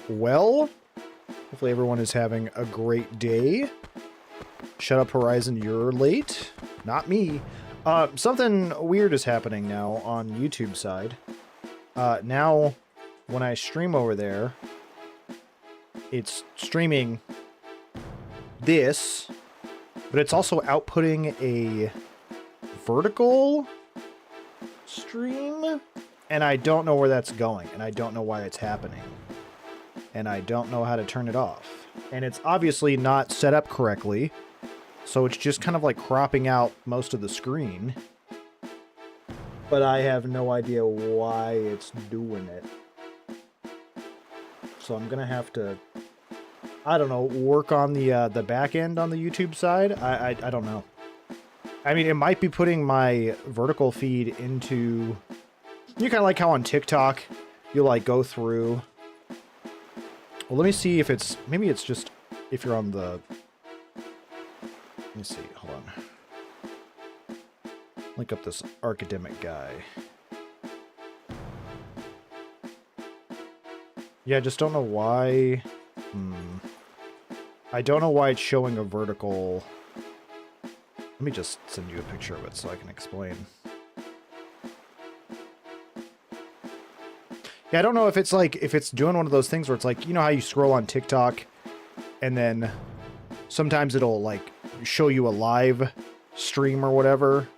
doing well. Hopefully everyone is having a great day. Shut up, Horizon, you're late. Not me. Something weird is happening now on YouTube side. Now, when I stream over there, it's streaming this, but it's also outputting a vertical stream, and I don't know where that's going, and I don't know why it's happening, and I don't know how to turn it off. And it's obviously not set up correctly, so it's just kind of like cropping out most of the screen, but I have no idea why it's doing it. So I'm gonna have to, I don't know, work on the back end on the YouTube side. I don't know. I mean, it might be putting my vertical feed into, you kind of like how on TikTok you like go through. Well, let me see if it's, maybe it's just if you're on the, let me see, hold on. Link up this Arcademic guy. Yeah, I just don't know why. I don't know why it's showing a vertical. Let me just send you a picture of it so I can explain. Yeah, I don't know if it's like, if it's doing one of those things where it's like, you know how you scroll on TikTok and then sometimes it'll like show you a live stream or whatever.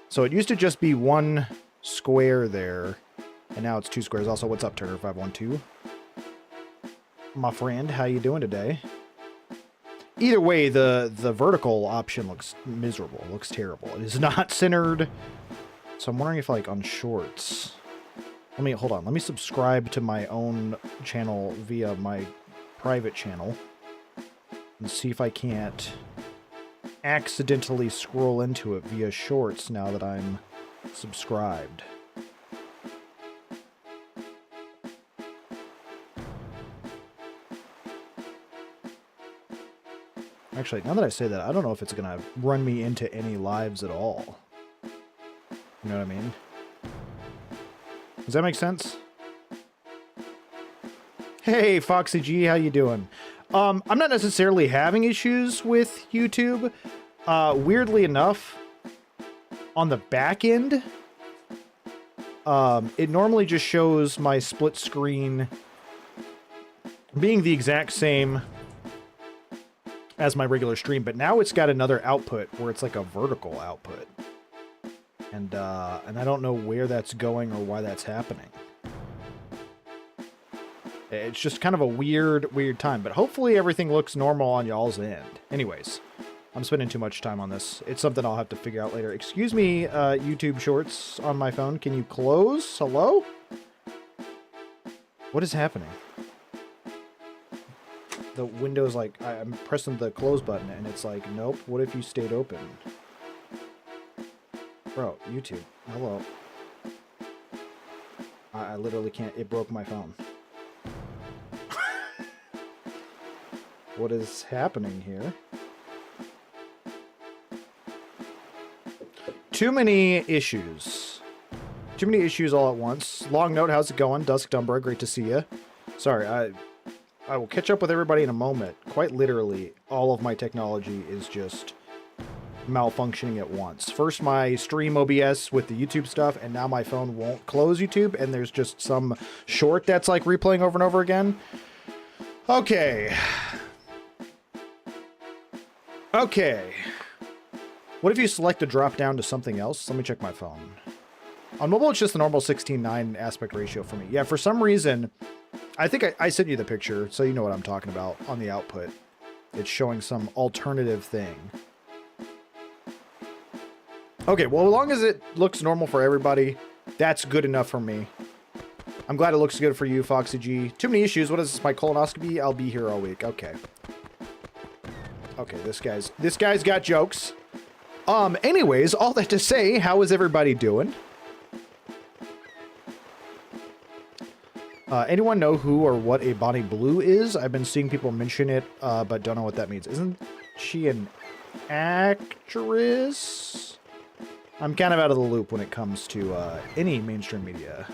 So it used to just be one square there, and now it's two squares. Also, what's up, Turner512? My friend, how you doing today? Either way, the vertical option looks miserable. It looks terrible. It is not centered. So I'm wondering if, like, on shorts. Let me, hold on. Let me subscribe to my own channel via my private channel and see if I can't accidentally scroll into it via shorts now that I'm subscribed. Actually, now that I say that, I don't know if it's going to run me into any lives at all. You know what I mean? Does that make sense? Hey, Foxy G, how you doing? I'm not necessarily having issues with YouTube. Weirdly enough, on the back end, it normally just shows my split screen being the exact same as my regular stream, but now it's got another output where it's like a vertical output. And I don't know where that's going or why that's happening. It's just kind of a weird time, but hopefully everything looks normal on y'all's end. Anyways, I'm spending too much time on this. It's something I'll have to figure out later. Excuse me, YouTube Shorts on my phone. Can you close? Hello? What is happening? The window's like, I'm pressing the close button and it's like, nope, what if you stayed open? Bro, YouTube, hello. I literally can't, it broke my phone. What is happening here? Too many issues. Too many issues all at once. Long note, how's it going? Dusk Dumbra, great to see you. Sorry, I will catch up with everybody in a moment. Quite literally, all of my technology is just malfunctioning at once. First my stream OBS with the YouTube stuff, and now my phone won't close YouTube, and there's just some short that's like replaying over and over again. Okay. Okay. What if you select to drop down to something else? Let me check my phone. On mobile, it's just the normal 16:9 aspect ratio for me. Yeah, for some reason, I think I sent you the picture, so you know what I'm talking about on the output. It's showing some alternative thing. Okay, well, as long as it looks normal for everybody, that's good enough for me. I'm glad it looks good for you, Foxy G. Too many issues. What is this, my colonoscopy? I'll be here all week. Okay. Okay, this guy's got jokes. Anyways, all that to say, how is everybody doing? Anyone know who or what a Bonnie Blue is? I've been seeing people mention it, but don't know what that means. Isn't she an actress? I'm kind of out of the loop when it comes to any mainstream media.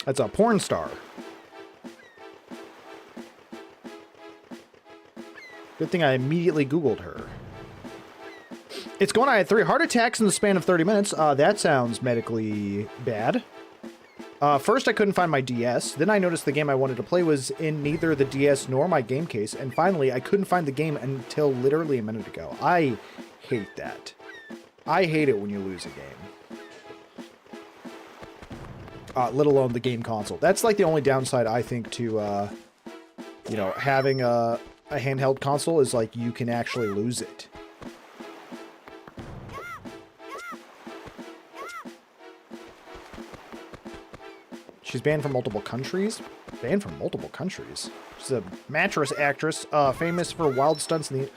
That's a porn star. Good thing I immediately Googled her. It's going on. I had 3 heart attacks in the span of 30 minutes. That sounds medically bad. First, I couldn't find my DS. Then I noticed the game I wanted to play was in neither the DS nor my game case. And finally, I couldn't find the game until literally a minute ago. I hate that. I hate it when you lose a game. Let alone the game console. That's like the only downside, I think, to, you know, having a handheld console is like you can actually lose it. She's banned from multiple countries? Banned from multiple countries? She's a mattress actress, famous for wild stunts in the...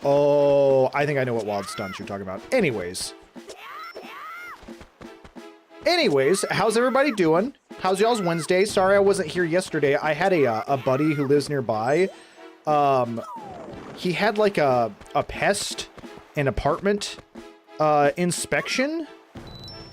Oh, I think I know what wild stunts you're talking about. Anyways, how's everybody doing? How's y'all's Wednesday? Sorry I wasn't here yesterday. I had a buddy who lives nearby. He had like a pest and apartment inspection.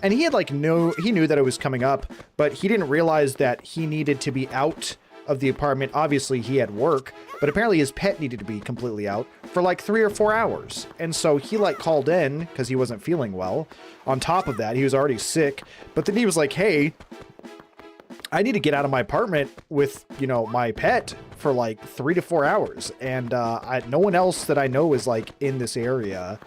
And he had like he knew that it was coming up, but he didn't realize that he needed to be out of the apartment. Obviously he had work, but apparently his pet needed to be completely out for like 3 or 4 hours. And so he like called in because he wasn't feeling well. On top of that, he was already sick, but then he was like, hey, I need to get out of my apartment with, you know, my pet for like 3 to 4 hours. And no one else that I know is like in this area.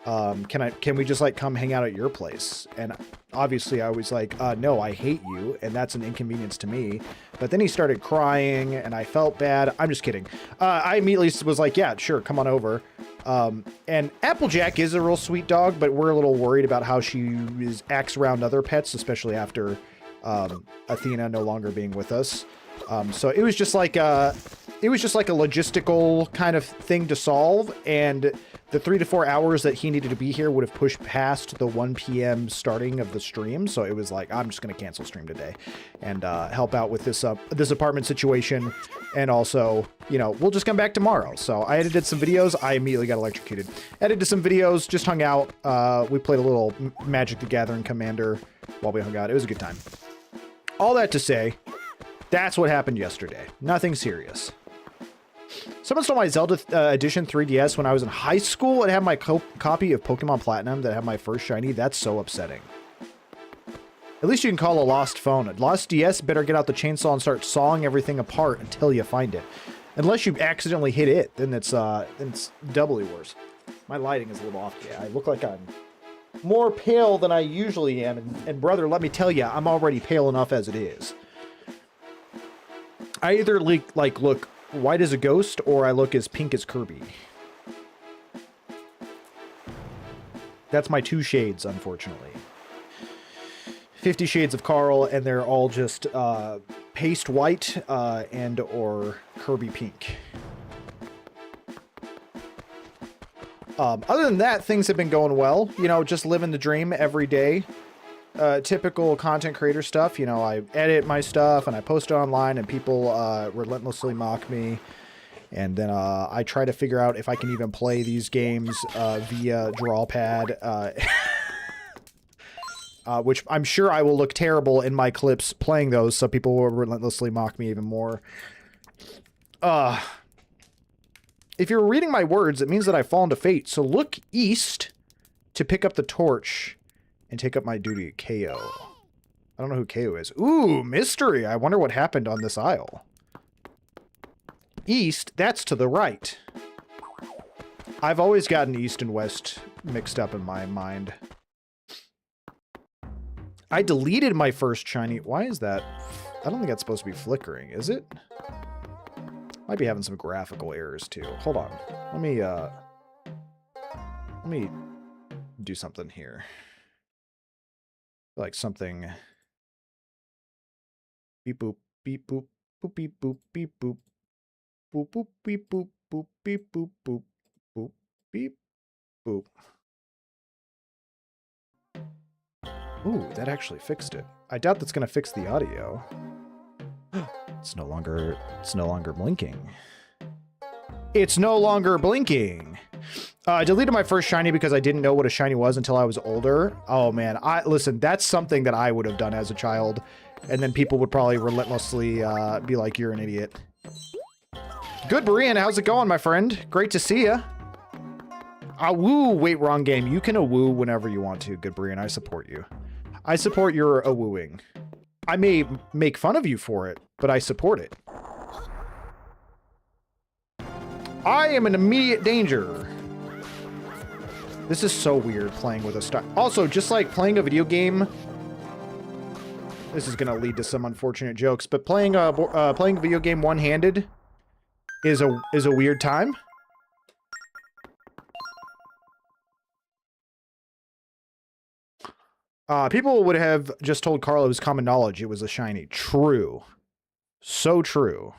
Can we just like come hang out at your place? And obviously I was like, no, I hate you. And that's an inconvenience to me. But then he started crying and I felt bad. I'm just kidding. I immediately was like, yeah, sure. Come on over. And Applejack is a real sweet dog, but we're a little worried about how she acts around other pets, especially after, Athena no longer being with us. So it was just like a logistical kind of thing to solve. And the 3 to 4 hours that he needed to be here would have pushed past the 1 p.m. starting of the stream. So it was like, I'm just going to cancel stream today and help out with this apartment situation. And also, you know, we'll just come back tomorrow. So I edited some videos. I immediately got electrocuted. Edited some videos, just hung out. We played a little Magic the Gathering Commander while we hung out. It was a good time. All that to say, that's what happened yesterday. Nothing serious. Someone stole my Zelda Edition 3DS when I was in high school and had my copy of Pokemon Platinum that had my first shiny. That's so upsetting. At least you can call a lost phone. A lost DS better get out the chainsaw and start sawing everything apart until you find it. Unless you accidentally hit it, then it's doubly worse. My lighting is a little off. Yeah, I look like I'm more pale than I usually am. And brother, let me tell you, I'm already pale enough as it is. I either look white as a ghost, or I look as pink as Kirby. That's my 2 shades, unfortunately. 50 Shades of Carl, and they're all just paste white and or Kirby pink. Other than that, things have been going well. You know, just living the dream every day. Typical content creator stuff. You know, I edit my stuff and I post it online and people relentlessly mock me. And then I try to figure out if I can even play these games via drawpad, which I'm sure I will look terrible in my clips playing those, so people will relentlessly mock me even more. If you're reading my words, it means that I've fallen to fate. So look east to pick up the torch and take up my duty. KO. I don't know who KO is. Ooh, mystery. I wonder what happened on this aisle. East, that's to the right. I've always gotten east and west mixed up in my mind. I deleted my first shiny. Why is that? I don't think that's supposed to be flickering, is it? Might be having some graphical errors too. Hold on. Let me do something here. Like something. Beep boop beep boop boop beep boop beep boop boop boop beep boop boop beep boop boop boop beep boop. Ooh, that actually fixed it. I doubt that's gonna fix the audio. It's no longer blinking. It's no longer blinking. I deleted my first shiny because I didn't know what a shiny was until I was older. Oh man, listen, that's something that I would have done as a child. And then people would probably relentlessly be like, you're an idiot. Good, Brian. How's it going, my friend? Great to see ya. Woo. Wait, wrong game. You can woo whenever you want to. Good, Brian. I support you. I support your wooing. I may make fun of you for it, but I support it. I am in immediate danger. This is so weird playing with a star. Also, just like playing a video game, this is going to lead to some unfortunate jokes, but playing a video game one-handed is a weird time. People would have just told Carl it was common knowledge it was a shiny. True. So true.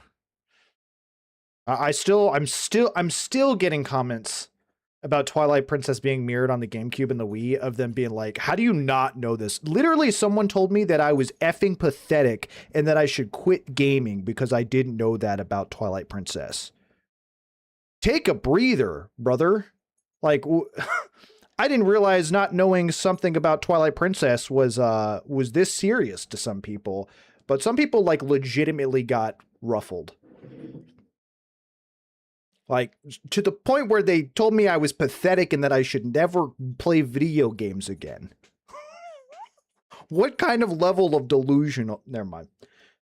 I'm still getting comments about Twilight Princess being mirrored on the GameCube and the Wii, of them being like, how do you not know this? Literally, someone told me that I was effing pathetic and that I should quit gaming because I didn't know that about Twilight Princess. Take a breather, brother. Like, I didn't realize not knowing something about Twilight Princess was this serious to some people, but some people like legitimately got ruffled. Like, to the point where they told me I was pathetic and that I should never play video games again. What kind of level of delusional... Never mind.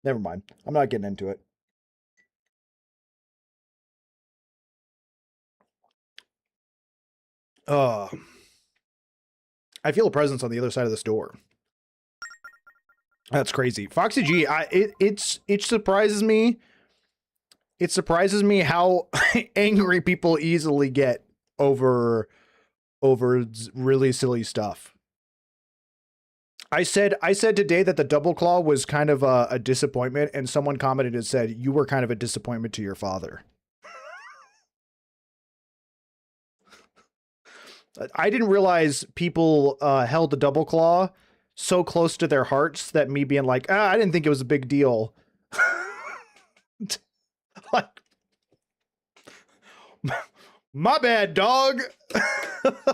Never mind. I'm not getting into it. I feel a presence on the other side of this door. That's crazy. Foxy G, it surprises me. It surprises me how angry people easily get over really silly stuff. I said today that the double claw was kind of a disappointment, and someone commented and said, you were kind of a disappointment to your father. I didn't realize people held the double claw so close to their hearts that me being like, I didn't think it was a big deal. Like, my bad, dog.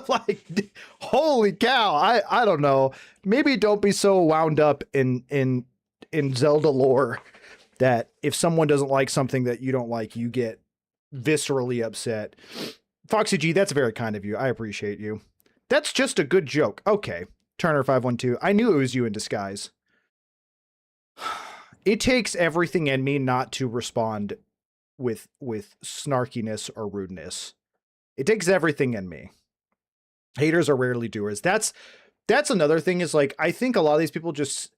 Like, holy cow. I don't know. Maybe don't be so wound up in Zelda lore that if someone doesn't like something that you don't like, you get viscerally upset. Foxy G, that's very kind of you. I appreciate you. That's just a good joke. Okay. Turner512. I knew it was you in disguise. It takes everything in me not to respond with snarkiness or rudeness. It takes everything in me. Haters are rarely doers. That's another thing, is like, I think a lot of these people just,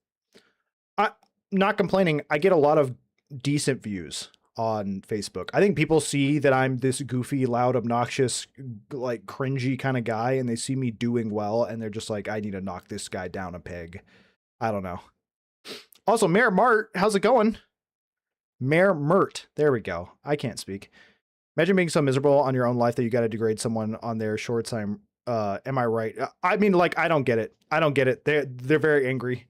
not complaining, I get a lot of decent views on Facebook. I think people see that I'm this goofy, loud, obnoxious, like cringy kind of guy, and they see me doing well, and they're just like, I need to knock this guy down a peg. I don't know. Also, Mayor Mart, how's it going? Mayor Mert. There we go. I can't speak. Imagine being so miserable on your own life that you got to degrade someone on their shorts. Am I right? I mean, like, I don't get it. I don't get it. They're very angry.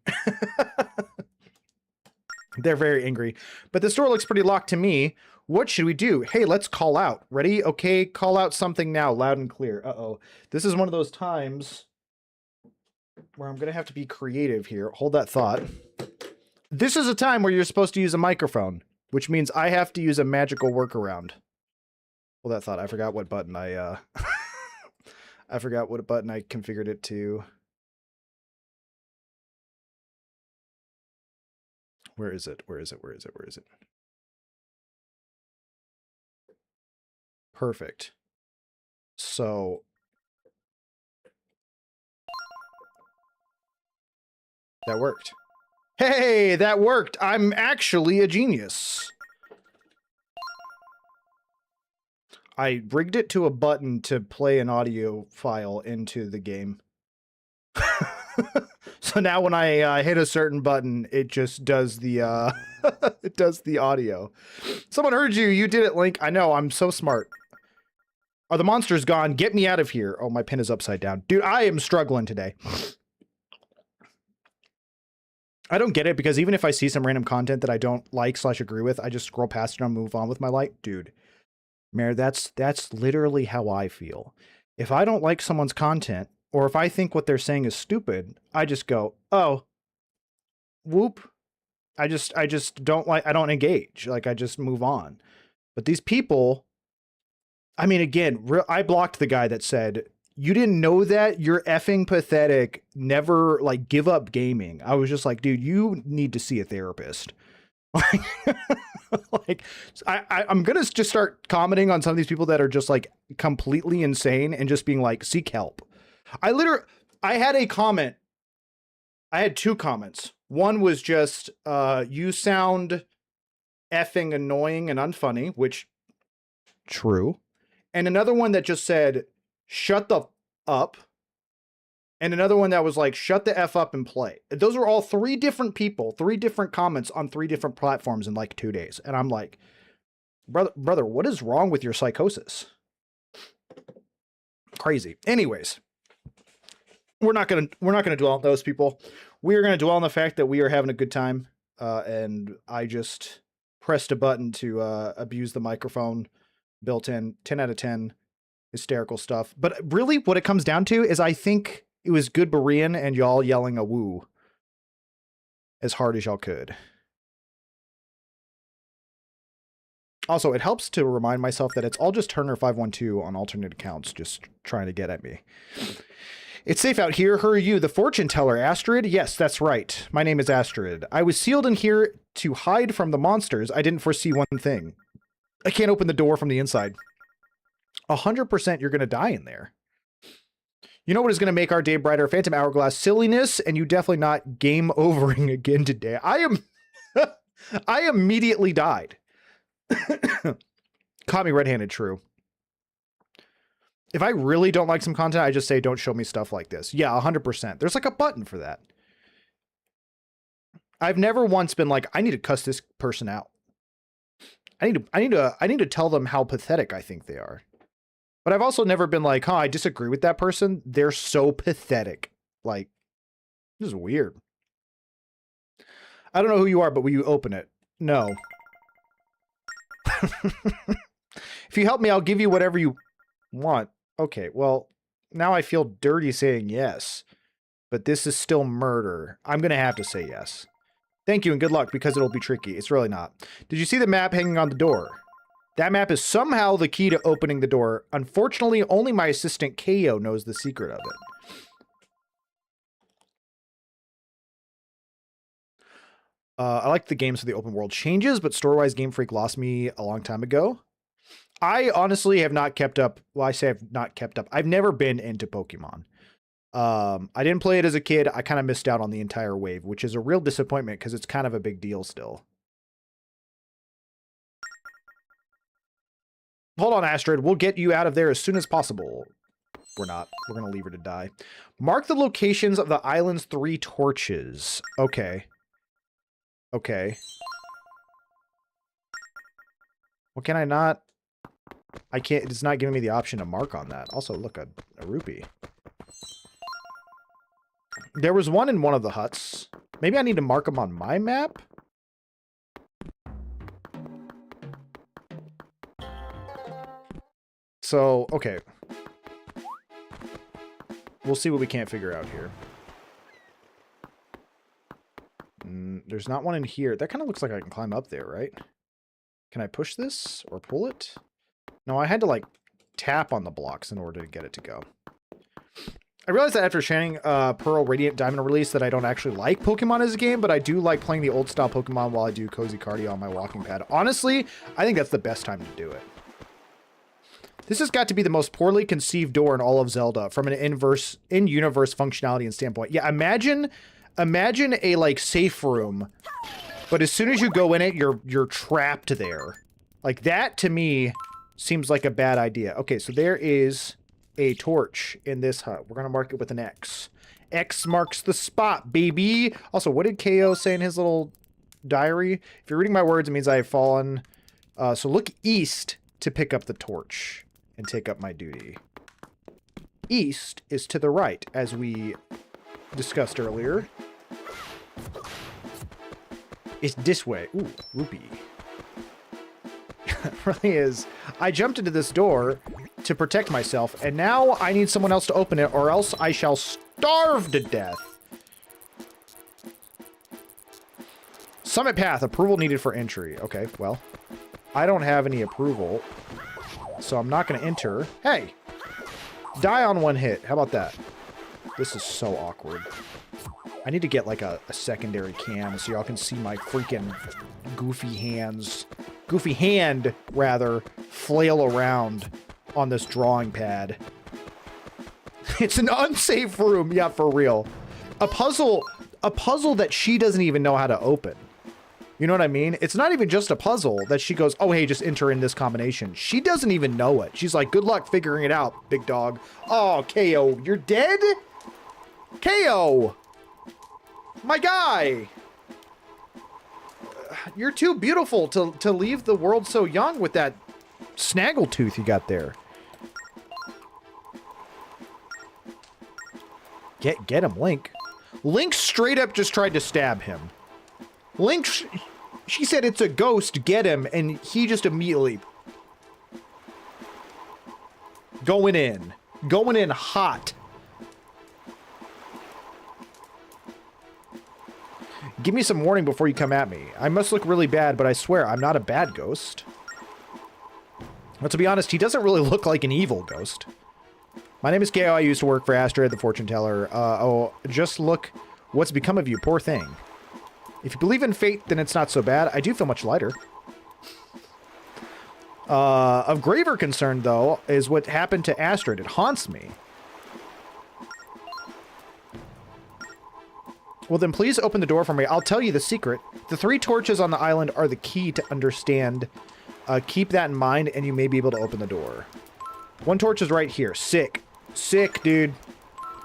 They're very angry. But the store looks pretty locked to me. What should we do? Hey, let's call out. Ready? Okay, call out something now, loud and clear. Uh-oh. This is one of those times where I'm going to have to be creative here. Hold that thought. This is a time where you're supposed to use a microphone, which means I have to use a magical workaround. Hold that thought. I forgot what button I forgot what button I configured it to. Where is it? Where is it? Where is it? Where is it? Perfect. So that worked. Hey, that worked. I'm actually a genius. I rigged it to a button to play an audio file into the game. So now when I hit a certain button, it just does the it does the audio. Someone heard you. You did it, Link. I know. I'm so smart. Are the monsters gone? Get me out of here. Oh, my pen is upside down. Dude, I am struggling today. I don't get it, because even if I see some random content that I don't like / agree with, I just scroll past it and move on with my life. Dude, Mare, that's literally how I feel. If I don't like someone's content, or if I think what they're saying is stupid, I just go, oh, whoop, I just don't like, I don't engage. Like, I just move on. But these people, I mean, again, I blocked the guy that said, you didn't know that? You're effing pathetic. Never, like, give up gaming. I was just like, dude, you need to see a therapist. Like, I'm going to just start commenting on some of these people that are just, like, completely insane and just being like, seek help. I had a comment. I had 2 comments. One was just, you sound effing annoying and unfunny, which, true. And another one that just said, shut the up. And another one that was like, shut the F up and play. Those are all 3 different people, 3 different comments on 3 different platforms in like 2 days. And I'm like, brother, what is wrong with your psychosis? Crazy. Anyways, we're not gonna dwell on those people. We are gonna dwell on the fact that we are having a good time. And I just pressed a button to abuse the microphone built in. 10 out of 10. Hysterical stuff. But really what it comes down to is I think it was good Berean and y'all yelling a woo as hard as y'all could. Also, it helps to remind myself that it's all just Turner512 on alternate accounts just trying to get at me. It's safe out here. Who are you? The fortune teller, Astrid? Yes, that's right. My name is Astrid. I was sealed in here to hide from the monsters. I didn't foresee one thing. I can't open the door from the inside. 100% you're going to die in there. You know what is going to make our day brighter? Phantom Hourglass silliness, and you definitely not game overing again today. I am... I immediately died. Caught me red-handed, true. If I really don't like some content, I just say, don't show me stuff like this. Yeah, 100%. There's like a button for that. I've never once been like, I need to cuss this person out. I need to tell them how pathetic I think they are. But I've also never been like, I disagree with that person. They're so pathetic. Like, this is weird. I don't know who you are, but will you open it? No. If you help me, I'll give you whatever you want. Okay, well, now I feel dirty saying yes. But this is still murder. I'm going to have to say yes. Thank you and good luck, because it'll be tricky. It's really not. Did you see the map hanging on the door? That map is somehow the key to opening the door. Unfortunately, only my assistant KO knows the secret of it. I like the games for the open world changes, but Store-wise Game Freak lost me a long time ago. I honestly have not kept up. Well, I say I've not kept up. I've never been into Pokemon. I didn't play it as a kid. I kind of missed out on the entire wave, which is a real disappointment because it's kind of a big deal still. Hold on, Astrid. We'll get you out of there as soon as possible. We're not. We're going to leave her to die. Mark the locations of the island's 3 torches. Okay. Okay. Well, can I not? I can't. It's not giving me the option to mark on that. Also, look, a rupee. There was one in one of the huts. Maybe I need to mark them on my map? So, okay. We'll see what we can't figure out here. There's not one in here. That kind of looks like I can climb up there, right? Can I push this or pull it? No, I had to, like, tap on the blocks in order to get it to go. I realized that after shining Pearl, Radiant, Diamond release that I don't actually like Pokemon as a game, but I do like playing the old style Pokemon while I do cozy cardio on my walking pad. Honestly, I think that's the best time to do it. This has got to be the most poorly conceived door in all of Zelda from an in-universe functionality and standpoint. Yeah, imagine a like safe room, but as soon as you go in it, you're trapped there. Like that to me seems like a bad idea. Okay, so there is a torch in this hut. We're going to mark it with an X. X marks the spot, baby. Also, what did KO say in his little diary? If you're reading my words, it means I have fallen. So look east to pick up the torch and take up my duty. East is to the right, as we discussed earlier. It's this way. Ooh, rupee. It really is. I jumped into this door to protect myself, and now I need someone else to open it, or else I shall starve to death. Summit path, approval needed for entry. Okay, well, I don't have any approval, so I'm not going to enter. Hey, die on one hit. How about that? This is so awkward. I need to get like a secondary cam so y'all can see my freaking goofy hands. Goofy hand, rather, flail around on this drawing pad. It's an unsafe room. Yeah, for real. A puzzle that she doesn't even know how to open. You know what I mean? It's not even just a puzzle that she goes, oh, hey, just enter in this combination. She doesn't even know it. She's like, good luck figuring it out, big dog. Oh, KO, you're dead? KO! My guy! You're too beautiful to leave the world so young with that snaggletooth you got there. Get him, Link. Link straight up just tried to stab him. Link, she said it's a ghost, get him, and he just immediately... Going in hot. Give me some warning before you come at me. I must look really bad, but I swear I'm not a bad ghost. Well, to be honest, he doesn't really look like an evil ghost. My name is KO. I used to work for Astrid, the fortune teller. Oh, just look what's become of you, poor thing. If you believe in fate, then it's not so bad. I do feel much lighter. Of graver concern, though, is what happened to Astrid. It haunts me. Well, then please open the door for me. I'll tell you the secret. The 3 torches on the island are the key to understand. Keep that in mind, and you may be able to open the door. 1 torch is right here. Sick. Sick, dude.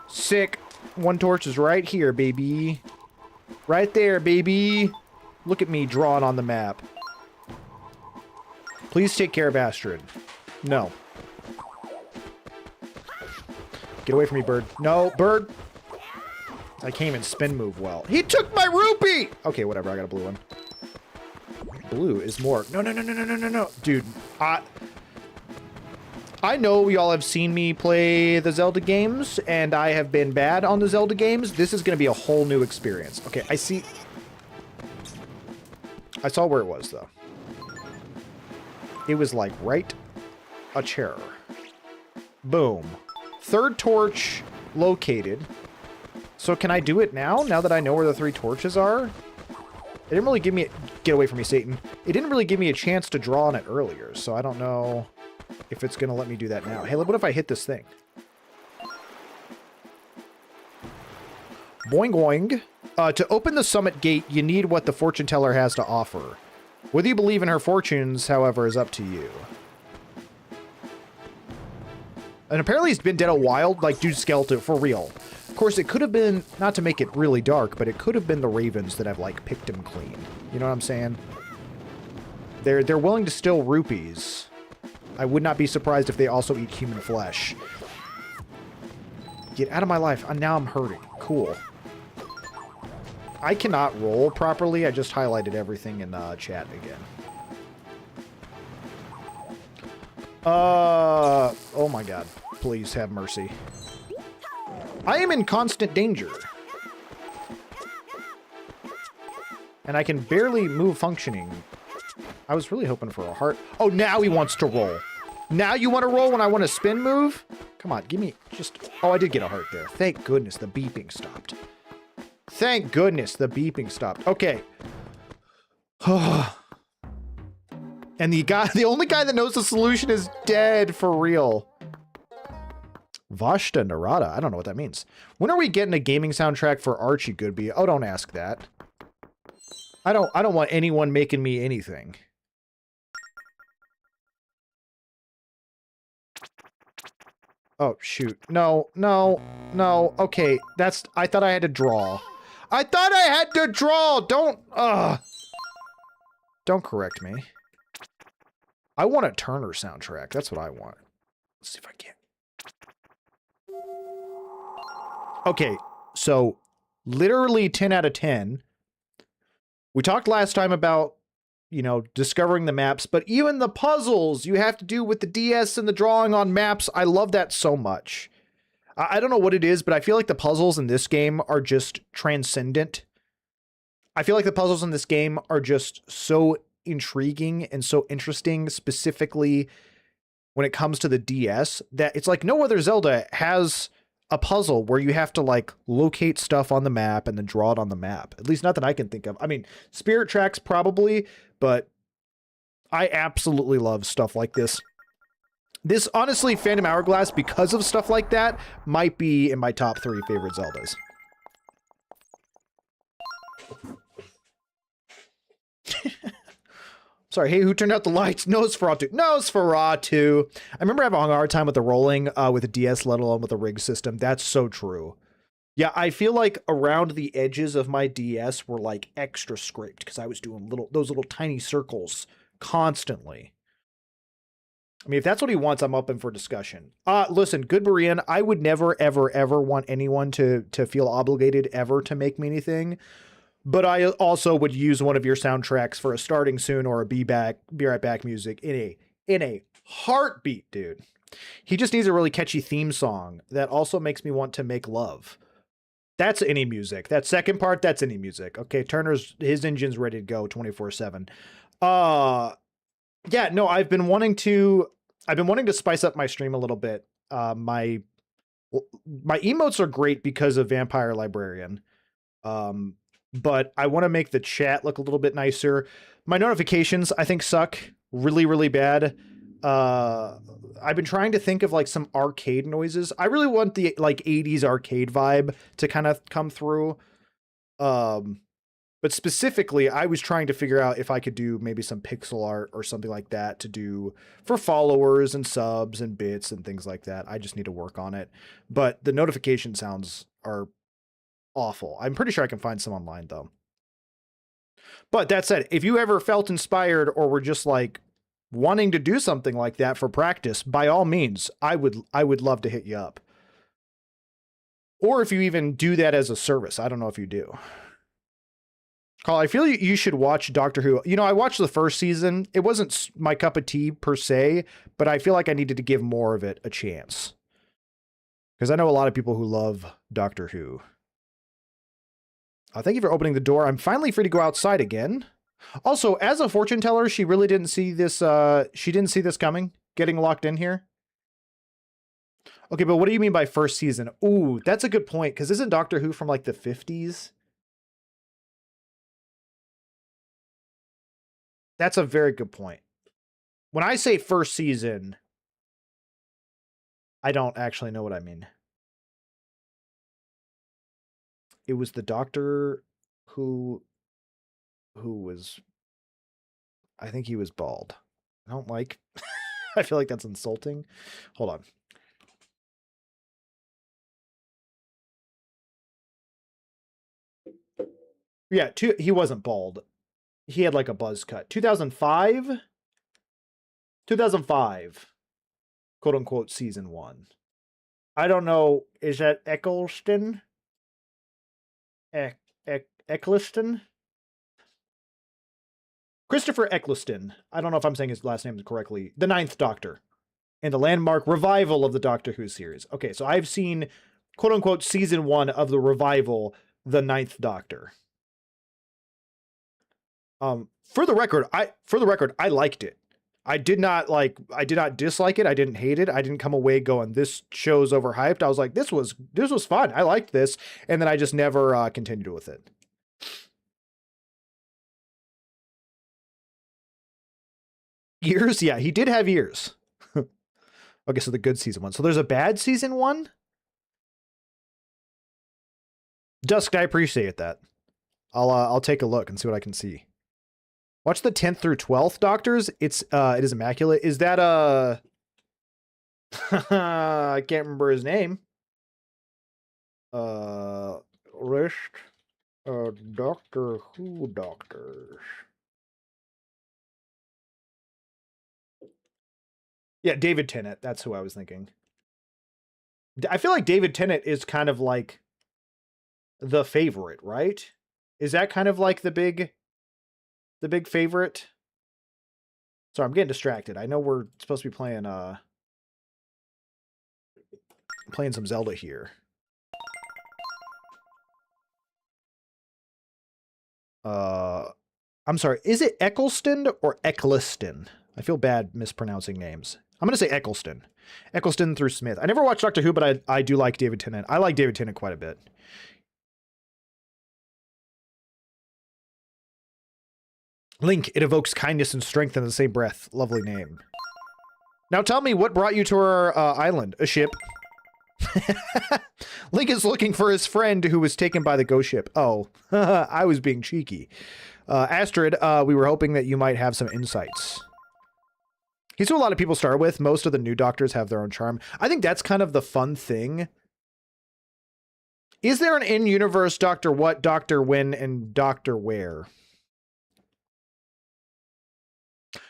Sick. 1 torch is right here, baby. Right there, baby. Look at me drawing on the map. Please take care of Astrid. No. Get away from me, bird. No, bird. I can't even spin move well. He took my rupee! Okay, whatever. I got a blue one. Blue is more. No, no, no, no, no, no, no, no. Dude, I know y'all have seen me play the Zelda games, and I have been bad on the Zelda games. This is going to be a whole new experience. Okay, I see. I saw where it was, though. It was like right a chair. Boom. 3rd torch located. So can I do it now that I know where the 3 torches are? It didn't really give me... Get away from me, Satan. It didn't really give me a chance to draw on it earlier, so I don't know if it's going to let me do that now. Hey, what if I hit this thing? Boing, boing. To open the summit gate, you need what the fortune teller has to offer. Whether you believe in her fortunes, however, is up to you. And apparently he's been dead a while, like, dude, skeleton, for real. Of course, it could have been, not to make it really dark, but it could have been the ravens that have, like, picked him clean. You know what I'm saying? They're willing to steal rupees. I would not be surprised if they also eat human flesh. Get out of my life. Now I'm hurting. Cool. I cannot roll properly. I just highlighted everything in chat again. Oh my god. Please have mercy. I am in constant danger. And I can barely move functioning. I was really hoping for a heart. Oh, now he wants to roll. Now you want to roll when I want to spin move? Come on, give me just... Oh, I did get a heart there. Thank goodness the beeping stopped. Thank goodness the beeping stopped. Okay. And the only guy that knows the solution is dead for real. Vashta Narada. I don't know what that means. When are we getting a gaming soundtrack for Archie Goodby? Oh, don't ask that. I don't want anyone making me anything. Oh, shoot. No, no, no. Okay, that's... I thought I had to draw. I thought I had to draw! Don't correct me. I want a Turner soundtrack. That's what I want. Let's see if I can. Okay, so literally 10 out of 10. We talked last time about, you know, discovering the maps, but even the puzzles you have to do with the DS and the drawing on maps, I love that so much. I don't know what it is, but I feel like the puzzles in this game are just transcendent. I feel like the puzzles in this game are just so intriguing and so interesting, specifically when it comes to the DS, that it's like no other Zelda has a puzzle where you have to like locate stuff on the map and then draw it on the map. At least not that I can think of. I mean, Spirit Tracks probably, but I absolutely love stuff like this. This, honestly, Phantom Hourglass, because of stuff like that, might be in my top 3 favorite Zeldas. Sorry, hey, who turned out the lights? Nosferatu. Nosferatu! I remember having a hard time with the rolling with the DS, let alone with the rig system. That's so true. Yeah, I feel like around the edges of my DS were like extra scraped because I was doing those little tiny circles constantly. I mean, if that's what he wants, I'm open for discussion. Listen, Good Berean, I would never, ever, ever want anyone to feel obligated ever to make me anything. But I also would use one of your soundtracks for a starting soon or a be right back music in a heartbeat, dude. He just needs a really catchy theme song that also makes me want to make love. That's any music. That second part, that's any music. Okay, his engine's ready to go 24/7. Yeah, no, I've been wanting to spice up my stream a little bit. My emotes are great because of Vampire Librarian. But I want to make the chat look a little bit nicer. My notifications, I think, suck really, really bad. I've been trying to think of like some arcade noises. I really want the like 80s arcade vibe to kind of come through. But specifically, I was trying to figure out if I could do maybe some pixel art or something like that to do for followers and subs and bits and things like that. I just need to work on it. But the notification sounds are awful. I'm pretty sure I can find some online though. But that said, if you ever felt inspired or were just like wanting to do something like that for practice, by all means, I would love to hit you up. Or if you even do that as a service. I don't know if you do. Carl, I feel you should watch Doctor Who. You know, I watched the first season. It wasn't my cup of tea per se, but I feel like I needed to give more of it a chance. Because I know a lot of people who love Doctor Who. Thank you for opening the door. I'm finally free to go outside again. Also, as a fortune teller, she really didn't see this. She didn't see this coming, getting locked in here. Okay, but what do you mean by first season? Ooh, that's a good point. Because isn't Doctor Who from like the 50s? That's a very good point. When I say first season, I don't actually know what I mean. It was the Doctor who was, I think he was bald. I don't like, I feel like that's insulting. Hold on. Yeah, he wasn't bald. He had like a buzz cut. 2005? 2005. Quote unquote season 1. I don't know. Is that Eccleston? Eccleston? Christopher Eccleston. I don't know if I'm saying his last name correctly. The 9th Doctor. And the landmark revival of the Doctor Who series. Okay, so I've seen quote unquote season 1 of the revival, the 9th Doctor. For the record, I liked it. I did not dislike it. I didn't hate it. I didn't come away going, this show's overhyped. I was like, this was fun. I liked this. And then I just never continued with it. Years? Yeah, he did have years. Okay, so the good season 1. So there's a bad season 1? Dusk, I appreciate that. I'll take a look and see what I can see. Watch the 10th through 12th Doctors. It is immaculate. Is that I can't remember his name. List Doctor Who Doctors. Yeah, David Tennant. That's who I was thinking. I feel like David Tennant is kind of like the favorite, right? Is that kind of like the big favorite? Sorry, I'm getting distracted. I know we're supposed to be playing some Zelda here. I'm sorry, is it Eccleston or Eccleston? I feel bad mispronouncing names. I'm going to say Eccleston. Eccleston through Smith. I never watched Doctor Who, but I do like David Tennant. I like David Tennant quite a bit. Link, it evokes kindness and strength in the same breath. Lovely name. Now tell me, what brought you to our island? A ship. Link is looking for his friend who was taken by the ghost ship. Oh, I was being cheeky. Astrid, we were hoping that you might have some insights. He's who a lot of people start with. Most of the new doctors have their own charm. I think that's kind of the fun thing. Is there an in-universe Doctor What, Doctor When, and Doctor Where?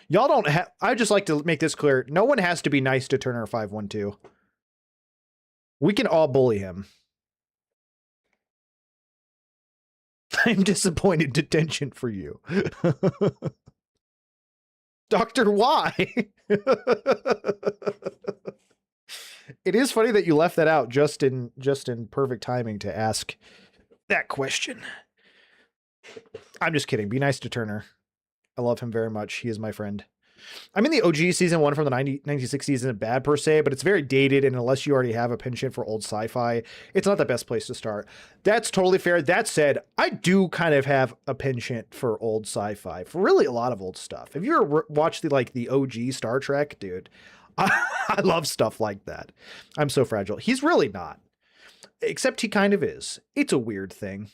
Y'all don't have... I'd just like to make this clear. No one has to be nice to Turner 512. We can all bully him. I'm disappointed. Detention for you. Doctor Why? It is funny that you left that out just in perfect timing to ask that question. I'm just kidding. Be nice to Turner. I love him very much. He is my friend. I mean, the OG season 1 from the 1960s isn't bad per se, but it's very dated, and unless you already have a penchant for old sci-fi, it's not the best place to start. That's totally fair. That said, I do kind of have a penchant for old sci-fi, for really a lot of old stuff. Have you ever watched the OG Star Trek? Dude, I love stuff like that. I'm so fragile. He's really not. Except he kind of is. It's a weird thing.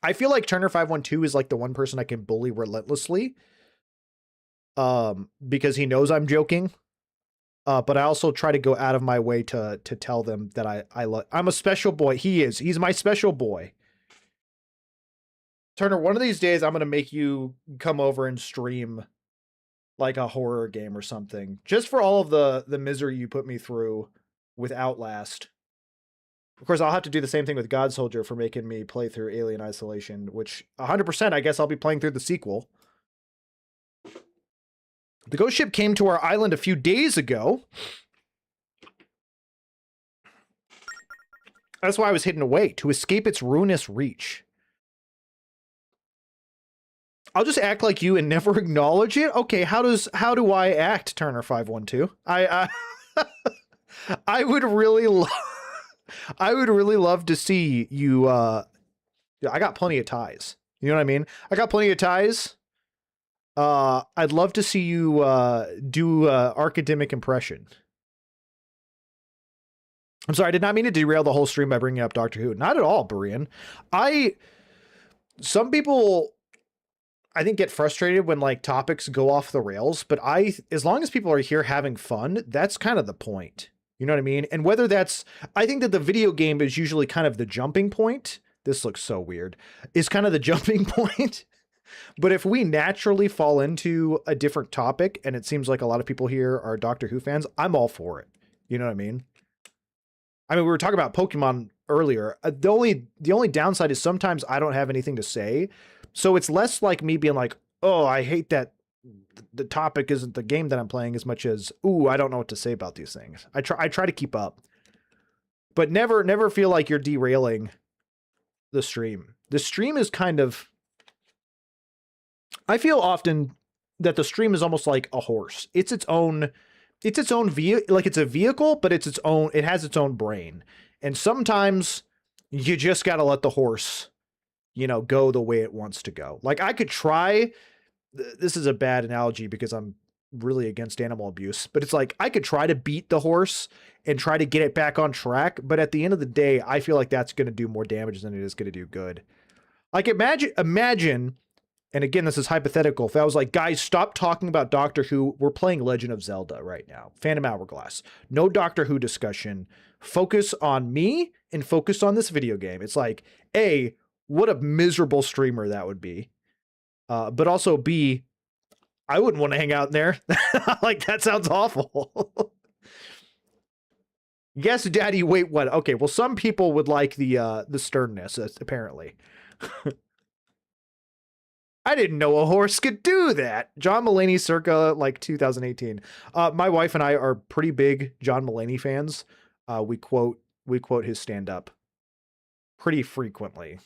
I feel like Turner 512 is like the one person I can bully relentlessly. Because he knows I'm joking. But I also try to go out of my way to tell them that I'm a special boy. He's my special boy. Turner, one of these days I'm going to make you come over and stream like a horror game or something, just for all of the misery you put me through with Outlast. Of course, I'll have to do the same thing with God Soldier for making me play through Alien Isolation, which 100% I guess I'll be playing through the sequel. The ghost ship came to our island a few days ago. That's why I was hidden away, to escape its ruinous reach. I'll just act like you and never acknowledge it. Okay, how do I act, Turner 512? I would really love to see you. I got plenty of ties. You know what I mean? I got plenty of ties. I'd love to see you do Arcademic impression. I'm sorry, I did not mean to derail the whole stream by bringing up Doctor Who. Not at all, Barian. Some people, I think, get frustrated when like topics go off the rails, but as long as people are here having fun, that's kind of the point. You know what I mean? And whether that's, I think that the video game is usually kind of the jumping point. This looks so weird. Is kind of the jumping point. But if we naturally fall into a different topic, and it seems like a lot of people here are Doctor Who fans, I'm all for it. You know what I mean? I mean, we were talking about Pokemon earlier. The only downside is sometimes I don't have anything to say. So it's less like me being like, oh, I hate that the topic isn't the game that I'm playing, as much as, ooh, I don't know what to say about these things. I try to keep up. But never feel like you're derailing the stream. The stream is kind of... I feel often that the stream is almost like a horse. It's its own vehicle, like it's a vehicle, but it has its own brain. And sometimes you just got to let the horse, go the way it wants to go. Like I could try, this is a bad analogy because I'm really against animal abuse, but it's like I could try to beat the horse and try to get it back on track. But at the end of the day, I feel like that's going to do more damage than it is going to do good. Like imagine, and again, this is hypothetical. If I was like, guys, stop talking about Doctor Who. We're playing Legend of Zelda right now. Phantom Hourglass. No Doctor Who discussion. Focus on me and focus on this video game. It's like, A, what a miserable streamer that would be. But also B, I wouldn't want to hang out in there. Like, that sounds awful. Yes, Daddy, wait, what? Okay, well, some people would like the sternness, apparently. I didn't know a horse could do that. John Mulaney circa like 2018. My wife and I are pretty big John Mulaney fans. We quote his stand-up pretty frequently.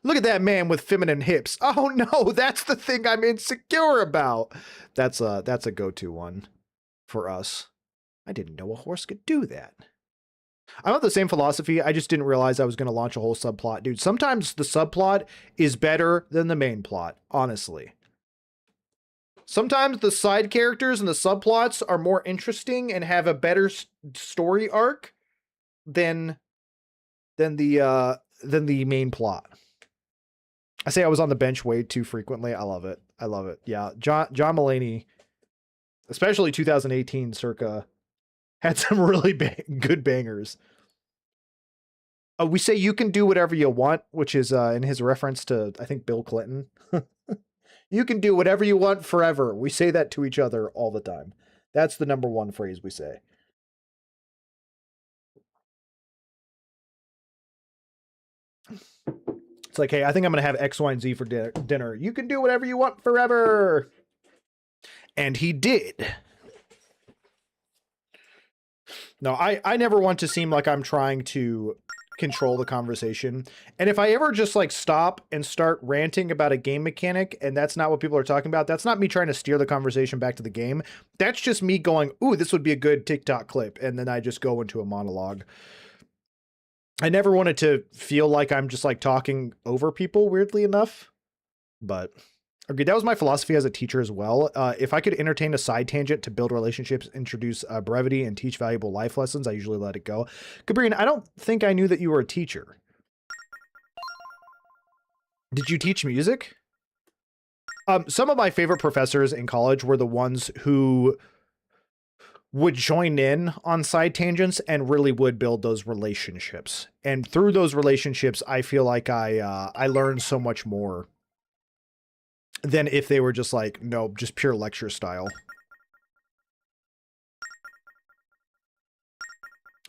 Look at that man with feminine hips. Oh no, that's the thing I'm insecure about. That's a go-to one for us. I didn't know a horse could do that. I have the same philosophy. I just didn't realize I was going to launch a whole subplot. Dude, sometimes the subplot is better than the main plot, honestly. Sometimes the side characters and the subplots are more interesting and have a better story arc than the main plot. I say I was on the bench way too frequently. I love it. I love it. Yeah, John Mulaney, especially 2018 circa, had some really good bangers. We say you can do whatever you want, which is in his reference to, I think, Bill Clinton. You can do whatever you want forever. We say that to each other all the time. That's the number one phrase we say. It's like, hey, I think I'm going to have X, Y, and Z for dinner. You can do whatever you want forever. And he did. No, I never want to seem like I'm trying to control the conversation. And if I ever just like stop and start ranting about a game mechanic and that's not what people are talking about, that's not me trying to steer the conversation back to the game. That's just me going, ooh, this would be a good TikTok clip. And then I just go into a monologue. I never wanted to feel like I'm just like talking over people, weirdly enough. But okay, that was my philosophy as a teacher as well. If I could entertain a side tangent to build relationships, introduce brevity, and teach valuable life lessons, I usually let it go. Gabriel, I don't think I knew that you were a teacher. Did you teach music? Some of my favorite professors in college were the ones who would join in on side tangents and really would build those relationships. And through those relationships, I feel like I learned so much more than if they were just like, no, just pure lecture style.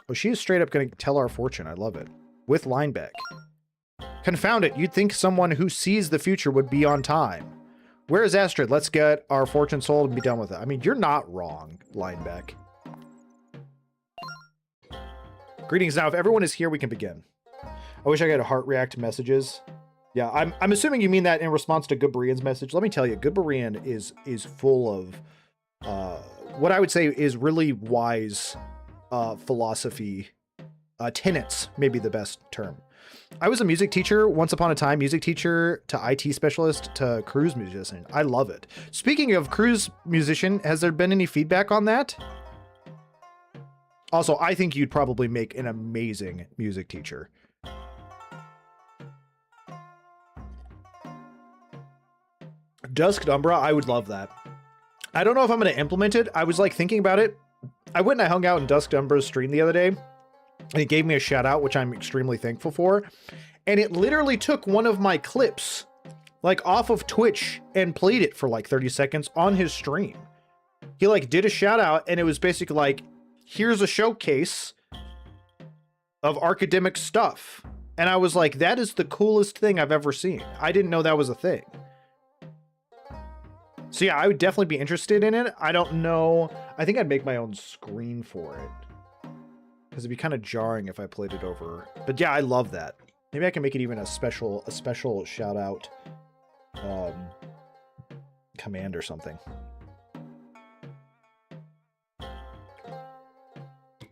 Oh, she is straight up going to tell our fortune. I love it. With Lineback. Confound it. You'd think someone who sees the future would be on time. Where is Astrid? Let's get our fortune sold and be done with it. I mean, you're not wrong, Lineback. Greetings. Now, if everyone is here, we can begin. I wish I could heart react to messages. Yeah, I'm assuming you mean that in response to Goodbarian's message. Let me tell you, Goodbarian is full of what I would say is really wise philosophy, tenets, maybe the best term. I was a music teacher once upon a time, music teacher to IT specialist to cruise musician. I love it. Speaking of cruise musician, has there been any feedback on that? Also, I think you'd probably make an amazing music teacher. Dusked Umbra, I would love that. I don't know if I'm going to implement it. I was like thinking about it. I went and I hung out in Dusked Umbra's stream the other day. And it gave me a shout out, which I'm extremely thankful for. And it literally took one of my clips, like off of Twitch, and played it for like 30 seconds on his stream. He like did a shout out, and it was basically like, here's a showcase of Arcademic stuff. And I was like, that is the coolest thing I've ever seen. I didn't know that was a thing. So yeah, I would definitely be interested in it. I don't know. I think I'd make my own screen for it. Because it'd be kind of jarring if I played it over. But yeah, I love that. Maybe I can make it even a special shout out command or something.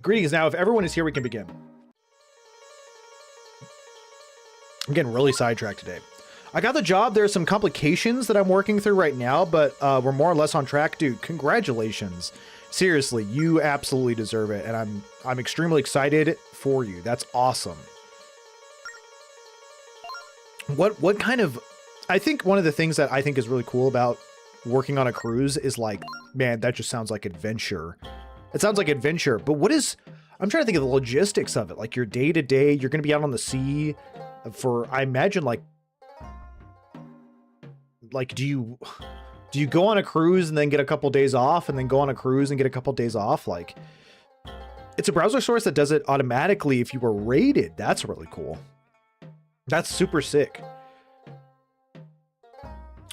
Greetings. Now, if everyone is here, we can begin. I'm getting really sidetracked today. I got the job. There are some complications that I'm working through right now, but we're more or less on track. Dude, congratulations. Seriously, you absolutely deserve it, and I'm extremely excited for you. That's awesome. What kind of... I think one of the things that I think is really cool about working on a cruise is like, man, that just sounds like adventure. It sounds like adventure, but what is... I'm trying to think of the logistics of it. Like your day-to-day, you're going to be out on the sea for, I imagine, like do you go on a cruise and then get a couple days off and then go on a cruise and get a couple days off? Like, it's a browser source that does it automatically if you were rated. That's really cool. That's super sick.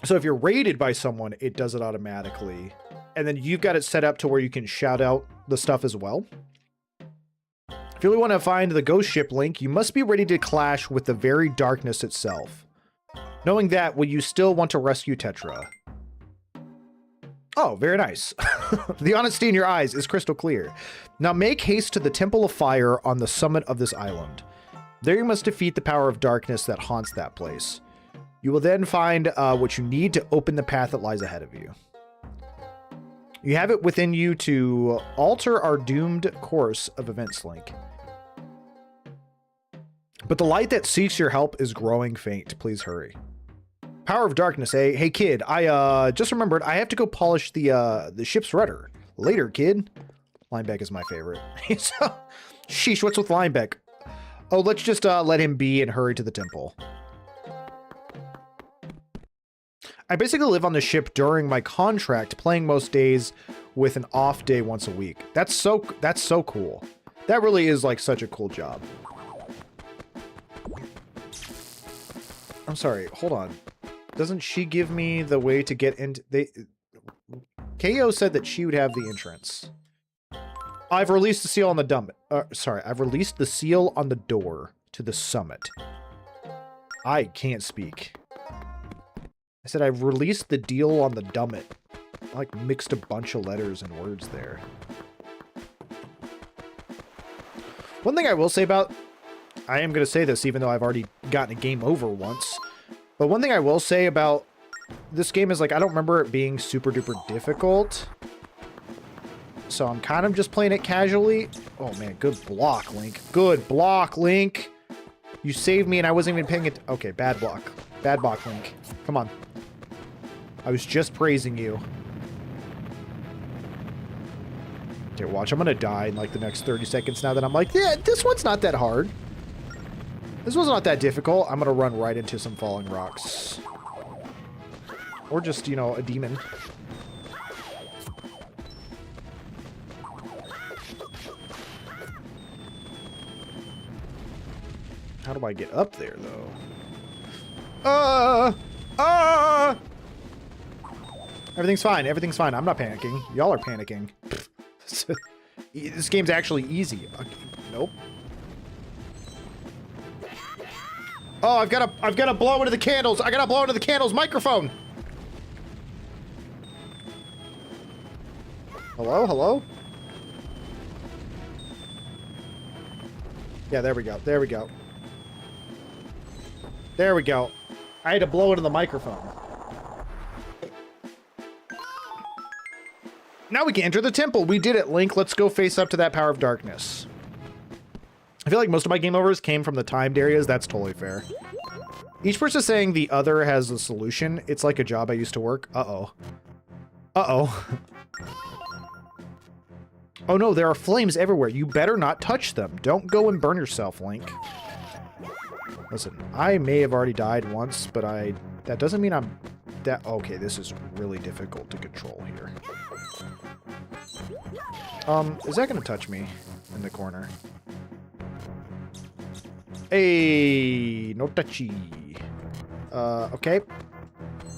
So if you're rated by someone, it does it automatically. And then you've got it set up to where you can shout out the stuff as well. If you really want to find the ghost ship link, you must be ready to clash with the very darkness itself. Knowing that, will you still want to rescue Tetra? Oh, very nice. The honesty in your eyes is crystal clear. Now make haste to the Temple of Fire on the summit of this island. There you must defeat the power of darkness that haunts that place. You will then find what you need to open the path that lies ahead of you. You have it within you to alter our doomed course of events, Link. But the light that seeks your help is growing faint. Please hurry. Power of darkness, eh? Hey, kid, I just remembered I have to go polish the ship's rudder. Later, kid. Linebeck is my favorite. So, sheesh, what's with Linebeck? Oh, let's just let him be and hurry to the temple. I basically live on the ship during my contract, playing most days with an off day once a week. That's so cool. That really is like such a cool job. I'm sorry, hold on. Doesn't she give me the way to get into... KO said that she would have the entrance. I've released the seal on the I've released the seal on the door to the summit. I can't speak. I said I've released the deal on the dummit. I like mixed a bunch of letters and words there. One thing I will say about... I am going to say this even though I've already gotten a game over once. But one thing I will say about this game is, like, I don't remember it being super duper difficult. So I'm kind of just playing it casually. Oh man, good block, Link. Good block, Link. You saved me and I wasn't even paying it. Okay, bad block. Bad block, Link. Come on. I was just praising you. Okay, watch. I'm going to die in like the next 30 seconds now that I'm like, yeah, this one's not that hard. This was not that difficult. I'm going to run right into some falling rocks. Or just, you know, a demon. How do I get up there, though? Everything's fine. Everything's fine. I'm not panicking. Y'all are panicking. This game's actually easy. Nope. Oh, I've got to blow into the candles. I got to blow into the candles. Microphone. Hello? Hello? Yeah, there we go. There we go. There we go. I had to blow into the microphone. Now we can enter the temple. We did it, Link. Let's go face up to that power of darkness. I feel like most of my game overs came from the timed areas. That's totally fair. Each person saying the other has a solution. It's like a job I used to work. Uh-oh. Uh-oh. Oh no, there are flames everywhere. You better not touch them. Don't go and burn yourself, Link. Listen, I may have already died once, but that doesn't mean I'm that... Okay, this is really difficult to control here. Is that gonna touch me in the corner? Hey, no touchy. Okay.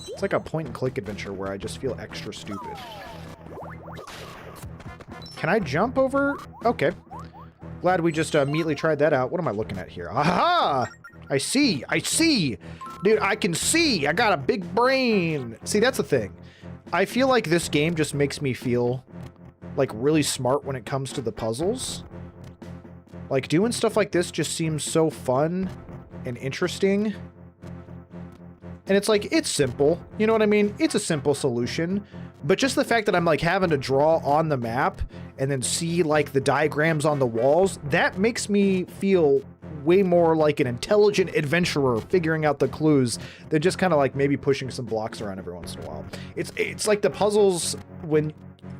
It's like a point-and-click adventure where I just feel extra stupid. Can I jump over? Okay. Glad we just immediately tried that out. What am I looking at here? Aha! I see! I see! Dude, I can see! I got a big brain! See, that's the thing. I feel like this game just makes me feel, like, really smart when it comes to the puzzles. Like, doing stuff like this just seems so fun and interesting. And it's like, it's simple. You know what I mean? It's a simple solution. But just the fact that I'm, like, having to draw on the map and then see, like, the diagrams on the walls, that makes me feel way more like an intelligent adventurer figuring out the clues than just kind of, like, maybe pushing some blocks around every once in a while. It's like the puzzles, when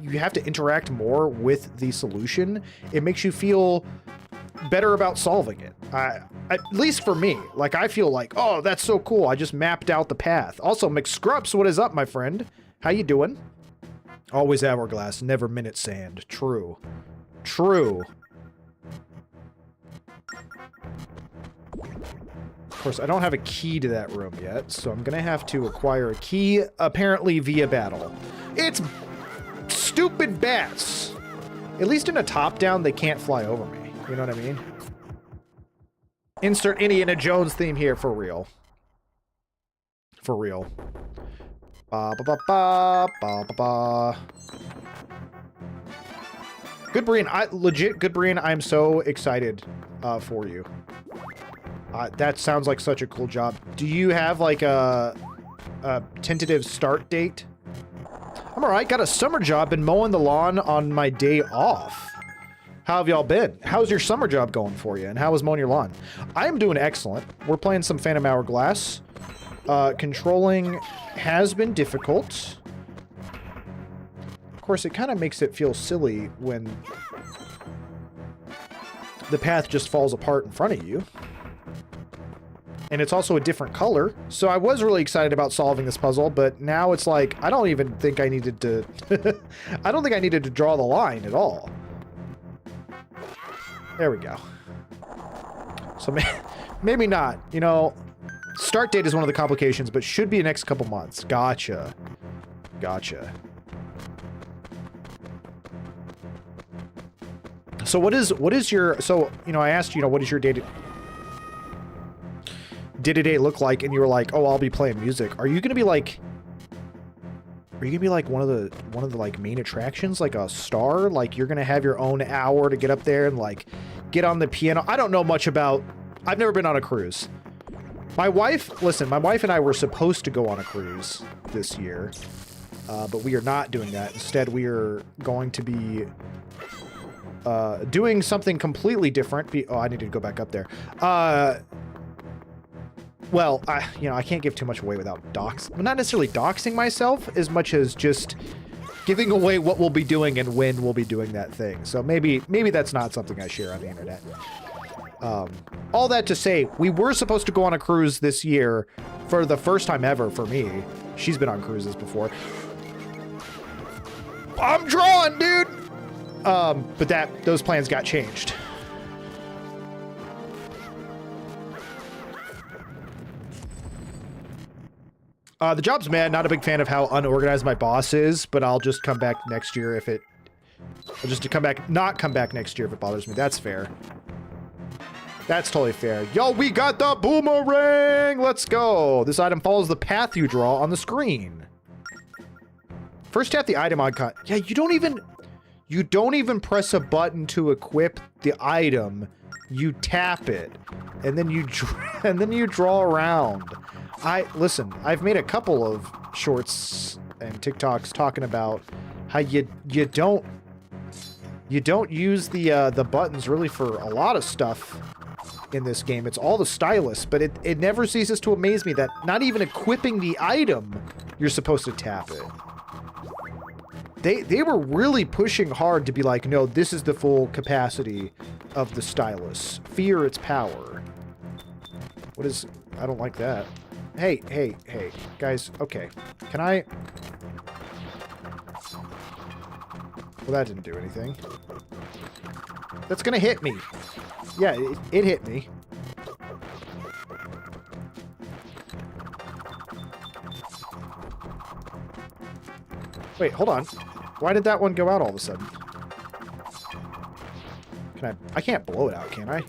you have to interact more with the solution, it makes you feel better about solving it. At least for me. Like, I feel like, oh, that's so cool. I just mapped out the path. Also, McScrups, what is up, my friend? How you doing? Always Hourglass, never minute sand. True. True. Of course, I don't have a key to that room yet, so I'm gonna have to acquire a key, apparently via battle. It's stupid bats! At least in a top-down, they can't fly over me. You know what I mean? Insert Indiana Jones theme here for real. For real. Ba ba ba ba ba ba ba. Good Brian, legit good Brian, I'm so excited for you. That sounds like such a cool job. Do you have like a tentative start date? I'm alright, got a summer job, been mowing the lawn on my day off. How have y'all been? How's your summer job going for you? And how was mowing your lawn? I am doing excellent. We're playing some Phantom Hourglass. Controlling has been difficult. Of course, it kind of makes it feel silly when the path just falls apart in front of you. And it's also a different color. So I was really excited about solving this puzzle, but now it's like, I don't even think I needed to... I don't think I needed to draw the line at all. There we go. So maybe not. You know, start date is one of the complications, but should be next couple months. Gotcha. Gotcha. So what is your... So, you know, I asked, you know, what is your day-to-day look like, and you were like, oh, I'll be playing music. Are you gonna be like one of the like main attractions, like a star? Like you're gonna have your own hour to get up there and like get on the piano? I don't know much about... I've never been on a cruise. My wife and I were supposed to go on a cruise this year, but we are not doing that. Instead, we are going to be doing something completely different. Oh, I need to go back up there. Well, you know, I can't give too much away without not necessarily doxing myself as much as just giving away what we'll be doing and when we'll be doing that thing. So maybe that's not something I share on the internet. All that to say, we were supposed to go on a cruise this year for the first time ever for me. She's been on cruises before. I'm drawing, dude! But those plans got changed. The job's mad. Not a big fan of how unorganized my boss is, but I'll just come back next year if it... not come back next year if it bothers me. That's fair. That's totally fair. Yo, we got the boomerang! Let's go! This item follows the path you draw on the screen. First tap the item icon. Yeah, you don't even press a button to equip the item. You tap it, and then you draw around. Listen, I've made a couple of shorts and TikToks talking about how you don't use the buttons really for a lot of stuff in this game. It's all the stylus, but it never ceases to amaze me that not even equipping the item, you're supposed to tap it. They were really pushing hard to be like, no, this is the full capacity of the stylus. Fear its power. I don't like that. Hey, guys, okay. Can I... Well, that didn't do anything. That's gonna hit me. Yeah, it hit me. Wait, hold on. Why did that one go out all of a sudden? I can't blow it out, can I?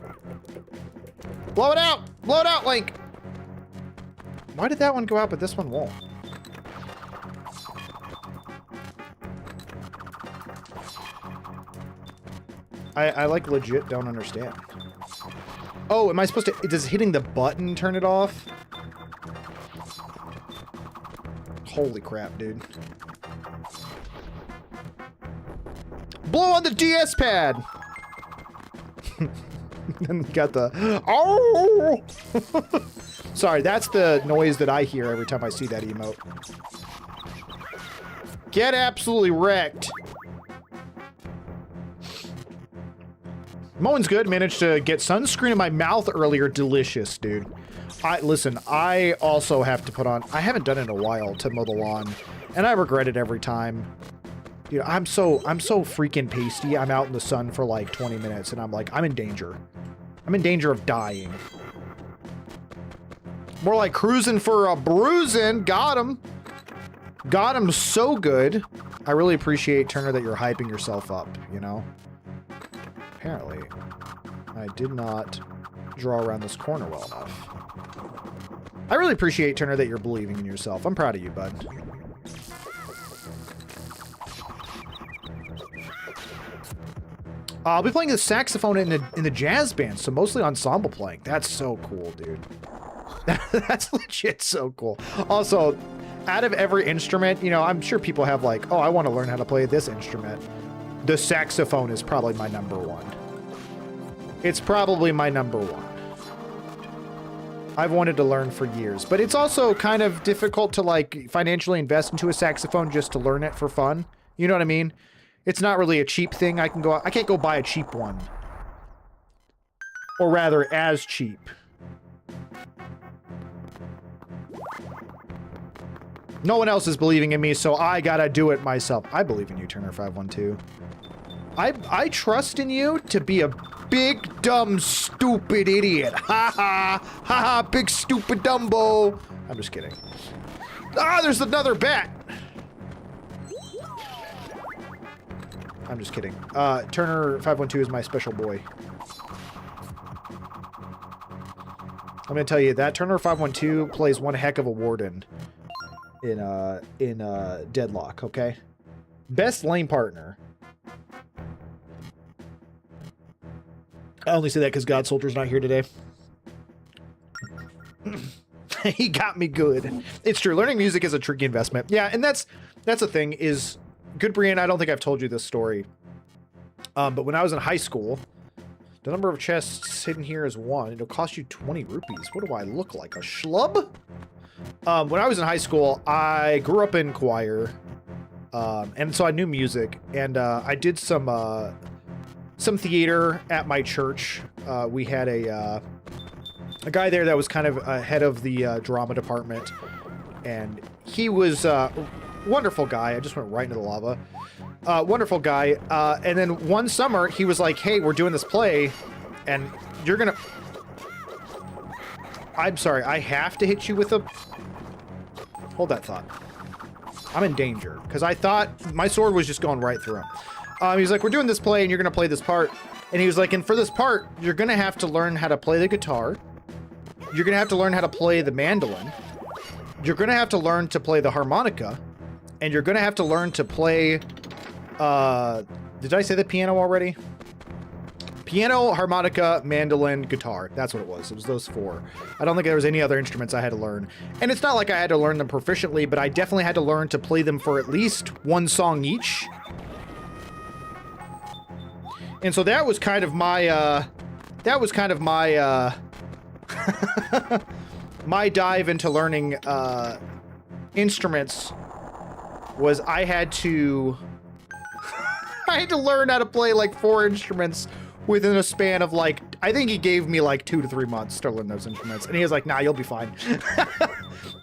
Blow it out! Blow it out, Link! Why did that one go out, but this one won't? I like legit don't understand. Oh, am I supposed to... Does hitting the button turn it off? Holy crap, dude. Blow on the DS pad! Then you got the... Oh! Sorry, that's the noise that I hear every time I see that emote. Get absolutely wrecked. Mowing's good. Managed to get sunscreen in my mouth earlier. Delicious, dude. Listen, I also have to put on... I haven't done it in a while to mow the lawn, and I regret it every time. You know, I'm so freaking pasty. I'm out in the sun for like 20 minutes, and I'm like, I'm in danger. I'm in danger of dying. More like cruising for a bruising. Got him. Got him so good. I really appreciate, Turner, that you're hyping yourself up, you know? Apparently, I did not draw around this corner well enough. I really appreciate, Turner, that you're believing in yourself. I'm proud of you, bud. I'll be playing the saxophone in the jazz band, so mostly ensemble playing. That's so cool, dude. That's legit so cool. Also, out of every instrument, you know, I'm sure people have like, oh, I want to learn how to play this instrument. The saxophone is probably my number one. It's probably my number one. I've wanted to learn for years, but it's also kind of difficult to like financially invest into a saxophone just to learn it for fun. You know what I mean? It's not really a cheap thing. I can't go buy a cheap one. Or rather, as cheap. No one else is believing in me, so I gotta do it myself. I believe in you, Turner512. I trust in you to be a big, dumb, stupid idiot. Ha ha! Ha ha! Big, stupid Dumbo! I'm just kidding. Ah, there's another bat! I'm just kidding. Turner512 is my special boy. I'm gonna tell you that Turner512 plays one heck of a warden in Deadlock, okay? Best lane partner. I only say that because God Soldier's not here today. He got me good. It's true. Learning music is a tricky investment. Yeah, and that's the thing is, good Brian, I don't think I've told you this story. But when I was in high school, the number of chests hidden here is 1. It'll cost you 20 rupees. What do I look like? A schlub? When I was in high school, I grew up in choir. And so I knew music. And I did some theater at my church. We had a guy there that was kind of head of the drama department. And he was a wonderful guy. I just went right into the lava. Wonderful guy. And then one summer, he was like, hey, we're doing this play, and you're gonna... I'm sorry, I have to hit you with a... Hold that thought. I'm in danger, because I thought my sword was just going right through him. He's like, we're doing this play, and you're gonna play this part. And he was like, and for this part, you're gonna have to learn how to play the guitar. You're gonna have to learn how to play the mandolin. You're gonna have to learn to play the harmonica. And you're gonna have to learn to play... did I say the piano already? Piano, harmonica, mandolin, guitar. That's what it was. It was those 4. I don't think there was any other instruments I had to learn. And it's not like I had to learn them proficiently, but I definitely had to learn to play them for at least one song each. And so that was kind of my, my dive into learning, instruments was I had to learn how to play like 4 instruments within a span of like, I think he gave me like 2 to 3 months to learn those instruments. And he was like, nah, you'll be fine.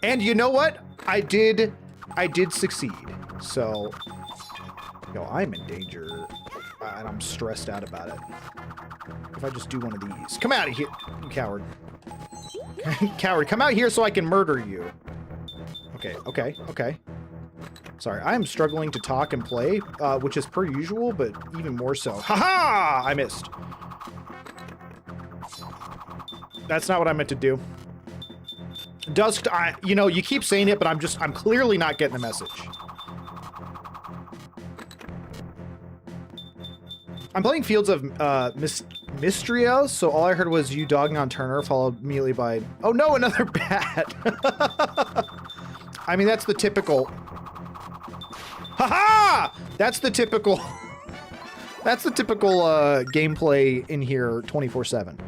And you know what? I did succeed. So, I'm in danger and I'm stressed out about it. If I just do one of these. Come out of here, you coward. Coward, come out here so I can murder you. Okay. Sorry, I'm struggling to talk and play, which is per usual, but even more so. Haha! I missed. That's not what I meant to do. Dusk, you keep saying it, but I'm clearly not getting the message. I'm playing Fields of Mistria, so all I heard was you dogging on Turner, followed immediately by, oh no, another bat. I mean, that's the typical... Haha! That's the typical... That's the typical gameplay in here 24/7.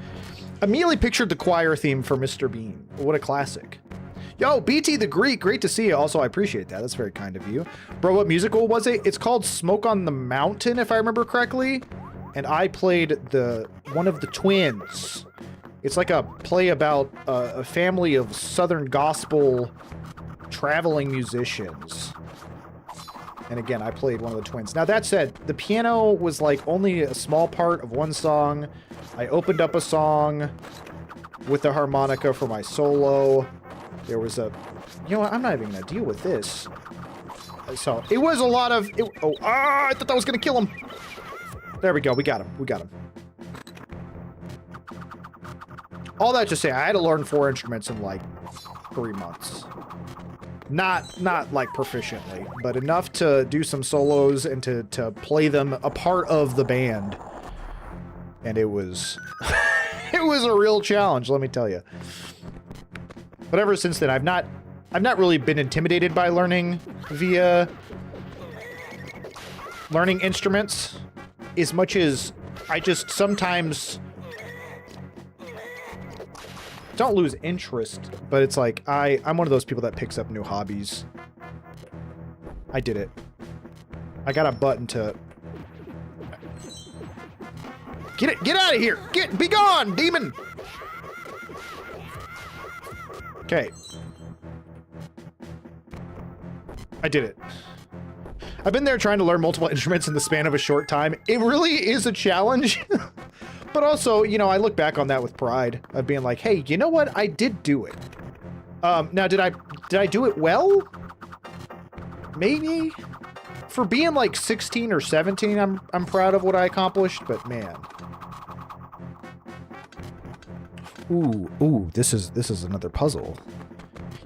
Immediately pictured the choir theme for Mr. Bean. What a classic. Yo, BT the Greek, great to see you. Also, I appreciate that. That's very kind of you. Bro, what musical was it? It's called Smoke on the Mountain, if I remember correctly. And I played one of the twins. It's like a play about a family of Southern gospel traveling musicians. And again, I played one of the twins. Now, that said, the piano was like only a small part of one song. I opened up a song with the harmonica for my solo. There was a... You know what? I'm not even going to deal with this. So, it was a lot of... I thought that was going to kill him. There we go. We got him. All that to say, I had to learn 4 instruments in like 3 months. Not like proficiently, but enough to do some solos and to play them a part of the band. And it was it was a real challenge, let me tell you. But ever since then, I've not really been intimidated by learning via learning instruments as much as I just sometimes don't lose interest, but it's like I'm one of those people that picks up new hobbies. I did it. I got a button to get out of here. Be gone, demon. Okay. I did it. I've been there trying to learn multiple instruments in the span of a short time. It really is a challenge. But also, you know, I look back on that with pride of being like, hey, you know what? I did do it. Now, did I do it well? Maybe? For being like 16 or 17, I'm proud of what I accomplished, but man. Ooh, this is another puzzle.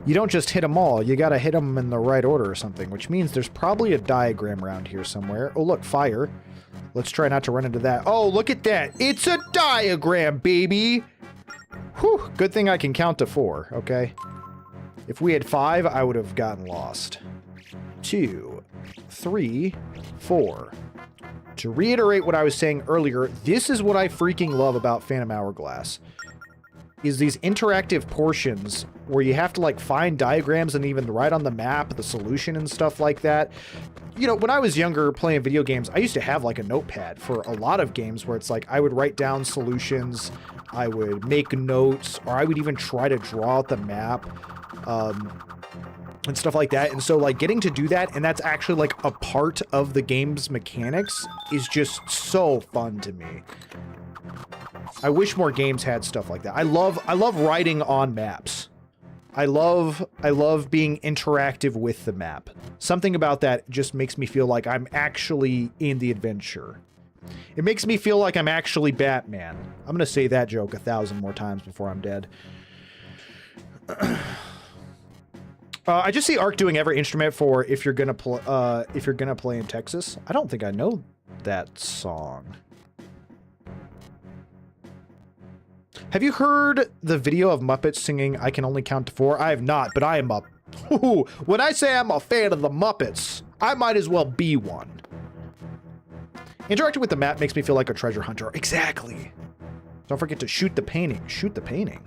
You don't just hit them all, you gotta hit them in the right order or something, which means there's probably a diagram around here somewhere. Oh, look, fire. Let's try not to run into that. Oh, look at that. It's a diagram, baby. Whew, good thing I can count to 4, okay? If we had 5, I would have gotten lost. 2, 3, 4. To reiterate what I was saying earlier, this is what I freaking love about Phantom Hourglass. Is these interactive portions where you have to like find diagrams and even write on the map the solution and stuff like that. You know, when I was younger playing video games, I used to have like a notepad for a lot of games where it's like I would write down solutions, I would make notes, or I would even try to draw out the map and stuff like that. And so like getting to do that, and that's actually like a part of the game's mechanics, is just so fun to me. I wish more games had stuff like that. I love writing on maps. I love being interactive with the map. Something about that just makes me feel like I'm actually in the adventure. It makes me feel like I'm actually Batman. I'm gonna say that joke 1,000 more times before I'm dead. I just see Ark doing every instrument for if you're gonna play in Texas. I don't think I know that song. Have you heard the video of Muppets singing I Can Only Count to 4? I have not, but I am a... Ooh, when I say I'm a fan of the Muppets, I might as well be one. Interacting with the map makes me feel like a treasure hunter. Exactly. Don't forget to shoot the painting. Shoot the painting.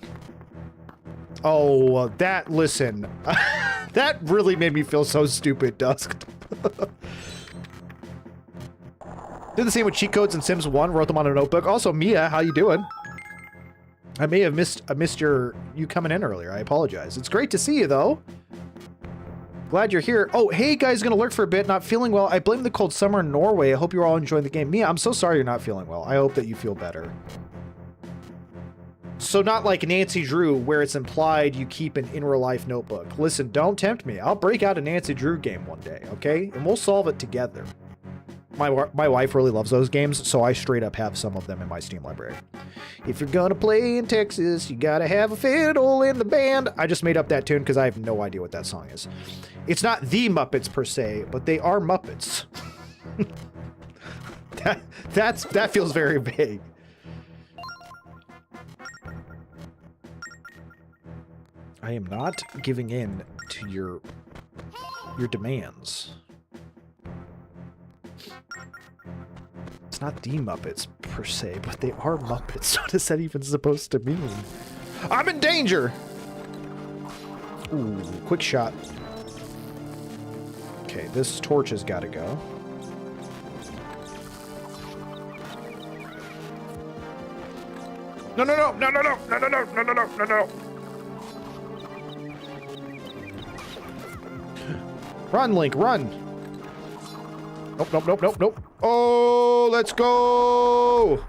Oh, that... Listen. That really made me feel so stupid, Dusk. Did the same with cheat codes in Sims 1. Wrote them on a notebook. Also, Mia, how you doing? I may have missed you coming in earlier. I apologize. It's great to see you, though. Glad you're here. Oh, hey, guys, gonna lurk for a bit. Not feeling well. I blame the cold summer in Norway. I hope you're all enjoying the game. Mia, I'm so sorry you're not feeling well. I hope that you feel better. So not like Nancy Drew, where it's implied you keep an in-real-life notebook. Listen, don't tempt me. I'll break out a Nancy Drew game one day, okay? And we'll solve it together. My wife really loves those games, so I straight up have some of them in my Steam library. If you're gonna play in Texas, you gotta have a fiddle in the band. I just made up that tune because I have no idea what that song is. It's not the Muppets per se, but they are Muppets. that feels very vague. I am not giving in to your demands. It's not the Muppets, per se, but they are Muppets. What is that even supposed to mean? I'm in danger! Ooh, quick shot. Okay, this torch has got to go. No. Run, Link, run! Nope. Oh, let's go!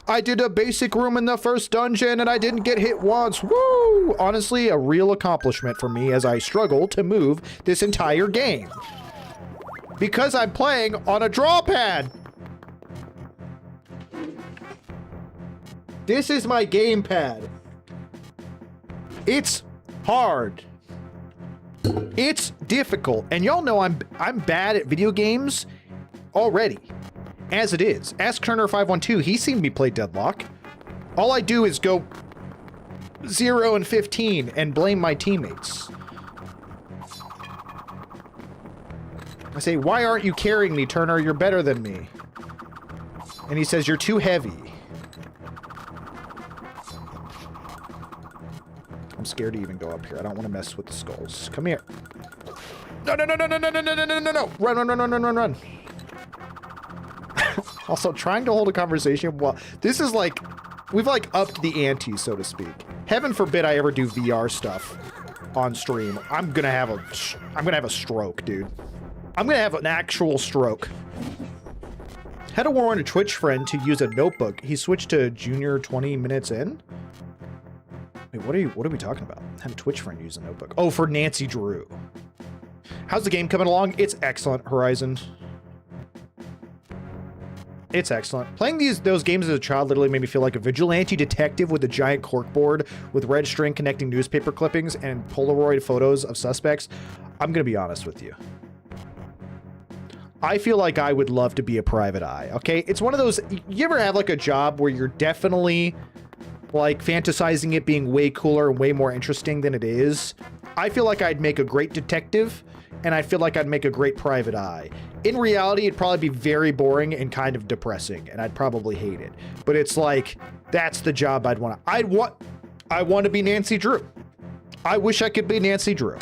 I did a basic room in the first dungeon and I didn't get hit once. Woo! Honestly, a real accomplishment for me as I struggle to move this entire game. Because I'm playing on a draw pad. This is my gamepad. It's Hard. It's difficult. And y'all know I'm bad at video games already. As it is. Ask Turner512. He seen me play Deadlock. All I do is go 0 and 15 and blame my teammates. I say, why aren't you carrying me, Turner? You're better than me. And he says, you're too heavy. I'm scared to even go up here. I don't want to mess with the skulls. Come here. No, no, no, no, no, no, no, no, no, no, no. Run, run, run, run, run, run, run. Also, trying to hold a conversation while... This is like... We've like upped the ante, so to speak. Heaven forbid I ever do VR stuff on stream. I'm gonna have a stroke, dude. I'm gonna have an actual stroke. Had to warn a Twitch friend to use a notebook. He switched to junior 20 minutes in. Wait, what are we talking about? Had a Twitch friend use a notebook. Oh, for Nancy Drew. How's the game coming along? It's excellent, Horizon. It's excellent. Playing those games as a child literally made me feel like a vigilante detective with a giant corkboard with red string connecting newspaper clippings and Polaroid photos of suspects. I'm gonna be honest with you. I feel like I would love to be a private eye, okay? It's one of those... You ever have, like, a job where you're definitely, like, fantasizing it being way cooler and way more interesting than it is? I feel like I'd make a great detective, and I feel like I'd make a great private eye. In reality, it'd probably be very boring and kind of depressing, and I'd probably hate it. But it's like, that's the job I'd want. I want to be Nancy Drew. I wish I could be Nancy Drew.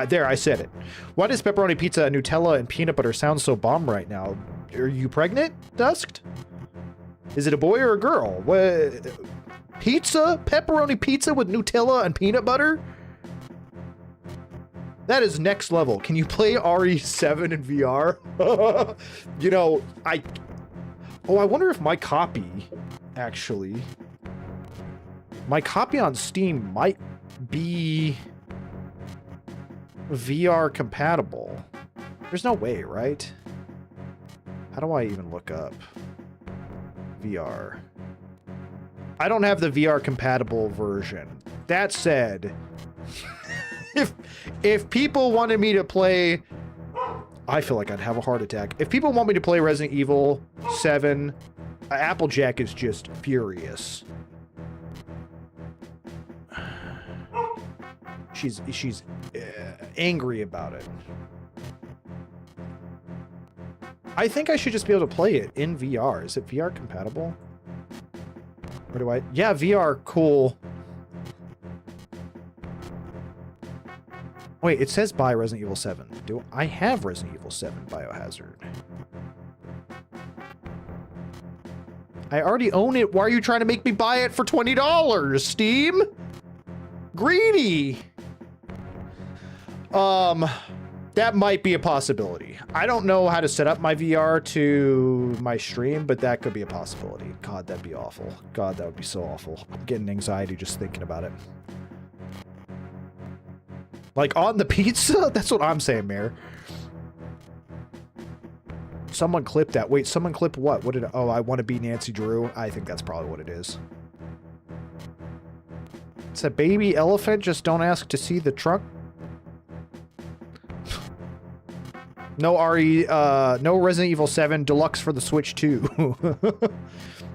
There, I said it. Why does pepperoni pizza, Nutella, and peanut butter sound so bomb right now? Are you pregnant, Dusked? Is it a boy or a girl? What? Pizza? Pepperoni pizza with Nutella and peanut butter? That is next level. Can you play RE7 in VR? You know, Oh, I wonder if my copy, actually... My copy on Steam might be... VR compatible. There's no way, right? How do I even look up VR? I don't have the VR compatible version. That said, if people wanted me to play, I feel like I'd have a heart attack. If people want me to play Resident Evil 7, Applejack is just furious. She's angry about it. I think I should just be able to play it in VR. Is it VR compatible? Or do I? Yeah, VR, cool. Wait, it says buy Resident Evil 7. Do I have Resident Evil 7 Biohazard? I already own it. Why are you trying to make me buy it for $20, Steam? Greedy. That might be a possibility. I don't know how to set up my VR to my stream, but that could be a possibility. God, that'd be awful. God, that would be so awful. I'm getting anxiety just thinking about it. Like, on the pizza? That's what I'm saying, Mayor. Someone clipped that. Wait, someone clipped what? What did... Oh, I want to be Nancy Drew. I think that's probably what it is. It's a baby elephant. Just don't ask to see the trunk. No no Resident Evil 7 Deluxe for the Switch 2.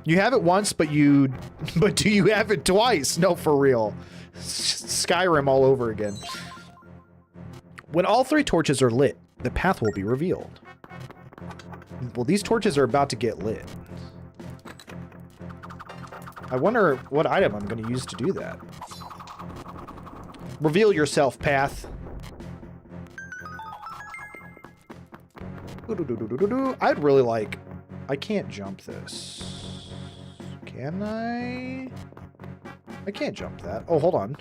You have it once, but do you have it twice? No, for real. Skyrim all over again. When all 3 torches are lit, the path will be revealed. Well, these torches are about to get lit. I wonder what item I'm going to use to do that. Reveal yourself, path. I'd really like... I can't jump this. Can I? I can't jump that. Oh, hold on.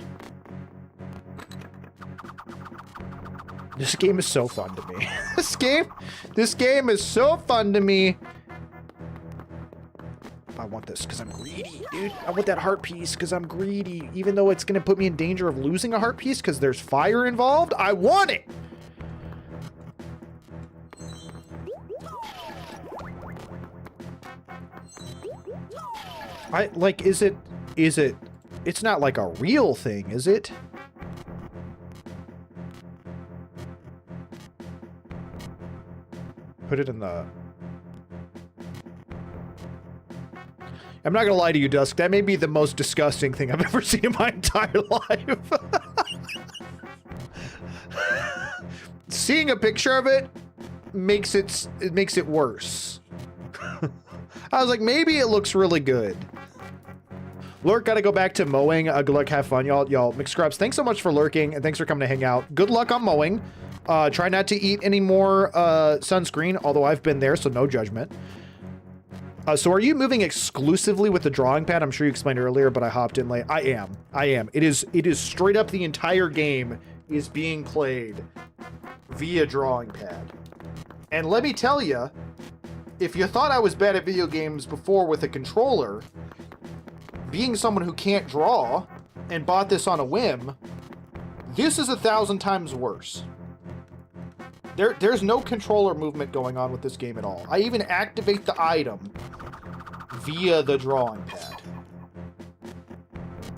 This game is so fun to me. This game is so fun to me. I want this because I'm greedy, dude. I want that heart piece because I'm greedy. Even though it's going to put me in danger of losing a heart piece because there's fire involved, I want it. It's not like a real thing, is it? Put it in the... I'm not gonna lie to you, Dusk. That may be the most disgusting thing I've ever seen in my entire life. Seeing a picture of it makes it worse. I was like, maybe it looks really good. Lurk, gotta go back to mowing. Good luck, have fun, y'all. McScrubs, thanks so much for lurking, and thanks for coming to hang out. Good luck on mowing. Try not to eat any more sunscreen, although I've been there, so no judgment. So are you moving exclusively with the drawing pad? I'm sure you explained earlier, but I hopped in late. I am. It is straight up the entire game is being played via drawing pad. And let me tell you, if you thought I was bad at video games before with a controller, being someone who can't draw and bought this on a whim, this is 1,000 times worse. There's no controller movement going on with this game at all. I even activate the item via the drawing pad.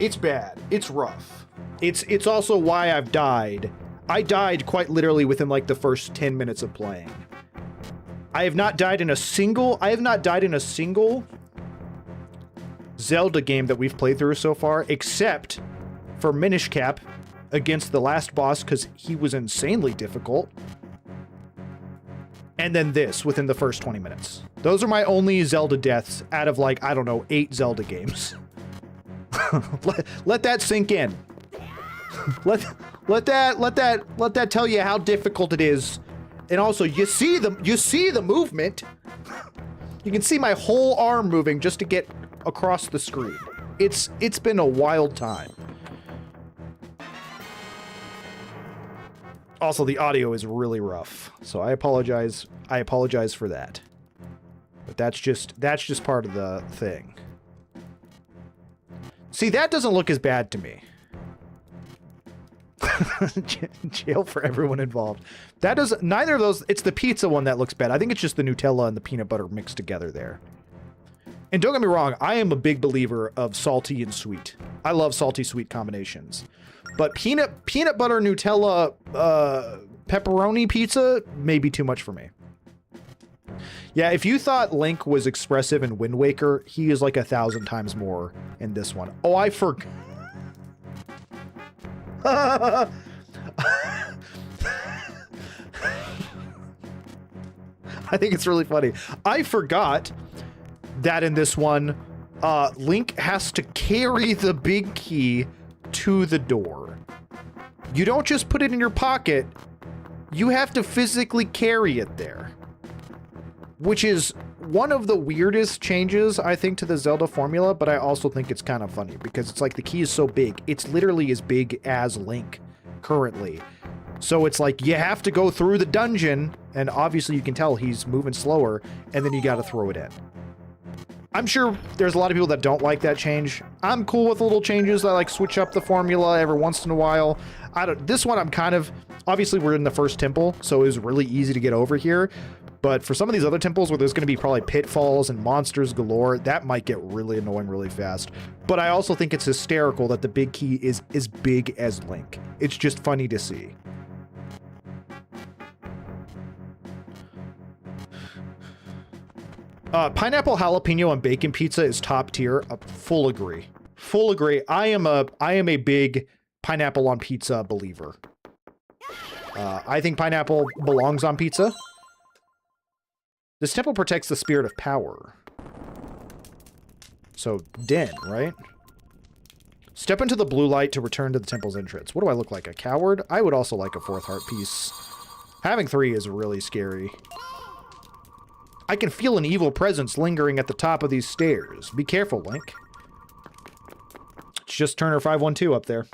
It's bad. It's rough. It's also why I've died. I died quite literally within like the first 10 minutes of playing. I have not died in a single Zelda game that we've played through so far, except for Minish Cap against the last boss because he was insanely difficult. And then this within the first 20 minutes. Those are my only Zelda deaths out of like, I don't know, 8 Zelda games. let that sink in. let that tell you how difficult it is. And also, you see the movement. You can see my whole arm moving just to get across the screen. It's been a wild time. Also, the audio is really rough, so I apologize. I apologize for that. But that's just part of the thing. See, that doesn't look as bad to me. Jail for everyone involved. That does neither of those. It's the pizza one that looks bad. I think it's just the Nutella and the peanut butter mixed together there. And don't get me wrong, I am a big believer of salty and sweet. I love salty sweet combinations. But peanut butter Nutella pepperoni pizza may be too much for me. Yeah, if you thought Link was expressive in Wind Waker, he is like 1,000 times more in this one. Oh, I forgot. I think it's really funny. I forgot that in this one, Link has to carry the big key to the door. You don't just put it in your pocket. You have to physically carry it there. Which is one of the weirdest changes, I think, to the Zelda formula, but I also think it's kind of funny because it's like the key is so big. It's literally as big as Link currently. So it's like you have to go through the dungeon, and obviously you can tell he's moving slower, and then you got to throw it in. I'm sure there's a lot of people that don't like that change. I'm cool with little changes. I like switch up the formula every once in a while. This one I'm kind of... Obviously, we're in the first temple, so it was really easy to get over here. But for some of these other temples where there's going to be probably pitfalls and monsters galore, that might get really annoying really fast. But I also think it's hysterical that the big key is as big as Link. It's just funny to see. Pineapple jalapeno and bacon pizza is top tier. Full agree. Full agree. I am a big pineapple on pizza believer. I think pineapple belongs on pizza. This temple protects the spirit of power. So, Den, right? Step into the blue light to return to the temple's entrance. What do I look like? A coward? I would also like a 4th heart piece. Having 3 is really scary. I can feel an evil presence lingering at the top of these stairs. Be careful, Link. It's just Turner 512 up there.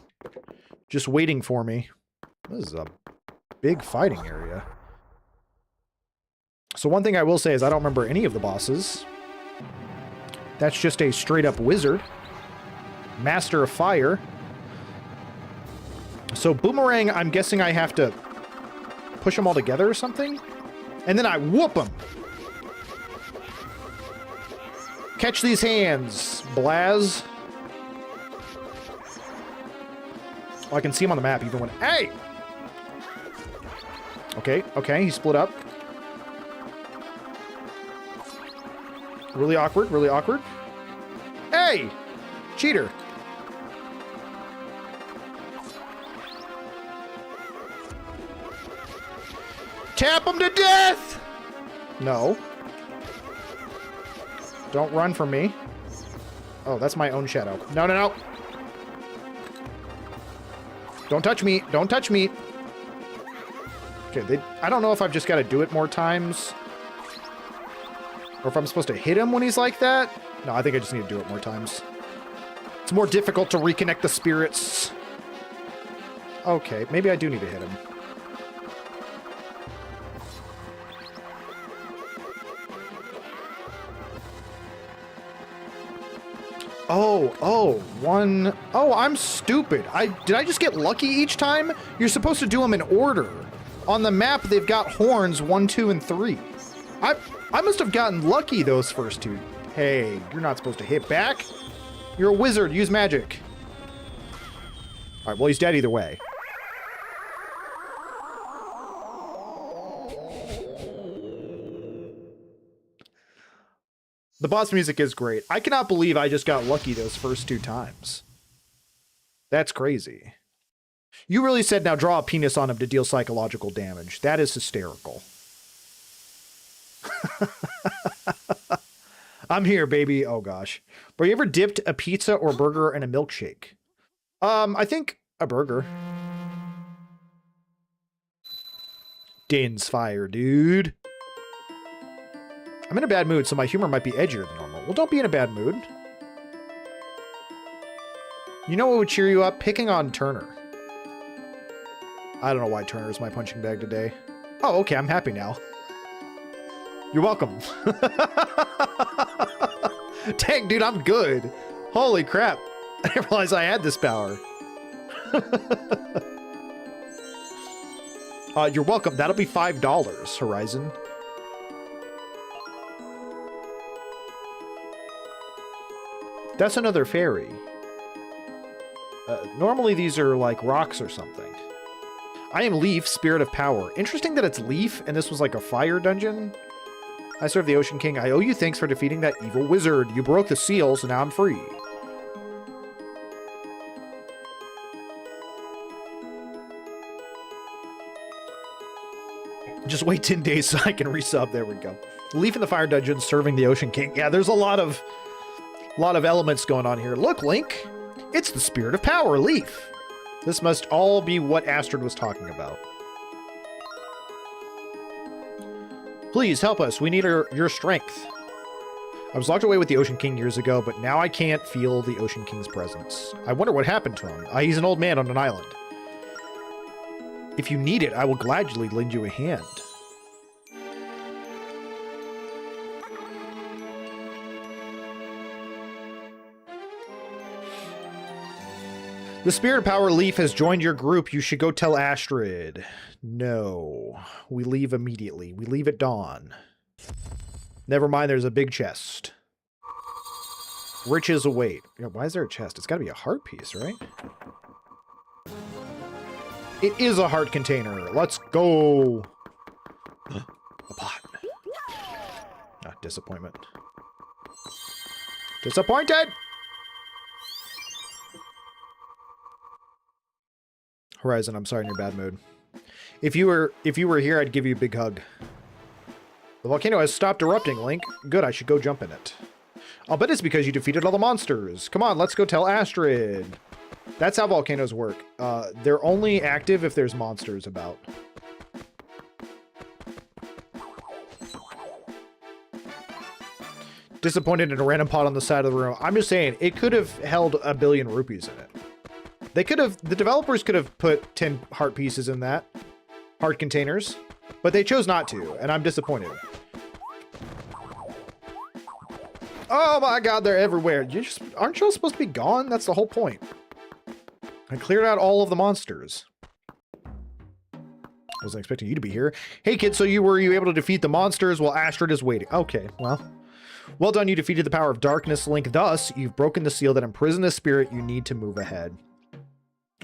Just waiting for me. This is a big fighting area. So one thing I will say is I don't remember any of the bosses. That's just a straight-up wizard. Master of Fire. So Boomerang, I'm guessing I have to push them all together or something? And then I whoop them! Catch these hands, Blaz. Oh, I can see him on the map even when... Hey! Okay, he split up. Really awkward, really awkward. Hey! Cheater. Tap him to death! No. Don't run from me. Oh, that's my own shadow. No, no, no. Don't touch me. Don't touch me. Okay, I don't know if I've just got to do it more times. Or if I'm supposed to hit him when he's like that. No, I think I just need to do it more times. It's more difficult to reconnect the spirits. Okay, maybe I do need to hit him. Oh, I'm stupid. Did I just get lucky each time? You're supposed to do them in order. On the map, they've got horns 1, 2, and 3. I must have gotten lucky those first two. Hey, you're not supposed to hit back. You're a wizard. Use magic. All right, well, he's dead either way. The boss music is great. I cannot believe I just got lucky those first 2 times. That's crazy. You really said now draw a penis on him to deal psychological damage. That is hysterical. I'm here, baby. Oh, gosh. But you ever dipped a pizza or burger in a milkshake? I think a burger. Din's fire, dude. I'm in a bad mood, so my humor might be edgier than normal. Well, don't be in a bad mood. You know what would cheer you up? Picking on Turner. I don't know why Turner's my punching bag today. Oh, okay, I'm happy now. You're welcome. Dang, dude, I'm good. Holy crap. I didn't realize I had this power. You're welcome. That'll be $5, Horizon. That's another fairy. Normally these are like rocks or something. I am Leaf, Spirit of Power. Interesting that it's Leaf, and this was like a fire dungeon. I serve the Ocean King. I owe you thanks for defeating that evil wizard. You broke the seal, so now I'm free. Just wait 10 days so I can resub. There we go. Leaf in the fire dungeon, serving the Ocean King. Yeah, there's a lot of elements going on here. Look, Link. It's the Spirit of Power, Leaf. This must all be what Astrid was talking about. Please help us. We need your strength. I was locked away with the Ocean King years ago, but now I can't feel the Ocean King's presence. I wonder what happened to him. He's an old man on an island. If you need it, I will gladly lend you a hand. The Spirit Power Leaf has joined your group. You should go tell Astrid. No. We leave immediately. We leave at dawn. Never mind, there's a big chest. Riches await. Why is there a chest? It's got to be a heart piece, right? It is a heart container. Let's go. A pot. Ah, disappointment. Disappointed! Horizon, I'm sorry in your bad mood. If you were here, I'd give you a big hug. The volcano has stopped erupting, Link. Good, I should go jump in it. I'll bet it's because you defeated all the monsters. Come on, let's go tell Astrid. That's how volcanoes work. They're only active if there's monsters about. Disappointed in a random pot on the side of the room. I'm just saying, it could have held 1 billion rupees in it. The developers could have put 10 heart pieces in that. Heart containers. But they chose not to, and I'm disappointed. Oh my god, they're everywhere. Aren't y'all supposed to be gone? That's the whole point. I cleared out all of the monsters. Wasn't expecting you to be here. Hey kid, so were you able to defeat the monsters while Astrid is waiting? Okay, well done, you defeated the power of darkness, Link. Thus, you've broken the seal that imprisoned the spirit you need to move ahead.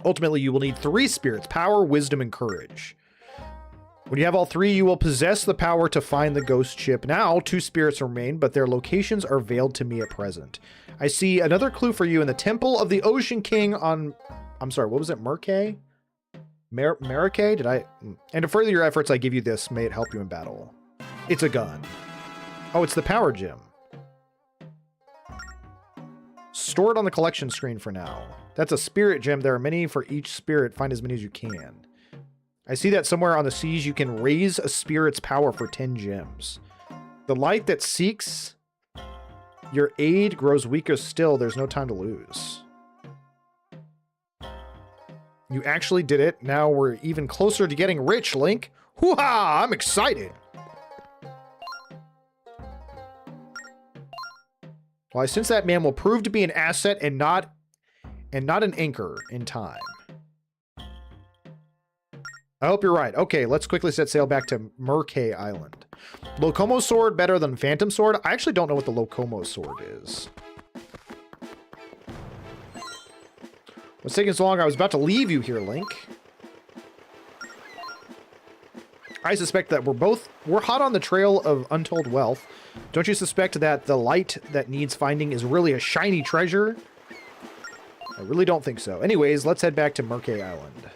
Ultimately, you will need 3 spirits: power, wisdom, and courage. When you have all three, you will possess the power to find the ghost ship. Now, 2 spirits remain, but their locations are veiled to me at present. I see another clue for you in the Temple of the Ocean King on... I'm sorry, what was it? Merkay? Marikay? Did I... And to further your efforts, I give you this. May it help you in battle. It's a gun. Oh, it's the power gem. Store it on the collection screen for now. That's a spirit gem. There are many for each spirit. Find as many as you can. I see that somewhere on the seas you can raise a spirit's power for 10 gems. The light that seeks your aid grows weaker still. There's no time to lose. You actually did it. Now we're even closer to getting rich, Link. Hoo-ha! I'm excited. Well, I sense that man will prove to be an asset and not an anchor in time. I hope you're right. Okay, let's quickly set sail back to Merkay Island. Locomo sword better than Phantom sword? I actually don't know what the Locomo sword is. What's taking so long? I was about to leave you here, Link. I suspect that we're hot on the trail of untold wealth. Don't you suspect that the light that needs finding is really a shiny treasure? I really don't think so. Anyways, let's head back to Merkay Island.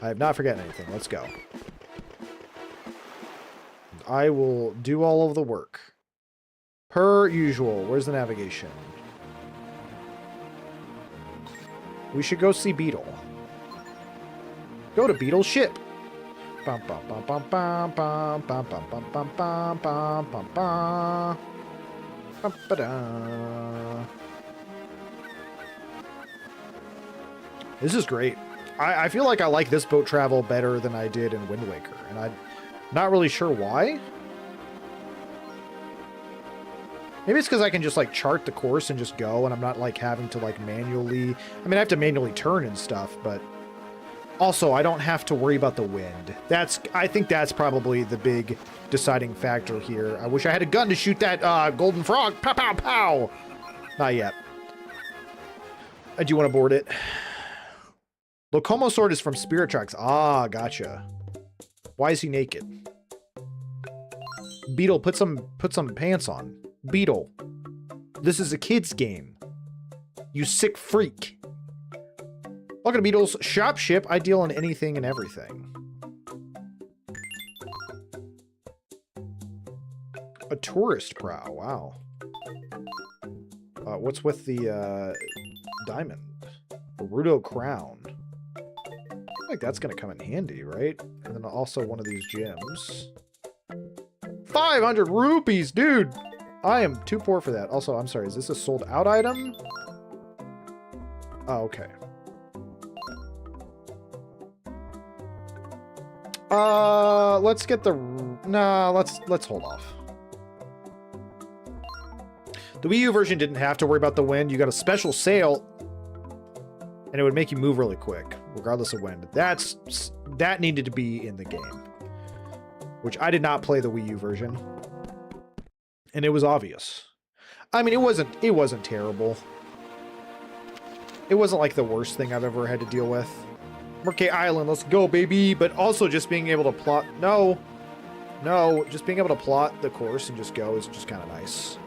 I have not forgotten anything. Let's go. I will do all of the work. Per usual. Where's the navigation? We should go see Beetle. Go to Beetle's ship. Bum bum bum bum bum bum bum bum bum bum bum bum bum bum. Bum ba da. This is great. I feel like I like this boat travel better than I did in Wind Waker, and I'm not really sure why. Maybe it's because I can just, like, chart the course and just go, and I'm not, like, having to, like, manually... I mean, I have to manually turn and stuff, but... Also, I don't have to worry about the wind. I think that's probably the big deciding factor here. I wish I had a gun to shoot that golden frog. Pow, pow, pow! Not yet. I do want to board it. Locomo sword is from Spirit Tracks. Ah, gotcha. Why is he naked? Beetle, put some pants on. Beetle, this is a kid's game. You sick freak. Welcome to Beetle's shop ship. I deal in anything and everything. A tourist prow. Wow. What's with the diamond? Gerudo crown. I think that's going to come in handy, right? And then also one of these gems. 500 rupees, dude! I am too poor for that. Also, I'm sorry, is this a sold out item? Oh, okay. Let's get the... Nah, let's hold off. The Wii U version didn't have to worry about the wind. You got a special sail, and it would make you move really quick, regardless of wind. That needed to be in the game, which I did not play the Wii U version, and it was obvious. I mean, it wasn't terrible. It wasn't like the worst thing I've ever had to deal with. Merkay Island, let's go, baby! But also just being able to plot... No, just being able to plot the course and just go is just kind of nice.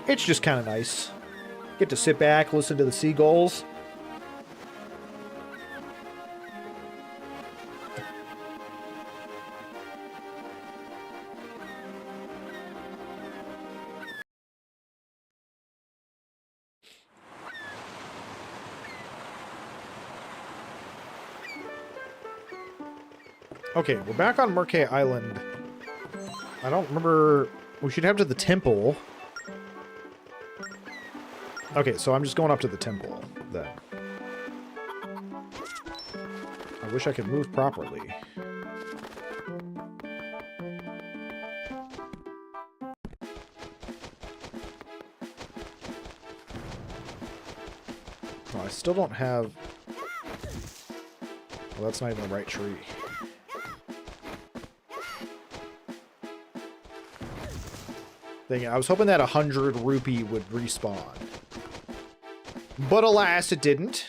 It's just kind of nice. Get to sit back, listen to the seagulls. Okay, we're back on Merkay Island. I don't remember... We should head to the temple. Okay, so I'm just going up to the temple, then. I wish I could move properly. Oh, I still don't have... Well, that's not even the right tree. I was hoping that 100 rupee would respawn. But alas, it didn't.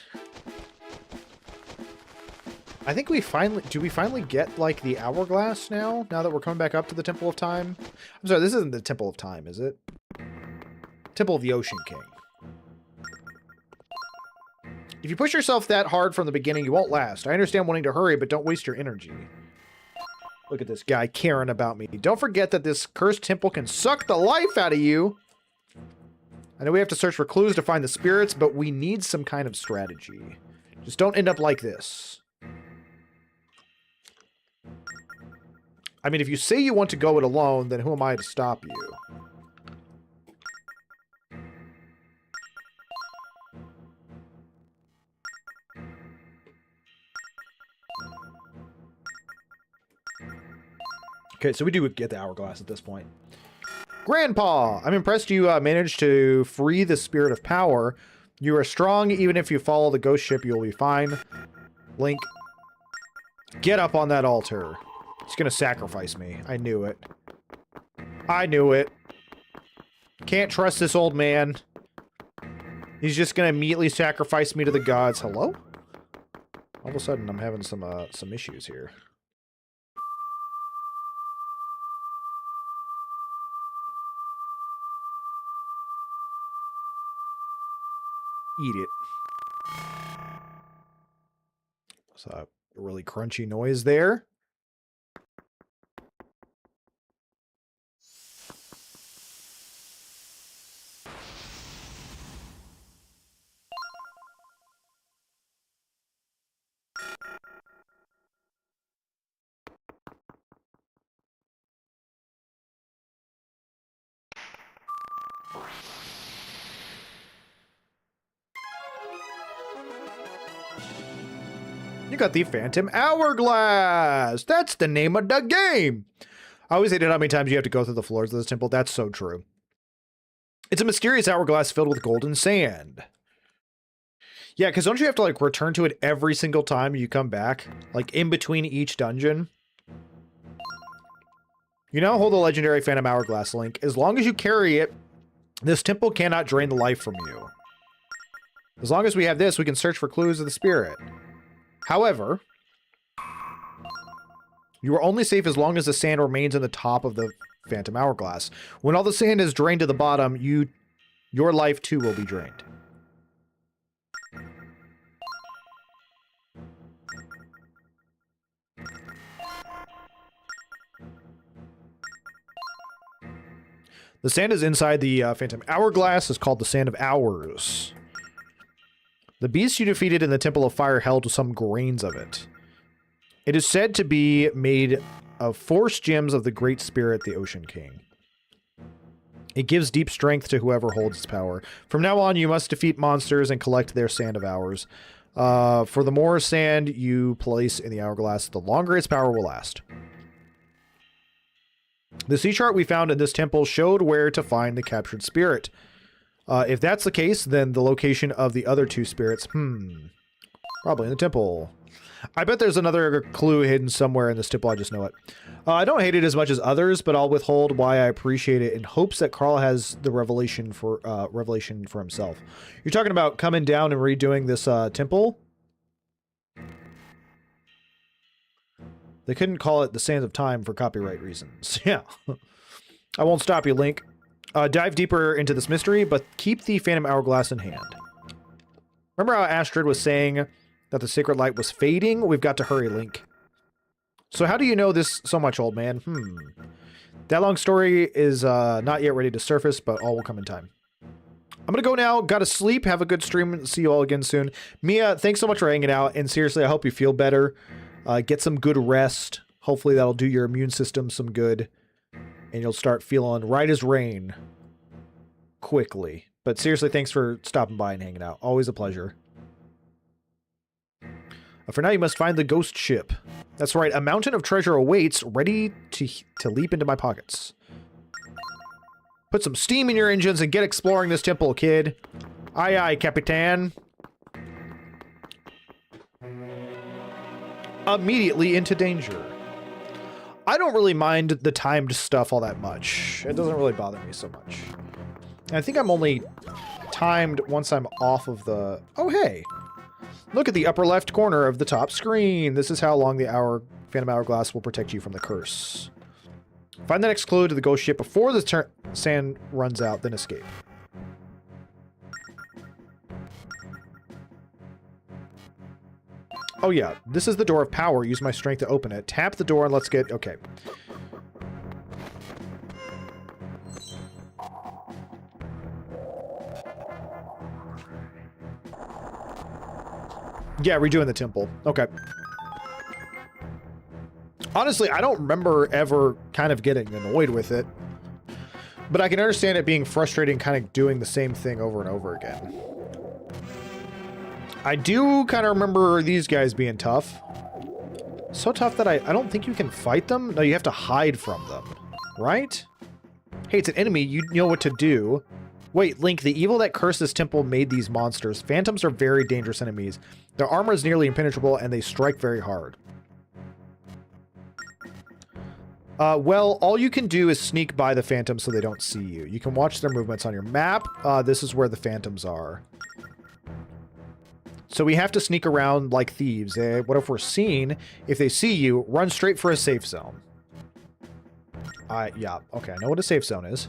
I think we finally... Do we finally get, like, the Hourglass now? Now that we're coming back up to the Temple of Time? I'm sorry, this isn't the Temple of Time, is it? Temple of the Ocean King. If you push yourself that hard from the beginning, you won't last. I understand wanting to hurry, but don't waste your energy. Look at this guy caring about me. Don't forget that this cursed temple can suck the life out of you. I know we have to search for clues to find the spirits, but we need some kind of strategy. Just don't end up like this. I mean, if you say you want to go it alone, then who am I to stop you? Okay, so we do get the Hourglass at this point. Grandpa! I'm impressed you managed to free the Spirit of Power. You are strong. Even if you follow the ghost ship, you'll be fine. Link, get up on that altar. He's gonna sacrifice me. I knew it. I knew it. Can't trust this old man. He's just gonna immediately sacrifice me to the gods. Hello? All of a sudden, I'm having some issues here. Eat it. So a really crunchy noise there. You got the Phantom Hourglass! That's the name of the game! I always hated how many times you have to go through the floors of this temple. That's so true. It's a mysterious hourglass filled with golden sand. Yeah, because don't you have to, like, return to it every single time you come back? Like, in between each dungeon? You now hold the legendary Phantom Hourglass, Link. As long as you carry it, this temple cannot drain the life from you. As long as we have this, we can search for clues of the spirit. However, you are only safe as long as the sand remains in the top of the Phantom Hourglass. When all the sand is drained to the bottom, your life too will be drained. The sand is inside the Phantom Hourglass is called the Sand of Hours. The beast you defeated in the Temple of Fire held some grains of it. It is said to be made of force gems of the Great Spirit, the Ocean King. It gives deep strength to whoever holds its power. From now on, you must defeat monsters and collect their Sand of Hours. For the more sand you place in the Hourglass, the longer its power will last. The sea chart we found in this temple showed where to find the captured spirit. If that's the case, then the location of the other two spirits, probably in the temple. I bet there's another clue hidden somewhere in this temple, I just know it. I don't hate it as much as others, but I'll withhold why I appreciate it in hopes that Carl has the revelation for himself. You're talking about coming down and redoing this temple? They couldn't call it the Sands of Time for copyright reasons. Yeah. I won't stop you, Link. Dive deeper into this mystery, but keep the Phantom Hourglass in hand. Remember how Astrid was saying that the sacred light was fading? We've got to hurry, Link. So how do you know this so much, old man? That long story is not yet ready to surface, but all will come in time. I'm gonna go now. Gotta sleep. Have a good stream. See you all again soon. Mia, thanks so much for hanging out, and seriously, I hope you feel better. Get some good rest. Hopefully that'll do your immune system some good. And you'll start feeling right as rain quickly. But seriously, thanks for stopping by and hanging out. Always a pleasure. For now, you must find the ghost ship. That's right, a mountain of treasure awaits, ready to leap into my pockets. Put some steam in your engines and get exploring this temple, kid. Aye, aye, Capitan. Immediately into danger. I don't really mind the timed stuff all that much. It doesn't really bother me so much. And I think I'm only timed once I'm off of the... Oh, hey. Look at the upper left corner of the top screen. This is how long the Phantom Hourglass will protect you from the curse. Find the next clue to the ghost ship before the sand runs out, then escape. Oh yeah, this is the door of power. Use my strength to open it. Tap the door and let's get... Okay. Yeah, redoing the temple. Okay. Honestly, I don't remember ever kind of getting annoyed with it. But I can understand it being frustrating kind of doing the same thing over and over again. I do kind of remember these guys being tough. So tough that I don't think you can fight them. No, you have to hide from them. Right? Hey, it's an enemy. You know what to do. Wait, Link, the evil that cursed this temple made these monsters. Phantoms are very dangerous enemies. Their armor is nearly impenetrable, and they strike very hard. Well, all you can do is sneak by the phantoms so they don't see you. You can watch their movements on your map. This is where the phantoms are. So we have to sneak around like thieves. What if we're seen? If they see you, run straight for a safe zone. Yeah, okay, I know what a safe zone is.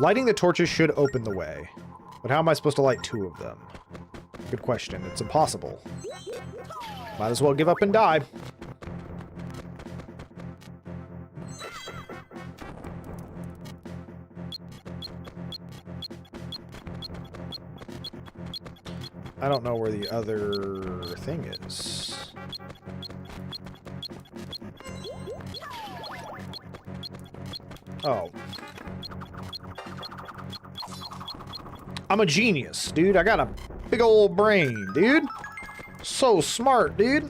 Lighting the torches should open the way. But how am I supposed to light 2 of them? Good question. It's impossible. Might as well give up and die. I don't know where the other thing is. Oh. I'm a genius, dude. I got a big old brain, dude. So smart, dude.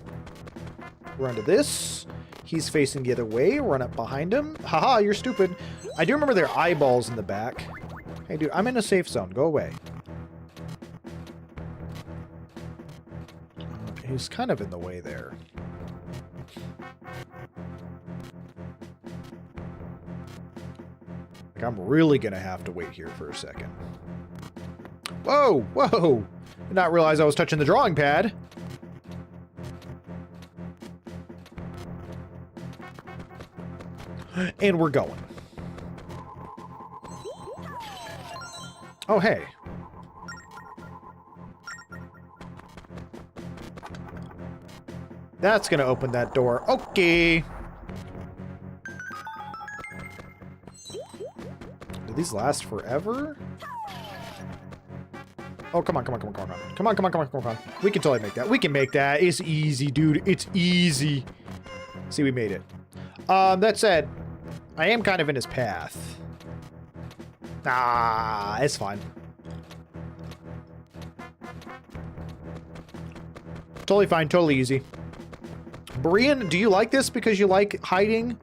Run to this. He's facing the other way. Run up behind him. Haha, you're stupid. I do remember their eyeballs in the back. Hey, dude, I'm in a safe zone. Go away. He's kind of in the way there. Like, I'm really gonna have to wait here for a second. Whoa! Whoa! Did not realize I was touching the drawing pad. And we're going. Oh, hey. That's gonna open that door. Okay. Do these last forever? Oh, come on, come on, come on, come on. Come on, come on, come on, come on. We can totally make that. We can make that. It's easy, dude. It's easy. See, we made it. That said, I am kind of in his path. Ah, it's fine. Totally fine, totally easy. Brian, do you like this because you like hiding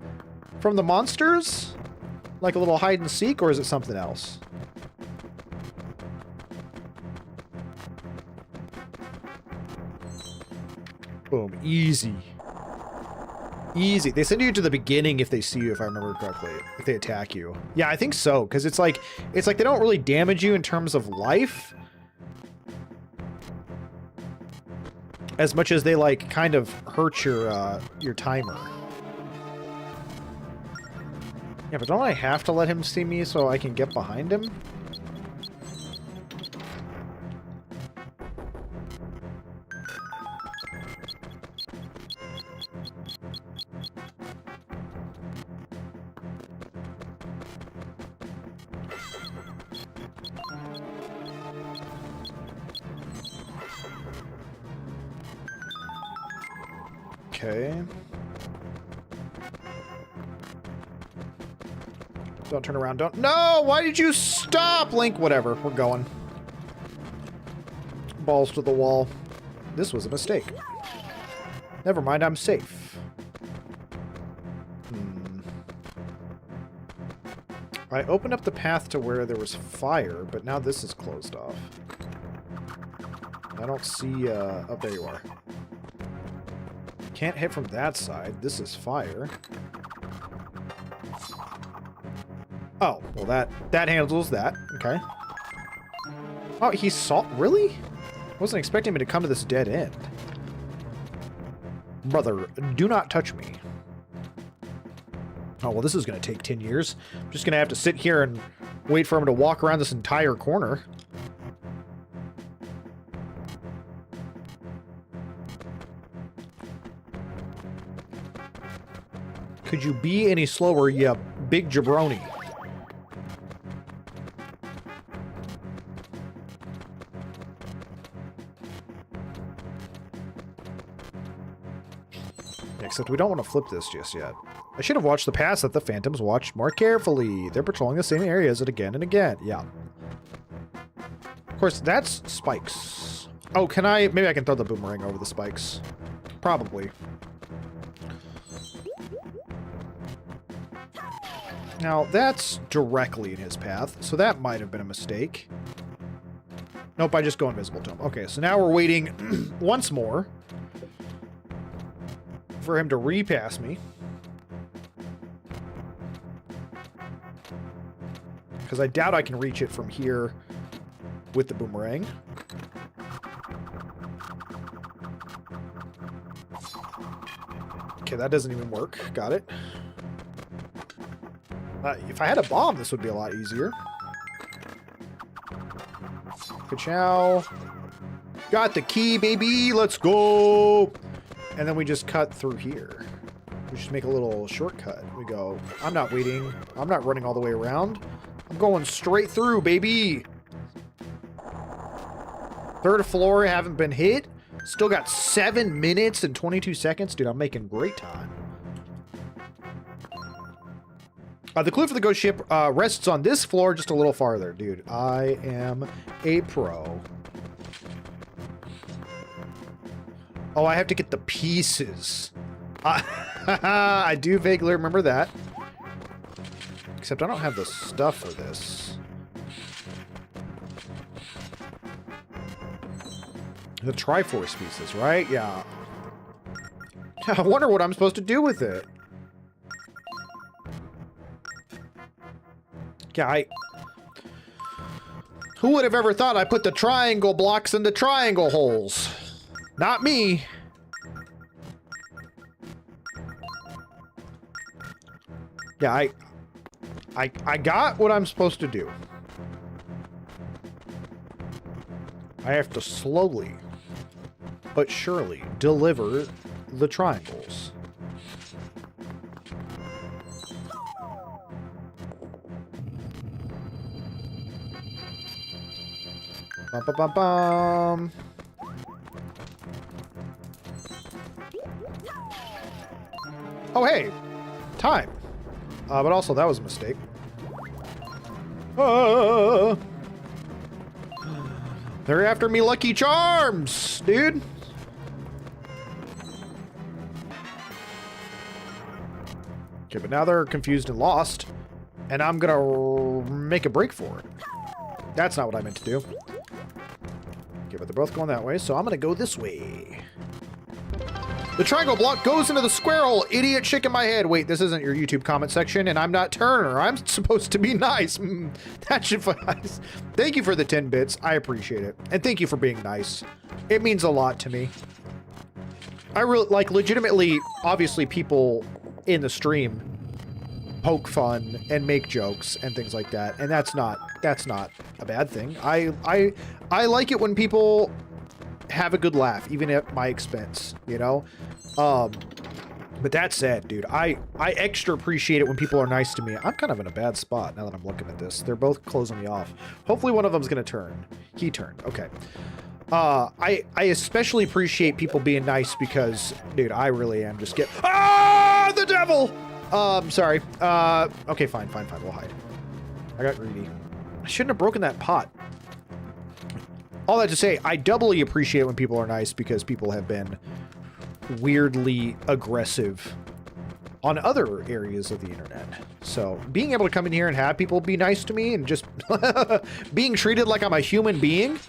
from the monsters? Like a little hide and seek, or is it something else? Boom, easy. Easy. They send you to the beginning if they see you, if I remember correctly. If they attack you. Yeah, I think so, because it's like they don't really damage you in terms of life. As much as they, like, kind of hurt your timer. Yeah, but don't I have to let him see me so I can get behind him? Okay. Don't turn around. Don't. No! Why did you stop, Link? Whatever. We're going. Balls to the wall. This was a mistake. Never mind. I'm safe. I opened up the path to where there was fire, but now this is closed off. I don't see... oh, there you are. Can't hit from that side. This is fire. Oh, well that handles that. Okay. Oh, he saw... Really? Wasn't expecting me to come to this dead end. Brother, do not touch me. Oh, well, this is going to take 10 years. I'm just going to have to sit here and wait for him to walk around this entire corner. Could you be any slower, you big jabroni? Except we don't want to flip this just yet. I should have watched the paths that the Phantoms watch more carefully. They're patrolling the same areas again and again. Yeah. Of course, that's spikes. Oh, can I... Maybe I can throw the boomerang over the spikes. Probably. Now, that's directly in his path, so that might have been a mistake. Nope, I just go invisible to him. Okay, so now we're waiting once more for him to repass me. Because I doubt I can reach it from here with the boomerang. Okay, that doesn't even work. Got it. If I had a bomb, this would be a lot easier. Ka-chow. Got the key, baby! Let's go! And then we just cut through here. We just make a little shortcut. We go, I'm not waiting. I'm not running all the way around. I'm going straight through, baby! Third floor, haven't been hit. Still got 7 minutes and 22 seconds. Dude, I'm making great time. The clue for the ghost ship rests on this floor just a little farther. Dude, I am a pro. Oh, I have to get the pieces. I do vaguely remember that. Except I don't have the stuff for this. The Triforce pieces, right? Yeah. I wonder what I'm supposed to do with it. Yeah, who would have ever thought I put the triangle blocks in the triangle holes? Not me. Yeah, I got what I'm supposed to do. I have to slowly but surely deliver the triangles. Bum, bum, bum, bum. Oh, hey! Time! But also, that was a mistake. They're after me Lucky Charms, dude! Okay, but now they're confused and lost. And I'm gonna make a break for it. That's not what I meant to do. Okay, but they're both going that way, so I'm gonna go this way. The triangle block goes into the square hole. Idiot chick in my head. Wait, this isn't your YouTube comment section, and I'm not Turner. I'm supposed to be nice. That should be nice. Thank you for the 10 bits. I appreciate it. And thank you for being nice. It means a lot to me. I really, like, legitimately, obviously, people in the stream poke fun and make jokes and things like that, and that's not a bad thing. I like it when people have a good laugh, even at my expense, you know? But that said, dude, I extra appreciate it when people are nice to me. I'm kind of in a bad spot now that I'm looking at this. They're both closing me off. Hopefully one of them's gonna turn. He turned. Okay. I especially appreciate people being nice because, dude, I really am just Ah, the devil! Sorry. Okay, fine, we'll hide. I got greedy. I shouldn't have broken that pot. All that to say, I doubly appreciate when people are nice because people have been weirdly aggressive on other areas of the internet. So being able to come in here and have people be nice to me and just being treated like I'm a human being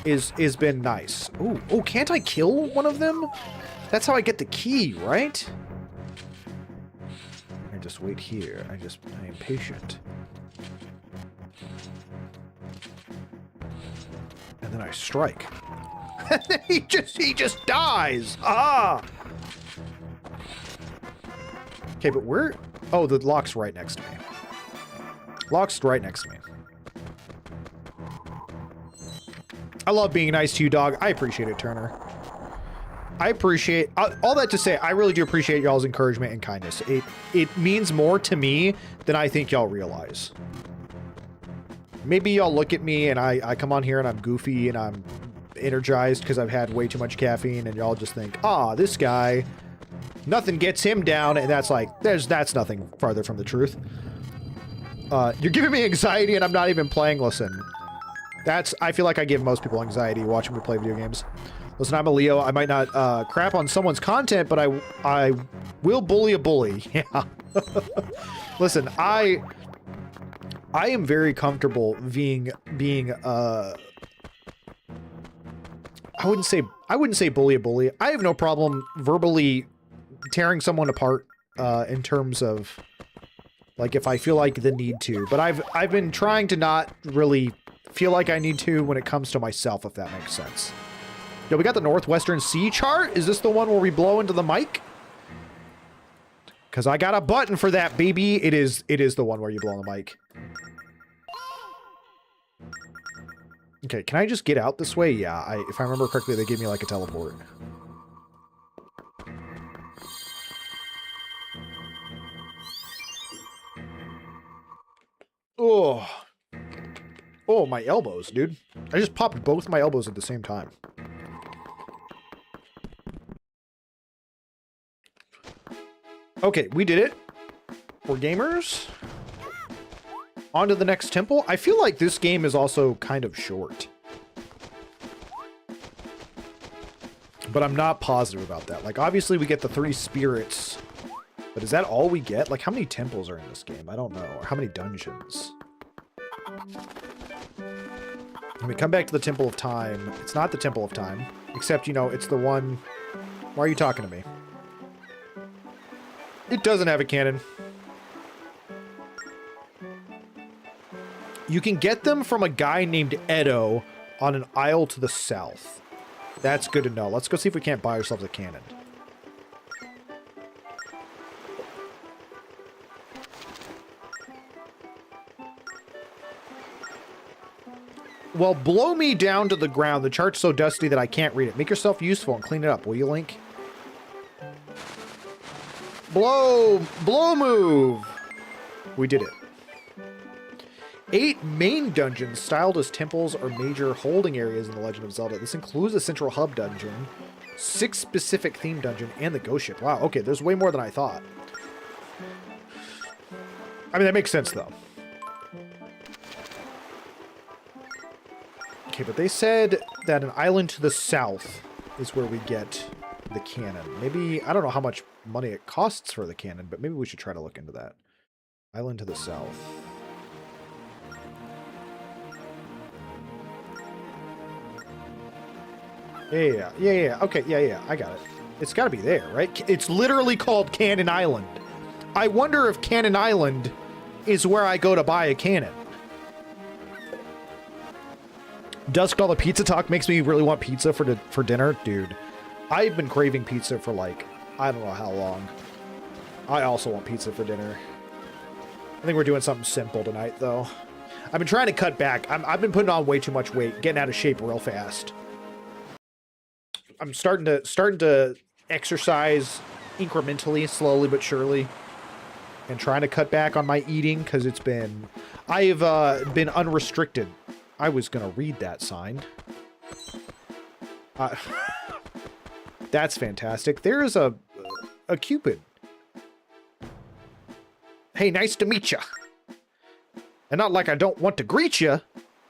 is been nice. Ooh, can't I kill one of them? That's how I get the key, right? I just wait here. I am patient. And then I strike. he just dies. Ah. Okay, but where? Oh, the lock's right next to me. Lock's right next to me. I love being nice to you, dog. I appreciate it, Turner. I appreciate all that to say. I really do appreciate y'all's encouragement and kindness. It means more to me than I think y'all realize. Maybe y'all look at me and I come on here and I'm goofy and I'm energized because I've had way too much caffeine, and y'all just think, ah, this guy, nothing gets him down, and that's like, that's nothing farther from the truth. You're giving me anxiety and I'm not even playing. Listen, I feel like I give most people anxiety watching me play video games. Listen, I'm a Leo. I might not crap on someone's content, but I will bully a bully. Yeah. Listen, I am very comfortable being I wouldn't say bully a bully. I have no problem verbally tearing someone apart in terms of, like, if I feel like the need to. But I've been trying to not really feel like I need to when it comes to myself, if that makes sense. Yo, we got the Northwestern Sea chart. Is this the one where we blow into the mic? Because I got a button for that, baby. It is the one where you blow on the mic. Okay, can I just get out this way? Yeah, if I remember correctly, they gave me like a teleport. Oh. Oh, my elbows, dude. I just popped both my elbows at the same time. Okay, we did it. We're gamers. On to the next temple. I feel like this game is also kind of short. But I'm not positive about that. Like, obviously we get the 3 spirits. But is that all we get? Like, how many temples are in this game? I don't know. Or how many dungeons? When we come back to the Temple of Time, it's not the Temple of Time. Except, you know, it's the one... Why are you talking to me? It doesn't have a cannon. You can get them from a guy named Edo on an isle to the south. That's good to know. Let's go see if we can't buy ourselves a cannon. Well, blow me down to the ground. The chart's so dusty that I can't read it. Make yourself useful and clean it up, will you, Link? Blow move. We did it. 8 main dungeons styled as temples or major holding areas in The Legend of Zelda. This includes a central hub dungeon, 6 specific theme dungeon, and the ghost ship. Wow, okay, there's way more than I thought. I mean, that makes sense, though. Okay, but they said that an island to the south is where we get the cannon. Maybe, I don't know how much money it costs for the cannon, but maybe we should try to look into that. Island to the south. Yeah. Okay, yeah, I got it. It's got to be there, right? It's literally called Cannon Island. I wonder if Cannon Island is where I go to buy a cannon. Dusk all the pizza talk makes me really want pizza for dinner. Dude, I've been craving pizza for like, I don't know how long. I also want pizza for dinner. I think we're doing something simple tonight, though. I've been trying to cut back. I've been putting on way too much weight, getting out of shape real fast. I'm starting to exercise incrementally, slowly but surely, and trying to cut back on my eating because I've been unrestricted. I was gonna read that sign. That's fantastic. There is a Cupid. Hey, nice to meet ya. And not like I don't want to greet ya,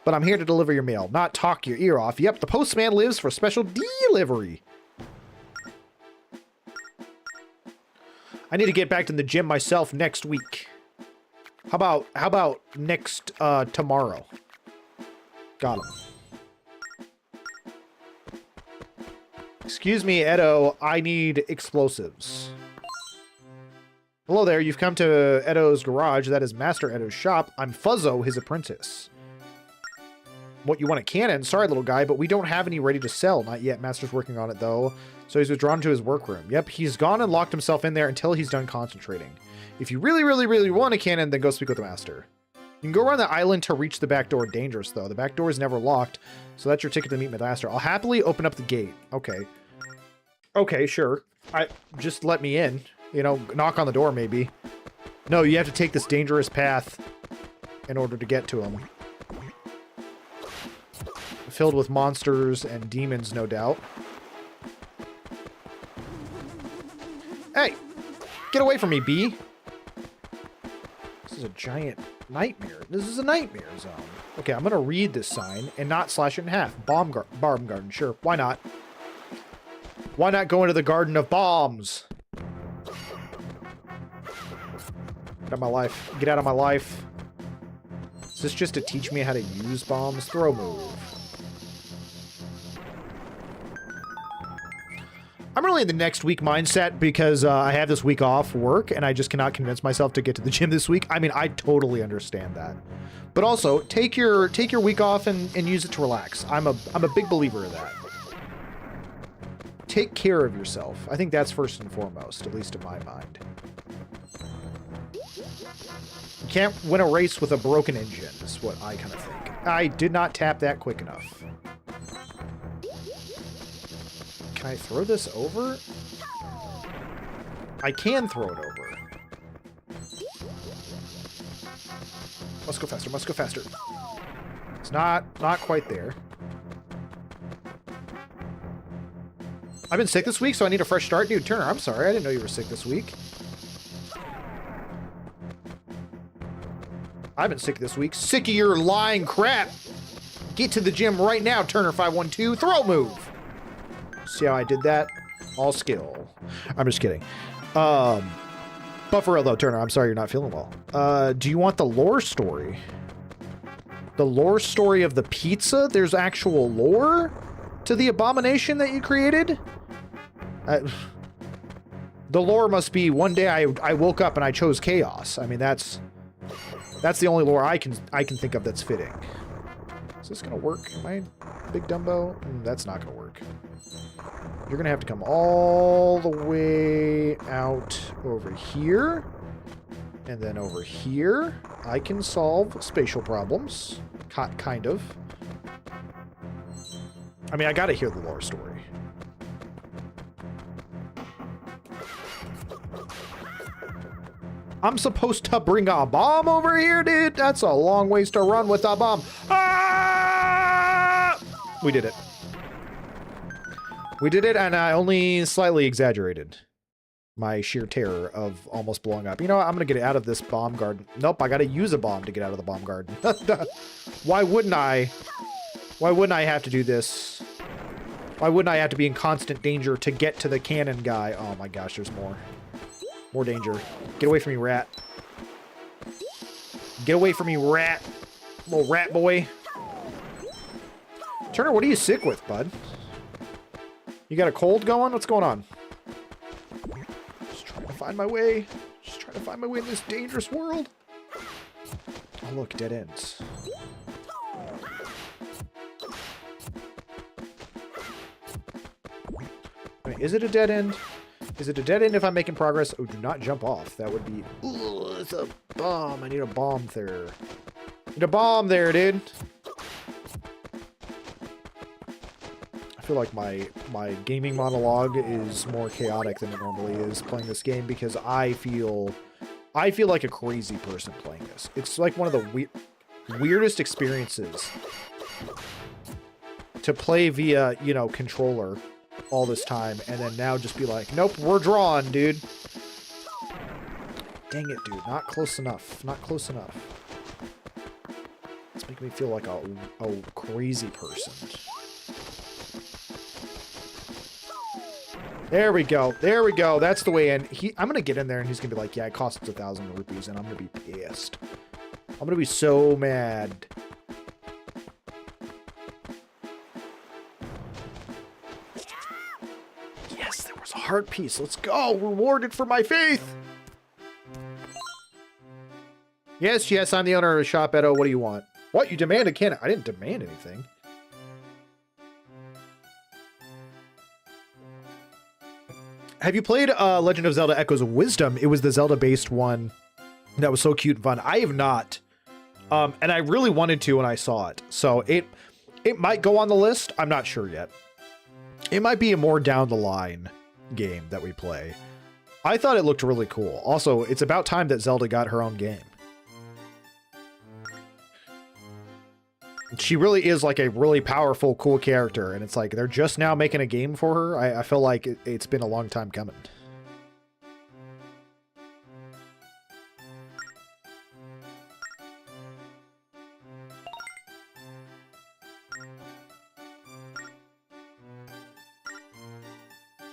but I'm here to deliver your mail, not talk your ear off. Yep, the postman lives for special delivery. I need to get back to the gym myself next week. How about next tomorrow? Got him. Excuse me, Edo. I need explosives. Hello there. You've come to Edo's garage. That is Master Edo's shop. I'm Fuzzo, his apprentice. What, you want a cannon? Sorry, little guy, but we don't have any ready to sell. Not yet. Master's working on it, though. So he's withdrawn to his workroom. Yep, he's gone and locked himself in there until he's done concentrating. If you really, really, really want a cannon, then go speak with the master. You can go around the island to reach the back door. Dangerous, though. The back door is never locked, so that's your ticket to meet my master. I'll happily open up the gate. Okay. Okay, sure. Just let me in. You know, knock on the door, maybe. No, you have to take this dangerous path in order to get to him. Filled with monsters and demons, no doubt. Hey! Get away from me, bee! This is a giant nightmare. This is a nightmare zone. Okay, I'm gonna read this sign and not slash it in half. Bomb garden, sure. Why not? Why not go into the garden of bombs? Get out of my life. Get out of my life. Is this just to teach me how to use bombs? Throw move. I'm really in the next week mindset because I have this week off work and I just cannot convince myself to get to the gym this week. I mean, I totally understand that. But also, take your week off and use it to relax. I'm a big believer of that. Take care of yourself. I think that's first and foremost, at least in my mind. You can't win a race with a broken engine, is what I kind of think. I did not tap that quick enough. Can I throw this over? I can throw it over. Must go faster, must go faster. It's not quite there. I've been sick this week, so I need a fresh start. Dude, Turner, I'm sorry. I didn't know you were sick this week. I've been sick this week. Sick of your lying crap. Get to the gym right now, Turner512. Throw move. See how I did that? All skill. I'm just kidding. But for real though, Turner, I'm sorry you're not feeling well. Do you want the lore story? The lore story of the pizza? There's actual lore to the abomination that you created? The lore must be one day I woke up and I chose chaos. I mean, that's the only lore I can think of that's fitting. Is this gonna work? Am I big Dumbo? That's not gonna work. You're gonna have to come all the way out over here. And then over here, I can solve spatial problems. Kind of. I mean, I gotta hear the lore story. I'm supposed to bring a bomb over here, dude? That's a long ways to run with a bomb. Ah! We did it. We did it, and I only slightly exaggerated my sheer terror of almost blowing up. You know what? I'm gonna get out of this bomb garden. Nope, I gotta use a bomb to get out of the bomb garden. Why wouldn't I? Why wouldn't I have to do this? Why wouldn't I have to be in constant danger to get to the cannon guy? Oh my gosh, there's more. More danger. Get away from me, rat. Get away from me, rat. Little rat boy. Turner, what are you sick with, bud? You got a cold going? What's going on? Just trying to find my way. Just trying to find my way in this dangerous world. Oh, look, dead ends. Wait, is it a dead end? Is it a dead end if I'm making progress? Oh, do not jump off. That would be... Ooh, it's a bomb. I need a bomb there. Need a bomb there, dude. I feel like my gaming monologue is more chaotic than it normally is playing this game because I feel like a crazy person playing this. It's like one of the weirdest experiences to play via, you know, controller all this time and then now just be like, nope, we're drawn, dude. Dang it, dude. Not close enough. Not close enough. It's making me feel like a crazy person. There we go. There we go. That's the way in. I'm going to get in there and he's going to be like, yeah, it costs 1,000 rupees and I'm going to be pissed. I'm going to be so mad. Yes, there was a heart piece. Let's go. Rewarded for my faith. Yes, yes, I'm the owner of the shop, Edo. What do you want? What? You demand a cannon? I didn't demand anything. Have you played Legend of Zelda Echoes of Wisdom? It was the Zelda-based one that was so cute and fun. I have not. And I really wanted to when I saw it. So it might go on the list. I'm not sure yet. It might be a more down the line game that we play. I thought it looked really cool. Also, it's about time that Zelda got her own game. She really is like a really powerful, cool character. And it's like, they're just now making a game for her. I feel like it's been a long time coming.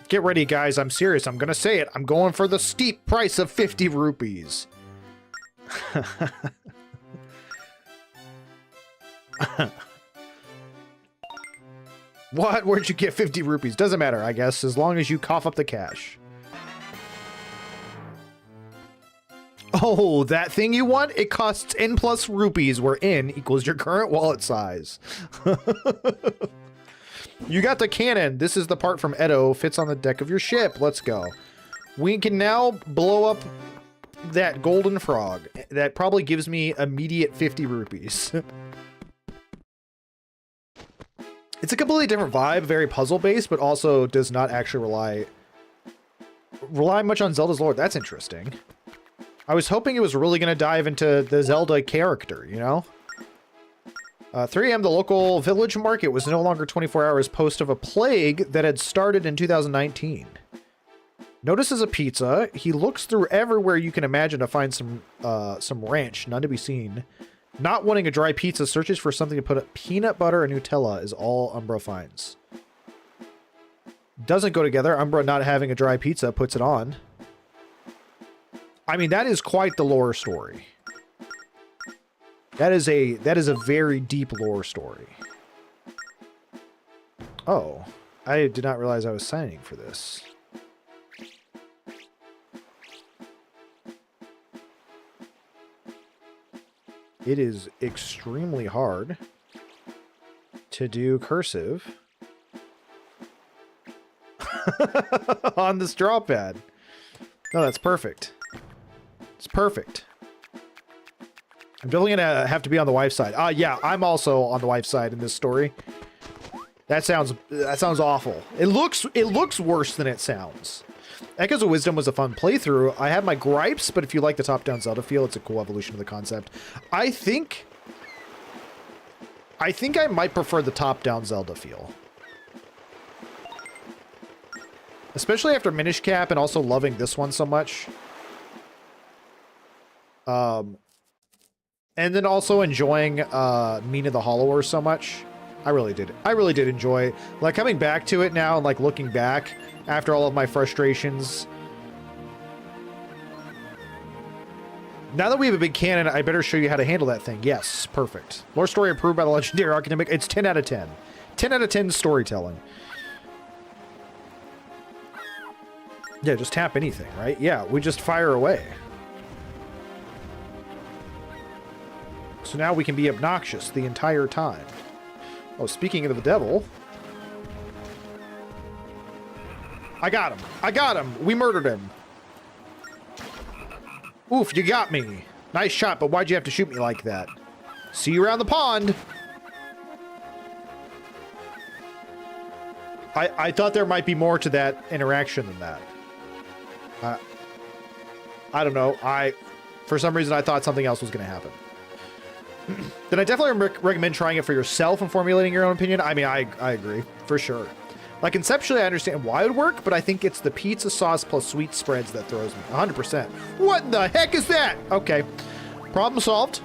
Get ready, guys. I'm serious. I'm going to say it. I'm going for the steep price of 50 rupees. What? Where'd you get 50 rupees? Doesn't matter, I guess, as long as you cough up the cash. Oh, that thing you want? It costs N plus rupees, where N equals your current wallet size. You got the cannon. This is the part from Edo. Fits on the deck of your ship. Let's go. We can now blow up that golden frog. That probably gives me immediate 50 rupees. It's a completely different vibe, very puzzle-based, but also does not actually rely much on Zelda's lore. That's interesting. I was hoping it was really going to dive into the Zelda character, you know? 3 a.m. the local village market was no longer 24 hours post of a plague that had started in 2019. Notices a pizza. He looks through everywhere you can imagine to find some ranch, none to be seen. Not wanting a dry pizza, searches for something to put up. Peanut butter and Nutella is all Umbra finds. Doesn't go together. Umbra not having a dry pizza puts it on. I mean, that is quite the lore story. That is a very deep lore story. Oh, I did not realize I was signing for this. It is extremely hard to do cursive on this draw pad. No, that's perfect. It's perfect. I'm definitely gonna have to be on the wife's side. Yeah, I'm also on the wife's side in this story. That sounds awful. It looks worse than it sounds. Echoes of Wisdom was a fun playthrough. I have my gripes, but if you like the top-down Zelda feel, it's a cool evolution of the concept. I think I might prefer the top-down Zelda feel. Especially after Minish Cap and also loving this one so much. And then also enjoying Mina the Hollower so much. I really did. I really did enjoy, like, coming back to it now and, like, looking back after all of my frustrations. Now that we have a big cannon, I better show you how to handle that thing. Yes, perfect. Lore story approved by the legendary Arcademic. It's 10 out of 10. 10 out of 10 storytelling. Yeah, just tap anything, right? Yeah, we just fire away. So now we can be obnoxious the entire time. Oh, speaking of the devil. I got him. I got him. We murdered him. Oof, you got me. Nice shot, but why'd you have to shoot me like that? See you around the pond. I thought there might be more to that interaction than that. I don't know. For some reason, I thought something else was going to happen. Then I definitely recommend trying it for yourself and formulating your own opinion. I mean, I agree, for sure. Like, conceptually, I understand why it would work, but I think it's the pizza sauce plus sweet spreads that throws me. 100%. What the heck is that? Okay. Problem solved.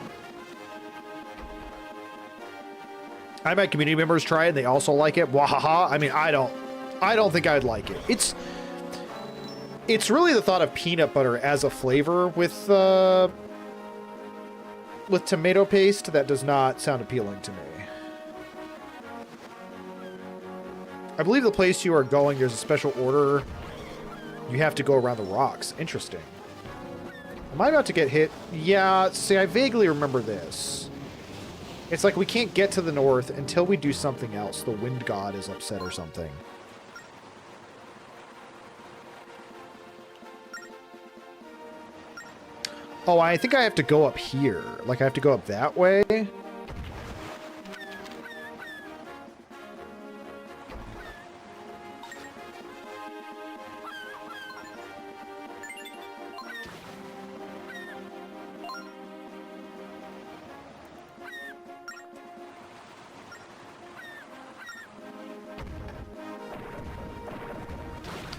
I had community members try it, and they also like it. Wahaha. I mean, I don't think I'd like it. It's really the thought of peanut butter as a flavor with tomato paste that does not sound appealing to me. I believe the place you are going, there's a special order. You have to go around the rocks. Interesting. Am I about to get hit? Yeah, see, I vaguely remember this. It's like we can't get to the north until we do something else. The wind god is upset or something. Oh, I think I have to go up here. Like, I have to go up that way.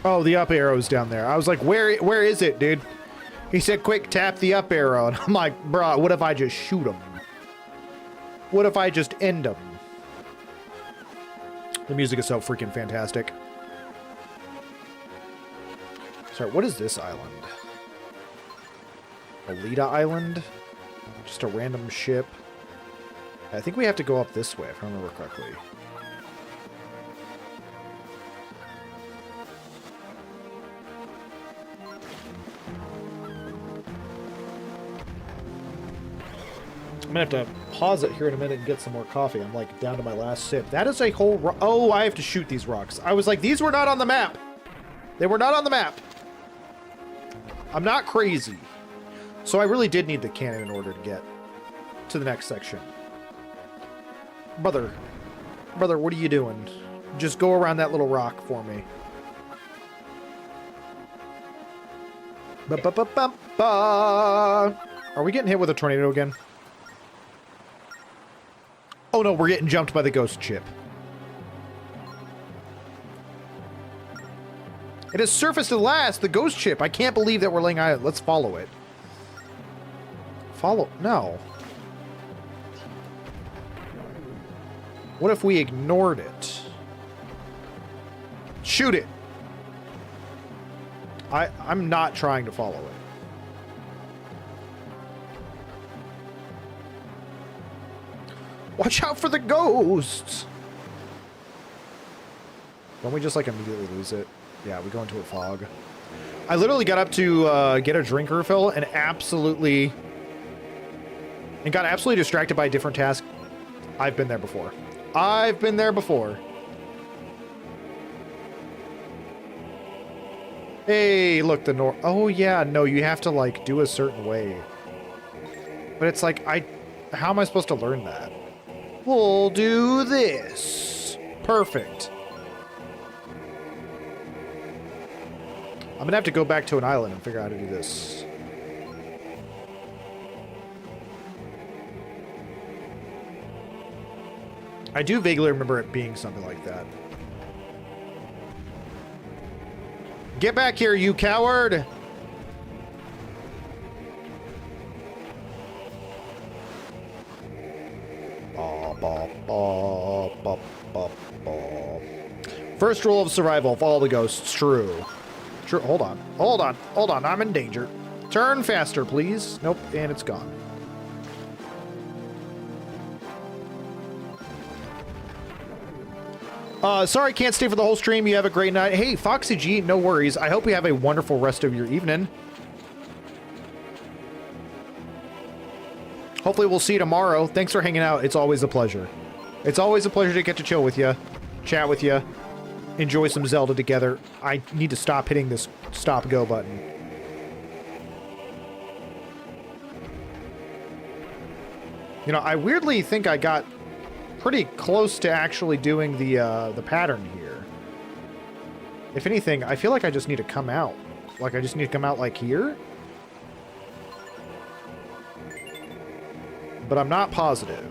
Oh, the up arrow's down there. I was like, where is it, dude? He said, quick, tap the up arrow. And I'm like, bro, what if I just shoot him? What if I just end him? The music is so freaking fantastic. Sorry, what is this island? Alita Island? Just a random ship. I think we have to go up this way, if I remember correctly. I'm gonna have to pause it here in a minute and get some more coffee. I'm like down to my last sip. That is a whole oh, I have to shoot these rocks. I was like, these were not on the map. They were not on the map. I'm not crazy. So I really did need the cannon in order to get to the next section. Brother, what are you doing? Just go around that little rock for me. Ba-ba-ba-ba-ba. Are we getting hit with a tornado again? Oh no, we're getting jumped by the ghost ship. It has surfaced at last, the ghost ship. I can't believe that we're laying island. Let's follow it. Follow? No. What if we ignored it? Shoot it. I'm not trying to follow it. Watch out for the ghosts! Don't we just, like, immediately lose it? Yeah, we go into a fog. I literally got up to get a drink refill and got absolutely distracted by a different task. I've been there before. I've been there before. Hey, look, the north. Oh, yeah, no, you have to, like, do a certain way. But it's like, how am I supposed to learn that? We'll do this. Perfect. I'm gonna have to go back to an island and figure out how to do this. I do vaguely remember it being something like that. Get back here, you coward! First rule of survival, follow the ghosts. True. True. Hold on. I'm in danger. Turn faster, please. Nope, and it's gone. Sorry, can't stay for the whole stream. You have a great night. Hey, Foxy G, no worries. I hope you have a wonderful rest of your evening. Hopefully we'll see you tomorrow. Thanks for hanging out. It's always a pleasure. It's always a pleasure to get to chill with you, chat with you, enjoy some Zelda together. I need to stop hitting this stop-go button. You know, I weirdly think I got pretty close to actually doing the pattern here. If anything, I feel like I just need to come out. Like, I just need to come out like here. But I'm not positive.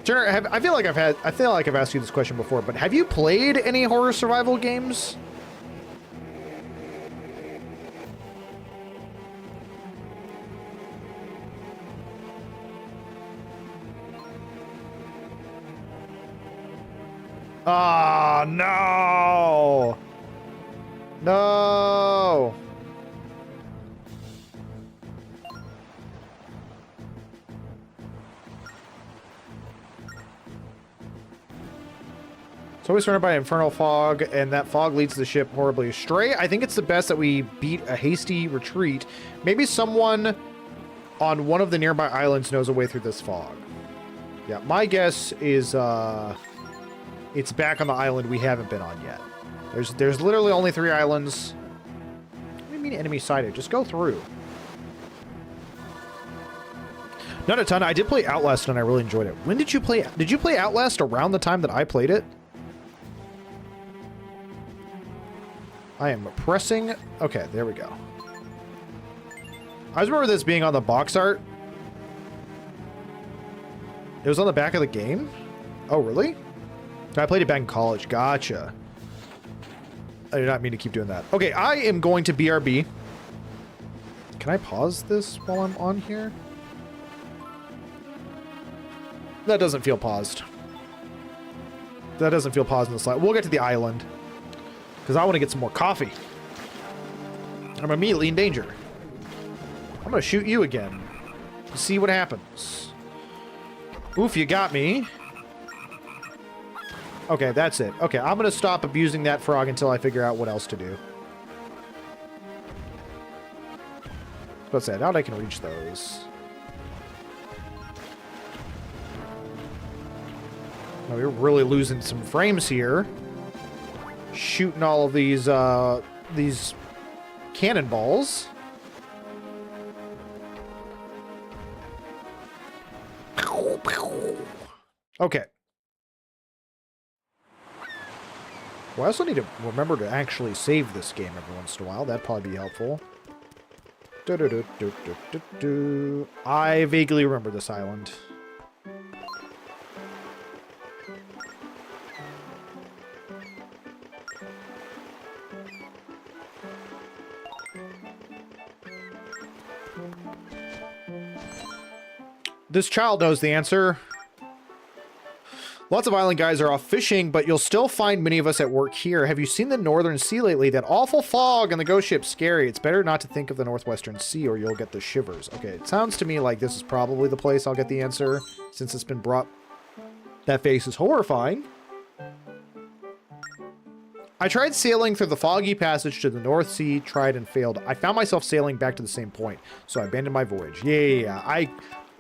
Turner, I feel like I've asked you this question before, but have you played any horror survival games? Ah, no! No! It's always surrounded by infernal fog, and that fog leads the ship horribly astray. I think it's the best that we beat a hasty retreat. Maybe someone on one of the nearby islands knows a way through this fog. Yeah, my guess is it's back on the island we haven't been on yet. There's literally only 3 islands. What do you mean enemy sighted? Just go through. Not a ton. I did play Outlast and I really enjoyed it. When did you play? Did you play Outlast around the time that I played it? I am pressing. Okay, there we go. I just remember this being on the box art. It was on the back of the game? Oh, really? I played it back in college. Gotcha. I did not mean to keep doing that. Okay, I am going to BRB. Can I pause this while I'm on here? That doesn't feel paused. That doesn't feel paused in the slide. We'll get to the island. Because I want to get some more coffee. I'm immediately in danger. I'm going to shoot you again. See what happens. Oof, you got me. Okay, that's it. Okay, I'm going to stop abusing that frog until I figure out what else to do. What's that? Now I can reach those. Oh, we're really losing some frames here. Shooting all of these cannonballs. Okay. Well, I also need to remember to actually save this game every once in a while. That'd probably be helpful. I vaguely remember this island. This child knows the answer. Lots of island guys are off fishing, but you'll still find many of us at work here. Have you seen the Northern Sea lately? That awful fog and the ghost ship's scary. It's better not to think of the Northwestern Sea or you'll get the shivers. Okay, it sounds to me like this is probably the place I'll get the answer since it's been brought. That face is horrifying. I tried sailing through the foggy passage to the North Sea, tried and failed. I found myself sailing back to the same point, so I abandoned my voyage. Yeah.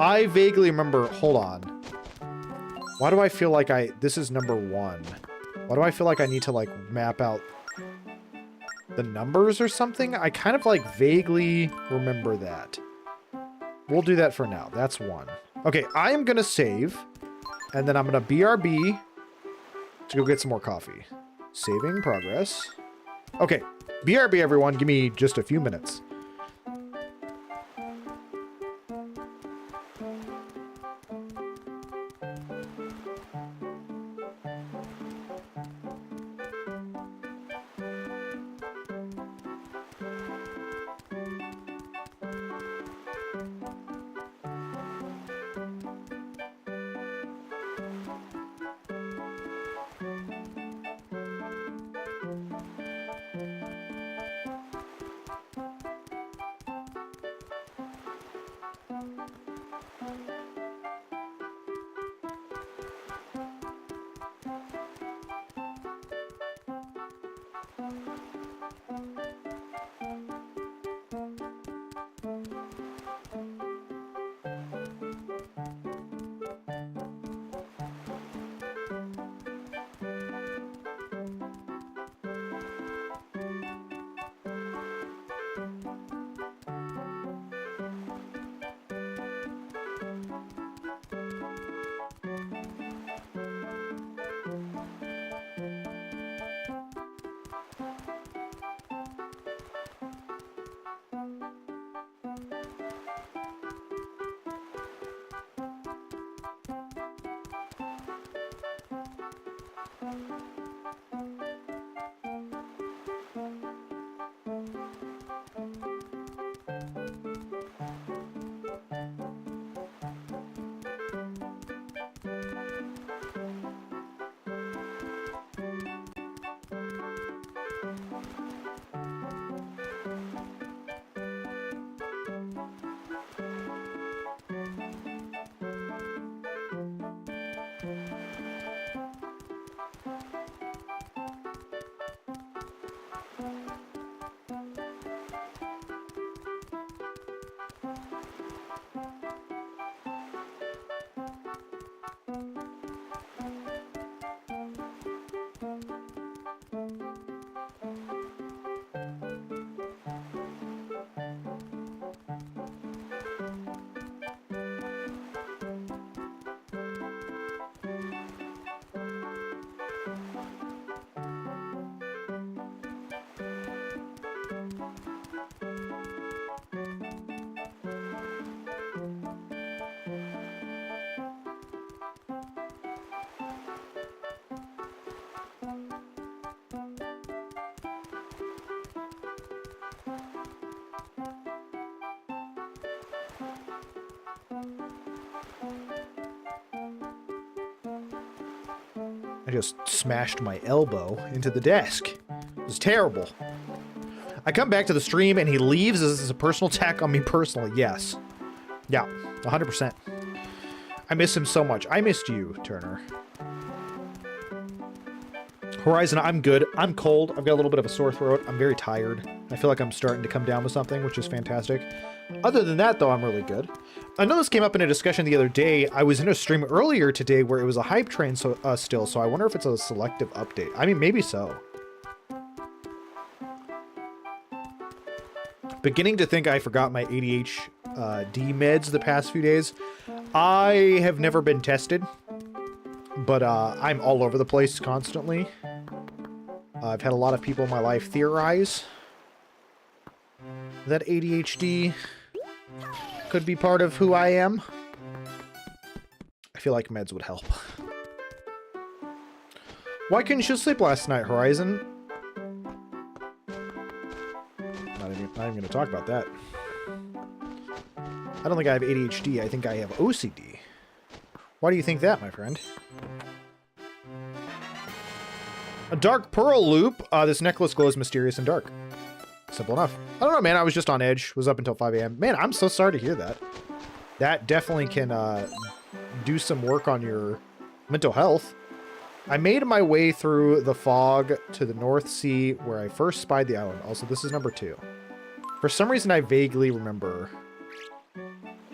I vaguely remember... Hold on. Why do I feel like this is number 1. Why do I feel like I need to, like, map out the numbers or something? I kind of, like, vaguely remember that. We'll do that for now. That's 1. Okay, I am going to save. And then I'm going to BRB to go get some more coffee. Saving progress. Okay, BRB, everyone. Give me just a few minutes. I just smashed my elbow into the desk. It was terrible. I come back to the stream and he leaves. Is this a personal attack on me personally? Yes. Yeah, 100%. I miss him so much. I missed you, Turner. Horizon, I'm good. I'm cold. I've got a little bit of a sore throat. I'm very tired. I feel like I'm starting to come down with something, which is fantastic. Other than that, though, I'm really good. I know this came up in a discussion the other day. I was in a stream earlier today where it was a hype train still, so I wonder if it's a selective update. I mean, maybe so. Beginning to think I forgot my ADHD meds the past few days. I have never been tested, but I'm all over the place constantly. I've had a lot of people in my life theorize that ADHD could be part of who I am. I feel like meds would help. Why couldn't you sleep last night, Horizon? Not even going to talk about that. I don't think I have ADHD. I think I have OCD. Why do you think that, my friend? A dark pearl loop. This necklace glows mysterious and dark. Simple enough. I don't know, man. I was just on edge. Was up until 5 a.m. Man, I'm so sorry to hear that. That definitely can do some work on your mental health. I made my way through the fog to the North Sea where I first spied the island. Also, this is number 2. For some reason, I vaguely remember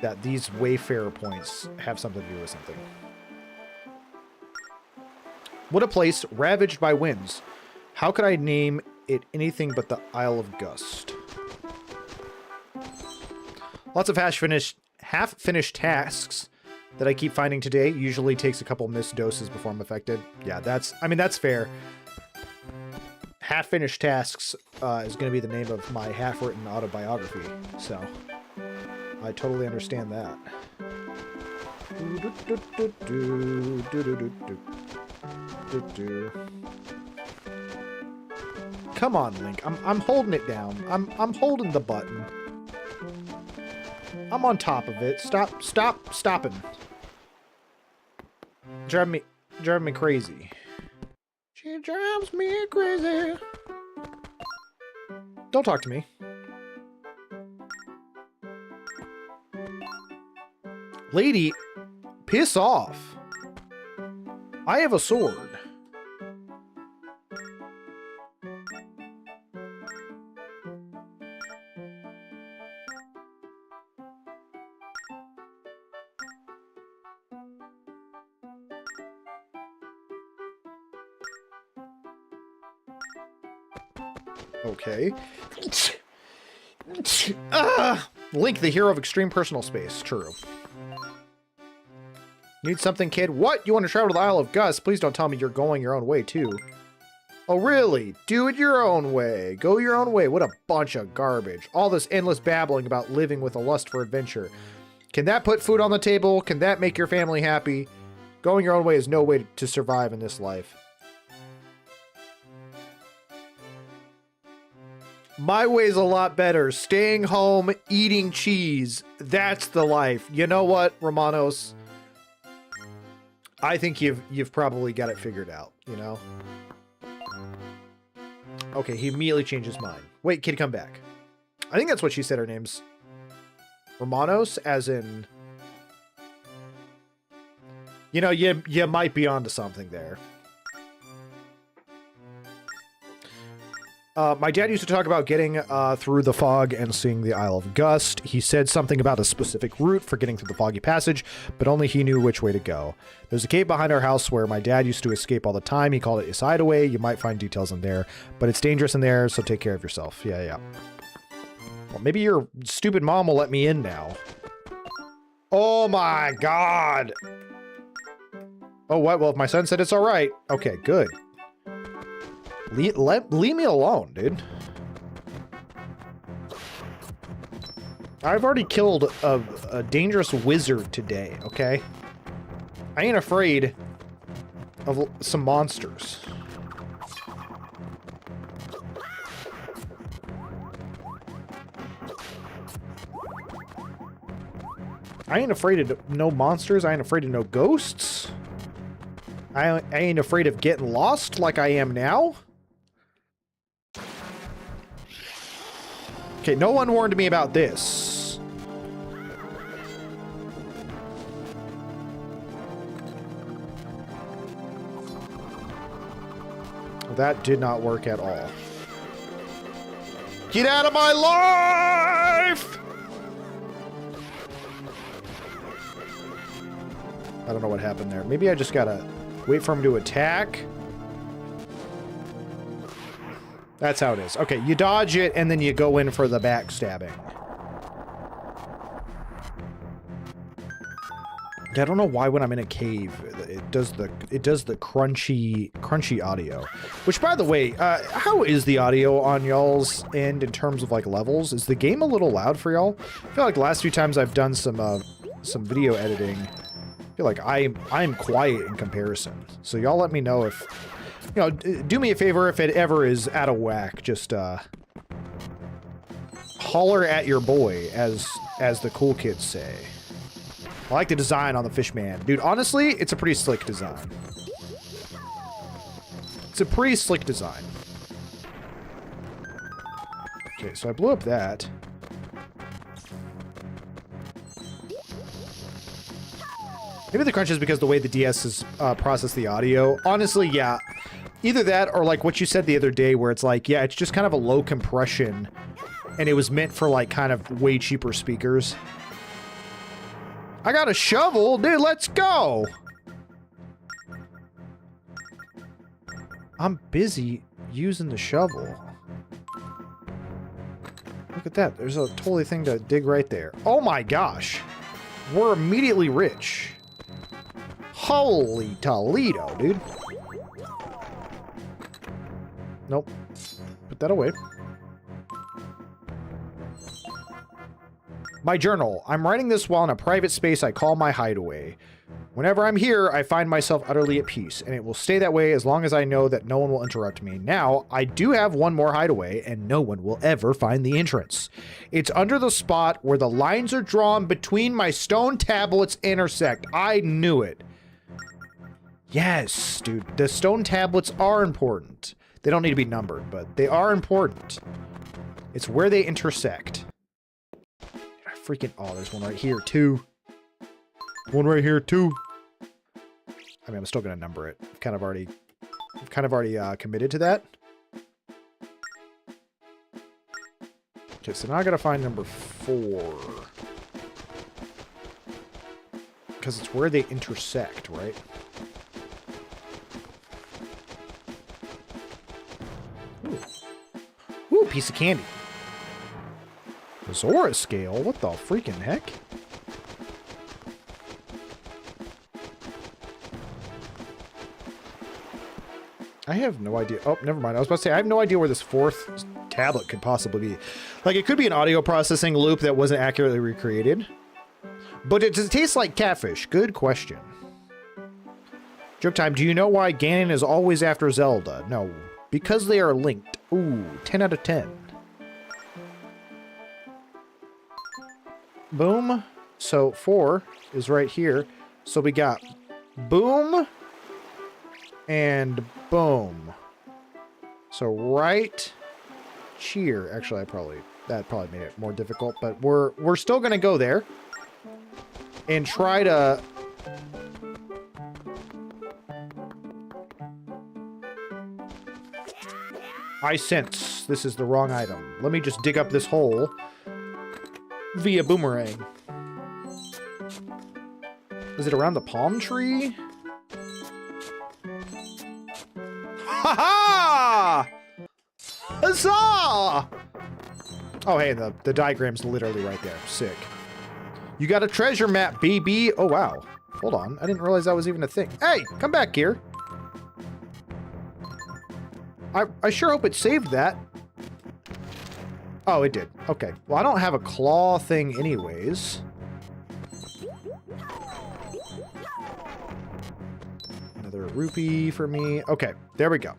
that these Wayfarer points have something to do with something. What a place ravaged by winds. How could I name it anything but the Isle of Gust? Lots of half-finished tasks that I keep finding today. Usually takes a couple missed doses before I'm affected. Yeah, that's fair. Half-finished tasks is going to be the name of my half-written autobiography, so I totally understand that. Come on, Link. I'm holding it down. I'm holding the button. I'm on top of it. Stopping. Driving me crazy. She drives me crazy. Don't talk to me. Lady, piss off. I have a sword. Okay. Link, the hero of extreme personal space. True. Need something, kid? What? You want to travel to the Isle of Gus? Please don't tell me you're going your own way, too. Oh, really? Do it your own way. Go your own way. What a bunch of garbage. All this endless babbling about living with a lust for adventure. Can that put food on the table? Can that make your family happy? Going your own way is no way to survive in this life. My way's a lot better. Staying home, eating cheese. That's the life. You know what, Romanos? I think you've probably got it figured out, you know? Okay, he immediately changed his mind. Wait, kid, come back. I think that's what she said her name's. Romanos, as in... You know, you might be onto something there. My dad used to talk about getting through the fog and seeing the Isle of Gust. He said something about a specific route for getting through the foggy passage, but only he knew which way to go. There's a cave behind our house where my dad used to escape all the time. He called it his hideaway. You might find details in there, but it's dangerous in there, so take care of yourself. Yeah. Well, maybe your stupid mom will let me in now. Oh my god! Oh, what? Well, if my son said it's alright. Okay, good. Leave me alone, dude. I've already killed a dangerous wizard today, okay? I ain't afraid of some monsters. I ain't afraid of no monsters. I ain't afraid of no ghosts. I ain't afraid of getting lost like I am now. Okay, no one warned me about this. Well, that did not work at all. Get out of my life! I don't know what happened there. Maybe I just gotta wait for him to attack. That's how it is. Okay, you dodge it, and then you go in for the backstabbing. Yeah, I don't know why when I'm in a cave, it does the crunchy audio. Which, by the way, how is the audio on y'all's end in terms of like levels? Is the game a little loud for y'all? I feel like the last few times I've done some video editing, I feel like I'm quiet in comparison. So y'all let me know if, you know, do me a favor if it ever is out of whack. Just holler at your boy, as the cool kids say. I like the design on the Fishman. Dude, honestly, it's a pretty slick design. It's a pretty slick design. Okay, so I blew up that. Maybe the crunch is because the way the DS has processed the audio. Honestly, yeah. Either that or like what you said the other day where it's like, yeah, it's just kind of a low compression and it was meant for like kind of way cheaper speakers. I got a shovel, dude, let's go! I'm busy using the shovel. Look at that, there's a totally thing to dig right there. Oh my gosh! We're immediately rich. Holy Toledo, dude. Nope. Put that away. My journal. I'm writing this while in a private space I call my hideaway. Whenever I'm here, I find myself utterly at peace, and it will stay that way as long as I know that no one will interrupt me. Now, I do have one more hideaway, and no one will ever find the entrance. It's under the spot where the lines are drawn between my stone tablets intersect. I knew it. Yes, dude. The stone tablets are important. They don't need to be numbered, but they are important. It's where they intersect. Freaking, oh, there's one right here, too. One right here, too. I mean, I'm still gonna number it. I've kind of already committed to that. Okay, so now I gotta find number 4. Because it's where they intersect, right? Ooh. Ooh, piece of candy. Zora scale? What the freaking heck? I have no idea. Oh, never mind. I was about to say, I have no idea where this 4th tablet could possibly be. Like, it could be an audio processing loop that wasn't accurately recreated. But does it taste like catfish? Good question. Joke time. Do you know why Ganon is always after Zelda? No. Because they are linked. Ooh, 10 out of 10. Boom. So 4 is right here. So we got boom and boom. So right here. Actually, that probably made it more difficult, but we're still gonna go there and try to I sense this is the wrong item. Let me just dig up this hole via boomerang. Is it around the palm tree? Ha ha! Huzzah! Oh, hey, the diagram's literally right there. Sick. You got a treasure map, baby. Oh, wow. Hold on. I didn't realize that was even a thing. Hey, come back here. I sure hope it saved that. Oh, it did. Okay. Well, I don't have a claw thing anyways. Another rupee for me. Okay, there we go.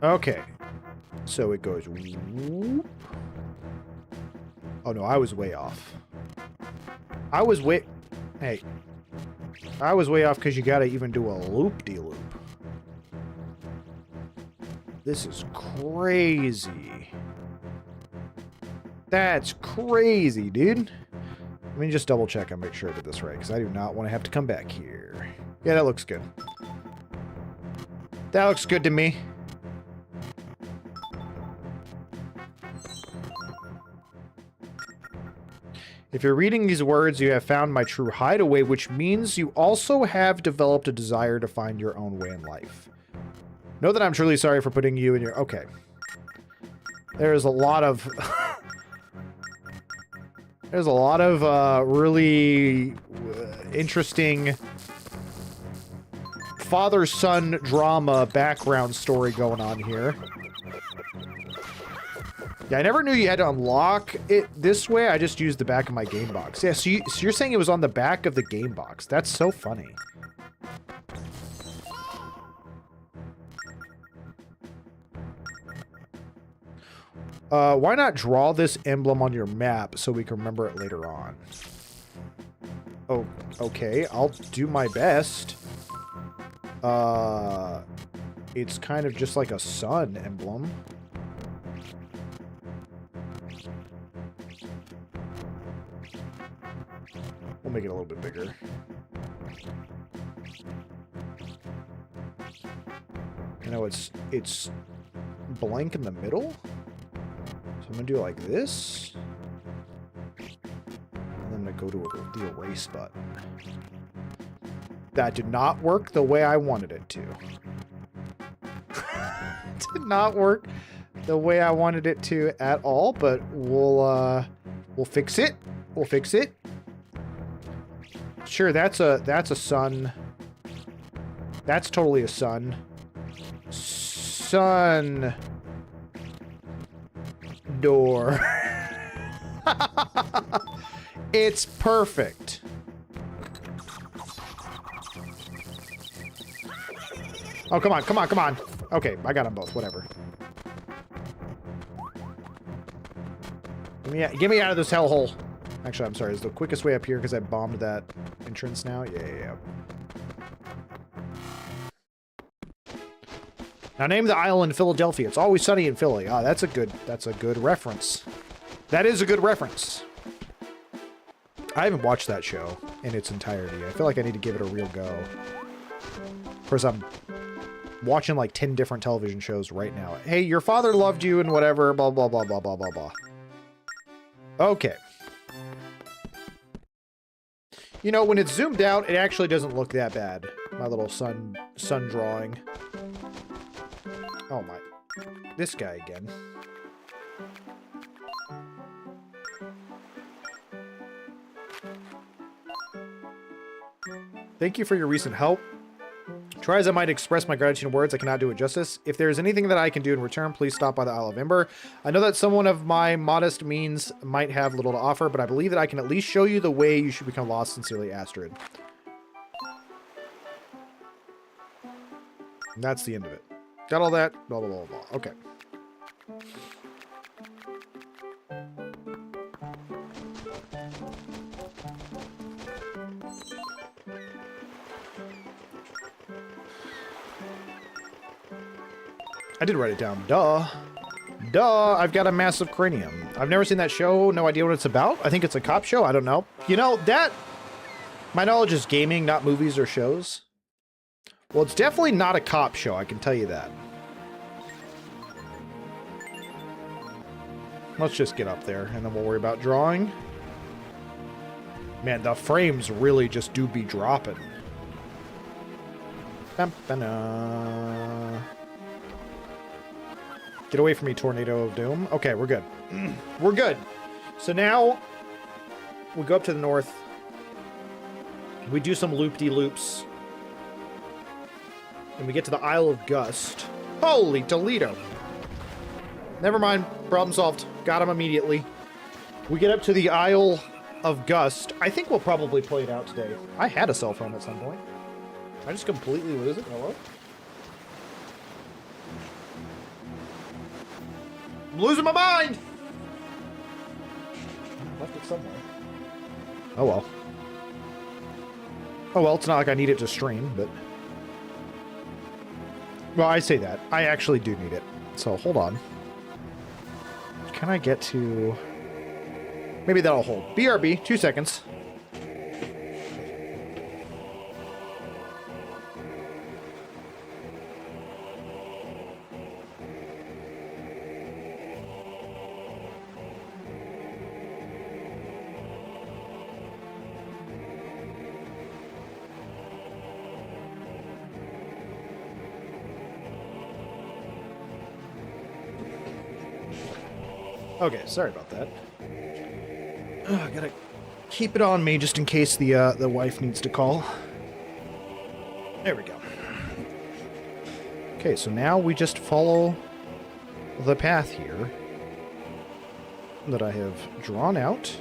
Okay. So it goes... whoop. Oh, no, I was way off. I was way... Hey. I was way off because you gotta even do a loop-de-loop. This is crazy. That's crazy, dude. Let me just double check and make sure I did this right, because I do not want to have to come back here. Yeah, that looks good. That looks good to me. If you're reading these words, you have found my true hideaway, which means you also have developed a desire to find your own way in life. Know that I'm truly sorry for putting you in your... Okay. There's a lot of... There's a lot of really interesting father-son drama background story going on here. Yeah, I never knew you had to unlock it this way. I just used the back of my game box. Yeah, so you're saying it was on the back of the game box. That's so funny. Why not draw this emblem on your map so we can remember it later on? Oh, okay. I'll do my best. It's kind of just like a sun emblem. We'll make it a little bit bigger. You know, it's blank in the middle. So I'm gonna do it like this. And then I'm gonna go to the erase button. That did not work the way I wanted it to. Did not work the way I wanted it to at all, but we'll fix it. We'll fix it. Sure, that's a sun. That's totally a sun. Sun door. It's perfect. Oh, come on, come on, come on. Okay, I got them both, whatever. Get me out of this hellhole. Actually, I'm sorry, it's the quickest way up here because I bombed that entrance now. Yeah. Now name the island Philadelphia. It's always sunny in Philly. Ah, that's a good reference. That is a good reference. I haven't watched that show in its entirety. I feel like I need to give it a real go. Of course, I'm watching like 10 different television shows right now. Hey, your father loved you and whatever, blah, blah, blah, blah, blah, blah, blah. Okay. You know, when it's zoomed out, it actually doesn't look that bad. My little sun drawing. Oh my. This guy again. Thank you for your recent help. Try as I might express my gratitude in words, I cannot do it justice. If there is anything that I can do in return, please stop by the Isle of Ember. I know that someone of my modest means might have little to offer, but I believe that I can at least show you the way you should become lost. Sincerely, Astrid. And that's the end of it. Got all that? Blah, blah, blah, blah. Okay. I did write it down. Duh. Duh, I've got a massive cranium. I've never seen that show. No idea what it's about. I think it's a cop show. I don't know. You know, that... My knowledge is gaming, not movies or shows. Well, it's definitely not a cop show, I can tell you that. Let's just get up there, and then we'll worry about drawing. Man, the frames really just do be dropping. Get away from me, Tornado of Doom. Okay, we're good. We're good. So now, we go up to the north. We do some loop-de-loops. And we get to the Isle of Gust. Holy Toledo! Never mind. Problem solved. Got him immediately. We get up to the Isle of Gust. I think we'll probably play it out today. I had a cell phone at some point. I just completely lose it. Hello? I'm losing my mind! I left it somewhere. Oh well. Oh, well, it's not like I need it to stream, but... Well, I say that. I actually do need it. So, hold on. Can I get to... Maybe that'll hold. BRB, 2 seconds. Okay, sorry about that. I gotta keep it on me just in case the wife needs to call. There we go. Okay, so now we just follow the path here that I have drawn out.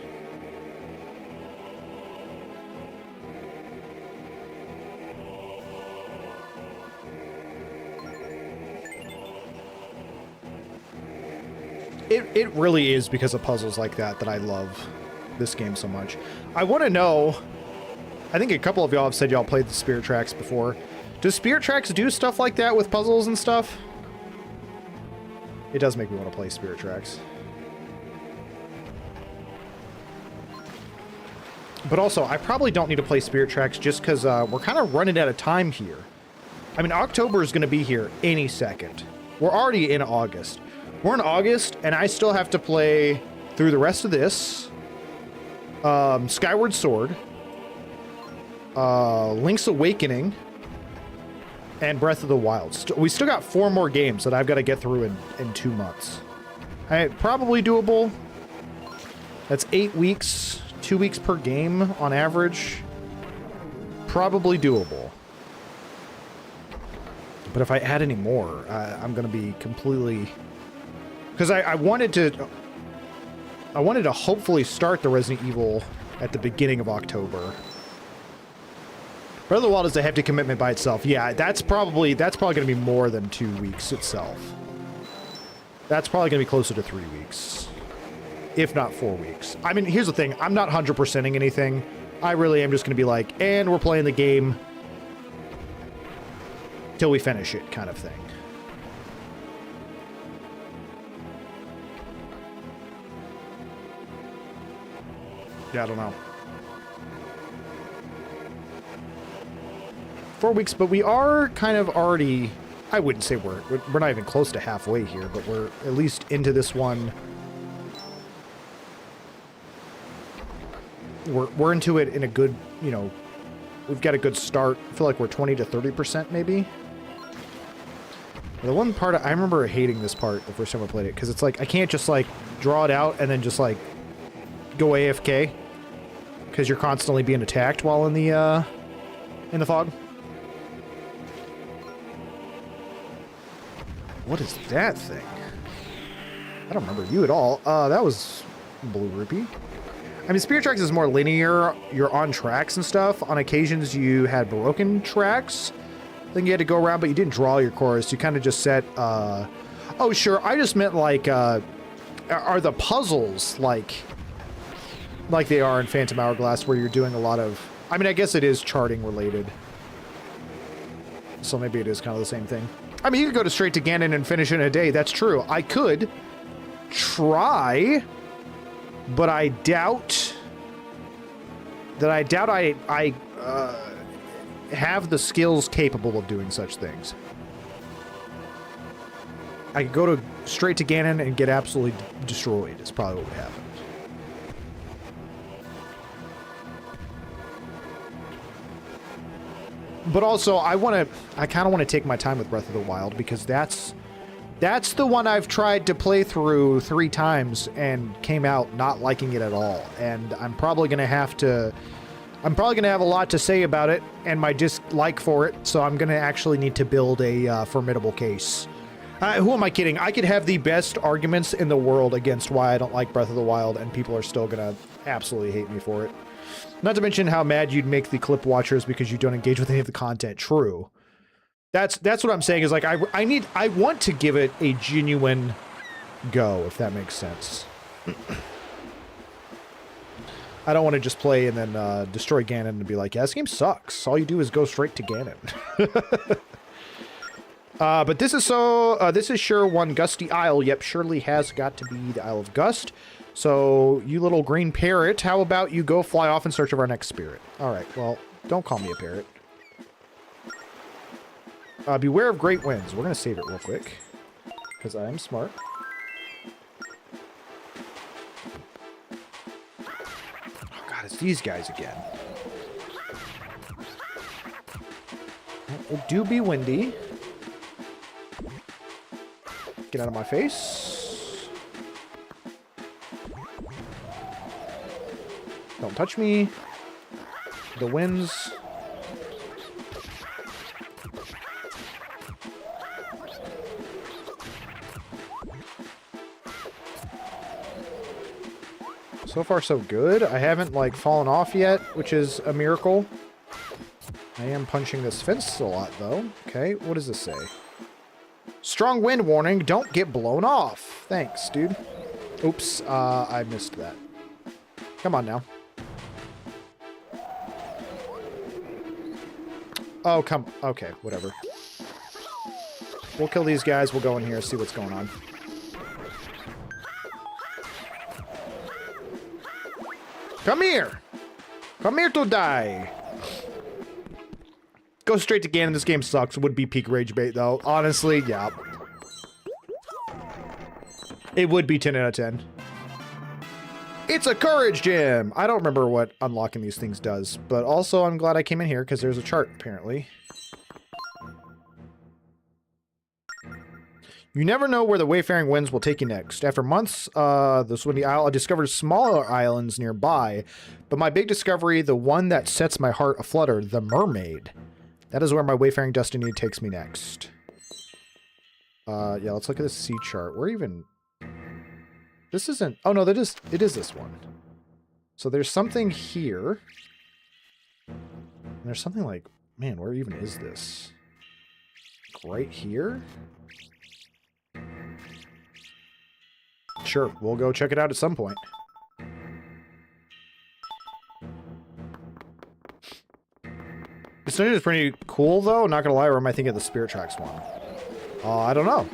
It really is because of puzzles like that that I love this game so much. I want to know, I think a couple of y'all have said y'all played the Spirit Tracks before. Does Spirit Tracks do stuff like that with puzzles and stuff? It does make me want to play Spirit Tracks. But also, I probably don't need to play Spirit Tracks just because we're kind of running out of time here. I mean, October is going to be here any second. We're already in August. We're in August, and I still have to play through the rest of this. Skyward Sword. Link's Awakening. And Breath of the Wild. We still got 4 more games that I've got to get through in 2 months. Probably doable. That's 8 weeks. 2 weeks per game on average. Probably doable. But if I add any more, I'm going to be completely... Because I wanted to hopefully start the Resident Evil at the beginning of October. Breath of the Wild is a hefty commitment by itself. Yeah, that's probably going to be more than 2 weeks itself. That's probably going to be closer to 3 weeks. If not 4 weeks. I mean, here's the thing. I'm not 100%ing anything. I really am just going to be like, and we're playing the game till we finish it kind of thing. Yeah, I don't know. 4 weeks, but we are kind of already... I wouldn't say we're not even close to halfway here, but we're at least into this one. We're into it in a good, you know, we've got a good start. I feel like we're 20 to 30% maybe. The one part, I remember hating this part the first time I played it, because it's like, I can't just like draw it out and then just like go AFK. Because you're constantly being attacked while in the fog. What is that thing? I don't remember you at all. That was Blue Rupee. I mean, Spirit Tracks is more linear. You're on tracks and stuff. On occasions, you had broken tracks. Then you had to go around, but you didn't draw your course. You kind of just set... Oh, sure. I just meant, like, are the puzzles, like they are in Phantom Hourglass, where you're doing a lot of... I mean, I guess it is charting related. So maybe it is kind of the same thing. I mean, you could go straight to Ganon and finish it in a day. That's true. I could try... But I doubt I have the skills capable of doing such things. I could go straight to Ganon and get absolutely destroyed is probably what would happen. But also, I kind of want to take my time with Breath of the Wild, because that's the one I've tried to play through 3 times and came out not liking it at all. And I'm probably going to have a lot to say about it and my dislike for it. So I'm going to actually need to build a formidable case. Who am I kidding? I could have the best arguments in the world against why I don't like Breath of the Wild, and people are still going to absolutely hate me for it. Not to mention how mad you'd make the clip watchers because you don't engage with any of the content. True. That's what I'm saying, is like I want to give it a genuine go, if that makes sense. I don't want to just play and then destroy Ganon and be like, yeah, this game sucks. All you do is go straight to Ganon. But this is sure one gusty isle. Yep, surely has got to be the Isle of Gust. So, you little green parrot, how about you go fly off in search of our next spirit? Alright, well, don't call me a parrot. Beware of great winds. We're going to save it real quick. Because I am smart. Oh god, it's these guys again. It do be windy. Get out of my face. Don't touch me. The winds. So far, so good. I haven't, like, fallen off yet, which is a miracle. I am punching this fence a lot, though. Okay, what does this say? Strong wind warning. Don't get blown off. Thanks, dude. Oops, I missed that. Come on now. Oh, come... Okay, whatever. We'll kill these guys. We'll go in here, see what's going on. Come here! Come here to die! Go straight to Ganon. This game sucks. Would be peak rage bait, though. Honestly, yeah. It would be 10 out of 10. It's a courage gem! I don't remember what unlocking these things does, but also I'm glad I came in here because there's a chart, apparently. You never know where the wayfaring winds will take you next. After months, this windy isle, I discovered smaller islands nearby, but my big discovery, the one that sets my heart aflutter, the mermaid. That is where my wayfaring destiny takes me next. Yeah, let's look at the sea chart. Where even... This isn't... Oh, no, it is this one. So there's something here. And there's something like... Man, where even is this? Right here? Sure, we'll go check it out at some point. This dungeon is pretty cool, though. Not gonna lie, or am I thinking of the Spirit Tracks one? I don't know.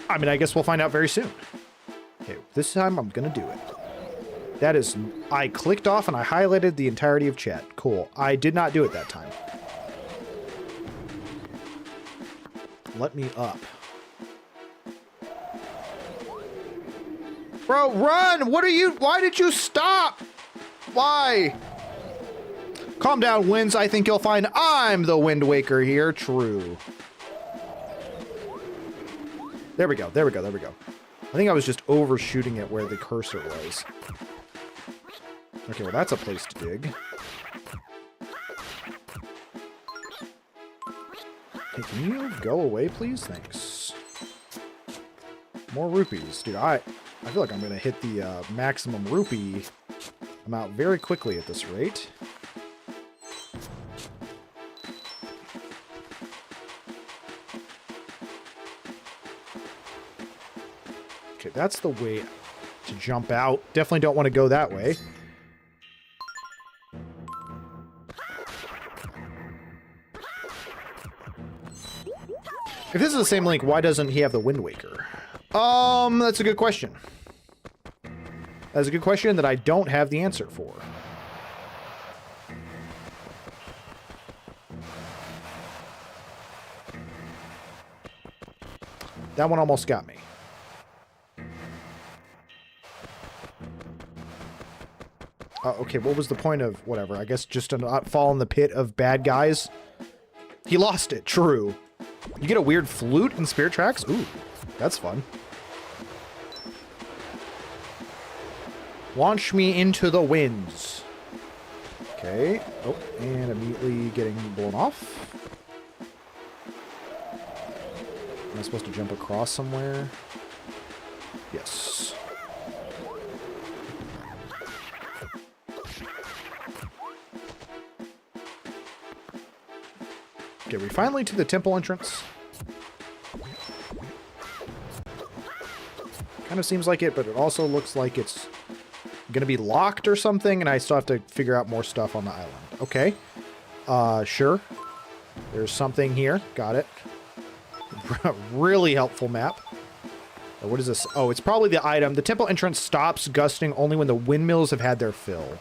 I mean, I guess we'll find out very soon. Okay, this time I'm gonna do it. That is... I clicked off and I highlighted the entirety of chat. Cool. I did not do it that time. Let me up. Bro, run! What are you... Why did you stop? Why? Calm down, winds. I think you'll find I'm the Wind Waker here. True. There we go. There we go. There we go. I think I was just overshooting it where the cursor was. Okay, well, that's a place to dig. Hey, can you go away, please? Thanks. More rupees. Dude, I feel like I'm going to hit the maximum rupee amount very quickly at this rate. Okay, that's the way to jump out. Definitely don't want to go that way. If this is the same Link, why doesn't he have the Wind Waker? That's a good question. That's a good question that I don't have the answer for. That one almost got me. Okay, what was the point of whatever? I guess just to not fall in the pit of bad guys. He lost it, true. You get a weird flute in Spirit Tracks? Ooh, that's fun. Launch me into the winds. Okay. Oh, and immediately getting blown off. Am I supposed to jump across somewhere? Yes. Okay, we finally to the temple entrance. Kind of seems like it, but it also looks like it's gonna be locked or something, and I still have to figure out more stuff on the island. Okay. Sure. There's something here. Got it. Really helpful map. What is this? Oh, it's probably the item. The temple entrance stops gusting only when the windmills have had their fill.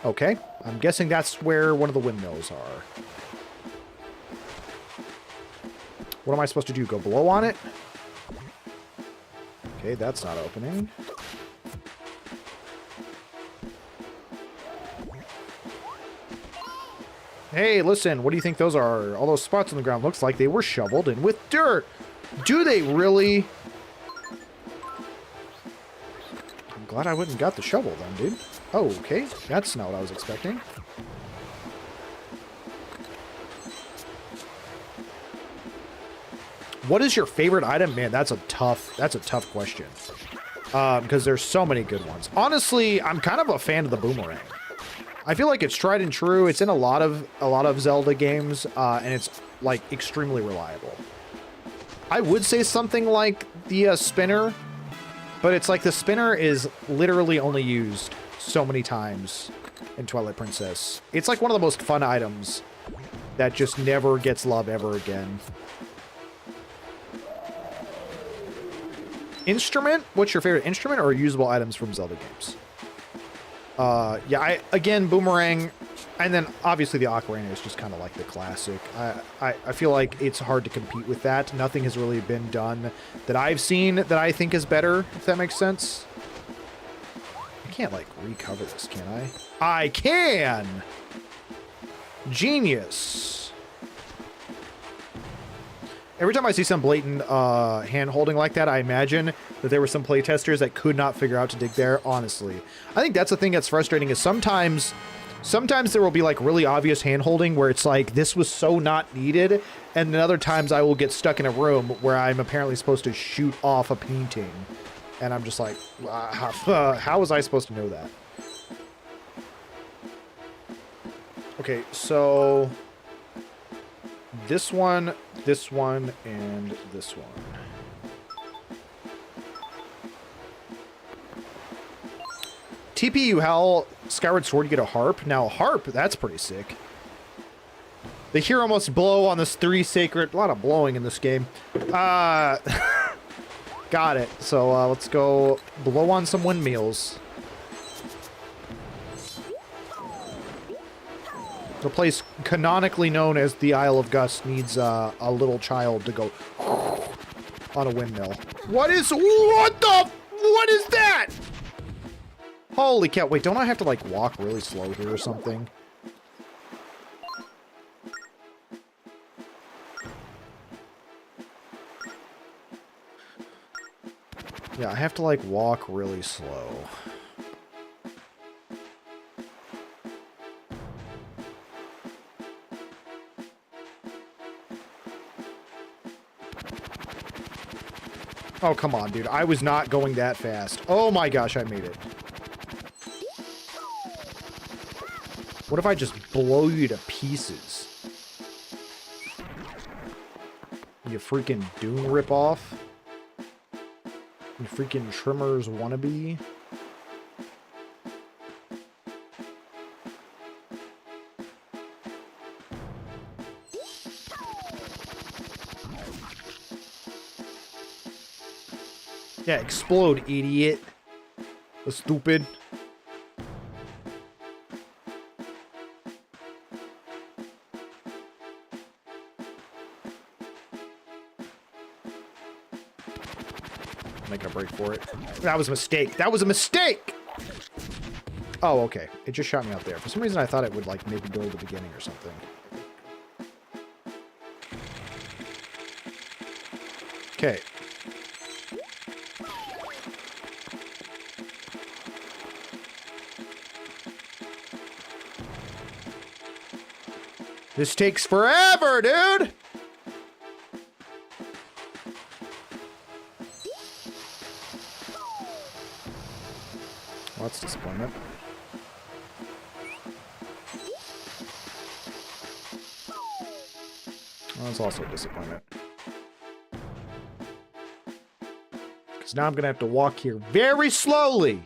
Okay. I'm guessing that's where one of the windmills are. What am I supposed to do? Go blow on it? Okay, that's not opening. Hey, listen, what do you think those are? All those spots on the ground looks like they were shoveled in with dirt. Do they really? I'm glad I wouldn't got the shovel then, dude. Oh, okay. That's not what I was expecting. What is your favorite item? Man, that's a tough question. Because there's so many good ones. Honestly, I'm kind of a fan of the boomerang. I feel like it's tried and true. It's in a lot of Zelda games, and it's like extremely reliable. I would say something like the spinner, but it's like the spinner is literally only used so many times in Twilight Princess. It's like one of the most fun items that just never gets love ever again. Instrument? What's your favorite instrument or usable items from Zelda games? Yeah, again, boomerang, and then obviously the ocarina is just kind of like the classic. I feel like it's hard to compete with that. Nothing has really been done that I've seen that I think is better, if that makes sense. I can't, like, recover this, can I? I can! Genius. Every time I see some blatant hand-holding like that, I imagine that there were some playtesters that could not figure out to dig there, honestly. I think that's the thing that's frustrating is sometimes there will be like really obvious hand-holding where it's like, this was so not needed, and then other times I will get stuck in a room where I'm apparently supposed to shoot off a painting. And I'm just like, how was I supposed to know that? Okay, so this one, and this one. TPU Hell, Skyward Sword, you get a harp. Now, a harp, that's pretty sick. The hero must blow on this 3 sacred... A lot of blowing in this game. Got it. So, let's go blow on some windmills. The place canonically known as the Isle of Gust needs a little child to go on a windmill. What is that? Holy cow. Wait, don't I have to, like, walk really slow here or something? Yeah, I have to, like, walk really slow. Oh, come on, dude. I was not going that fast. Oh my gosh, I made it. What if I just blow you to pieces? You freaking Dune ripoff? You freaking Trimmers wannabe? Yeah, explode, idiot. Stupid. Make a break for it. That was a mistake. That was a mistake! Oh, okay. It just shot me out there. For some reason, I thought it would, like, maybe go to the beginning or something. Okay. This takes forever, dude! Well, that's disappointment. Well, that's also a disappointment. Because now I'm going to have to walk here very slowly.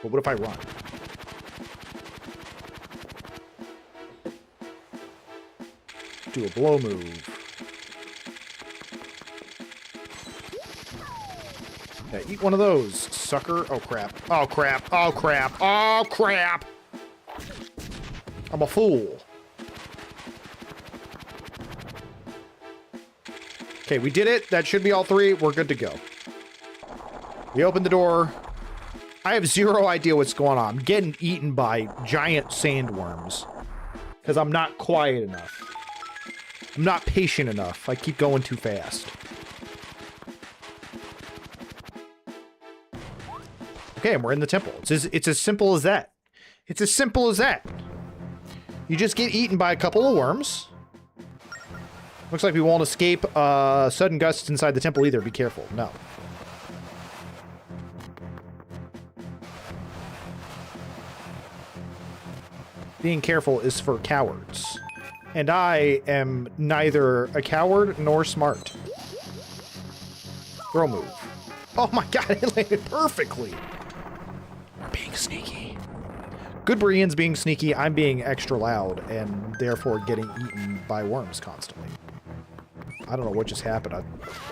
But what if I run? Do a blow move. Yeah, eat one of those, sucker. Oh, crap. Oh, crap. Oh, crap. Oh, crap. I'm a fool. Okay, we did it. That should be all three. We're good to go. We opened the door. I have zero idea what's going on. I'm getting eaten by giant sandworms because I'm not quiet enough. I'm not patient enough. I keep going too fast. Okay, and we're in the temple. It's as simple as that. It's as simple as that. You just get eaten by a couple of worms. Looks like we won't escape sudden gusts inside the temple either. Be careful. No. Being careful is for cowards. And I am neither a coward nor smart. Throw move. Oh my god, it landed perfectly. We're being sneaky. Good Brienne's being sneaky. I'm being extra loud and therefore getting eaten by worms constantly. I don't know what just happened. I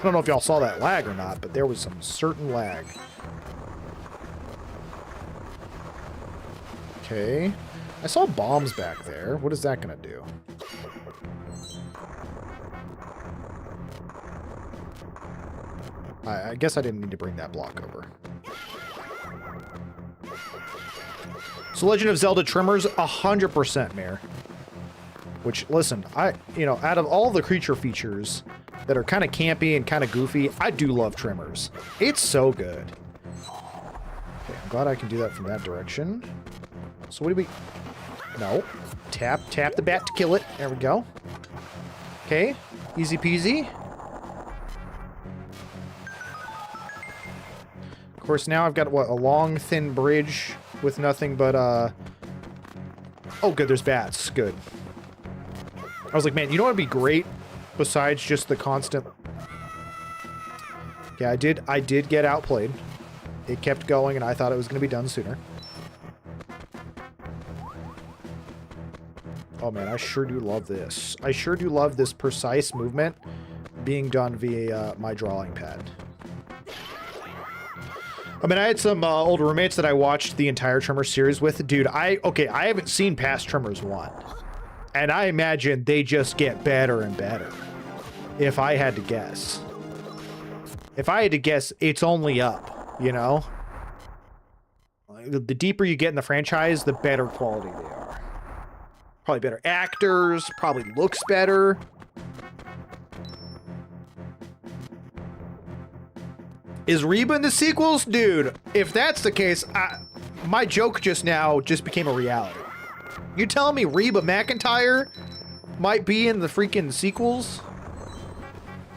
don't know if y'all saw that lag or not, but there was some certain lag. Okay. I saw bombs back there. What is that gonna do? I guess I didn't need to bring that block over. So Legend of Zelda Tremors, 100% Mare. Which, listen, out of all the creature features that are kind of campy and kind of goofy, I do love Tremors. It's so good. Okay, I'm glad I can do that from that direction. So what do we... No. Tap the bat to kill it. There we go. Okay. Easy peasy. Of course, now I've got, what, a long, thin bridge with nothing but, Oh, good, there's bats. Good. I was like, man, you know what would be great besides just the constant... Yeah, I did get outplayed. It kept going, and I thought it was going to be done sooner. Oh man, I sure do love this. I sure do love this precise movement being done via my drawing pad. I mean, I had some old roommates that I watched the entire Tremors series with. Dude, I haven't seen past Tremors 1. And I imagine they just get better and better. If I had to guess. If I had to guess, it's only up, you know? The deeper you get in the franchise, the better quality they are. Probably better actors, probably looks better. Is Reba in the sequels? Dude, if that's the case, my joke just now just became a reality. You telling me Reba McEntire might be in the freaking sequels?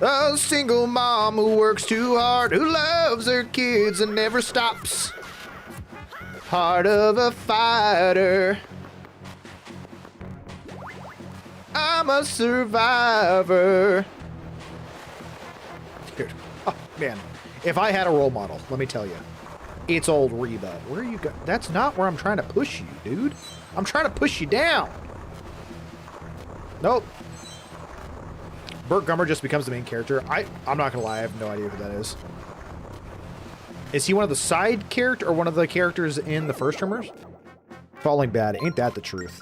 A single mom who works too hard, who loves her kids and never stops. Heart of a fighter. I'm a survivor. Dude, oh, man. If I had a role model, let me tell you, it's old Reba. Where are you going? That's not where I'm trying to push you, dude. I'm trying to push you down. Nope. Burt Gummer just becomes the main character. I'm not gonna lie, I have no idea who that is. Is he one of the side character or one of the characters in the first Tremors? Falling Bad, ain't that the truth?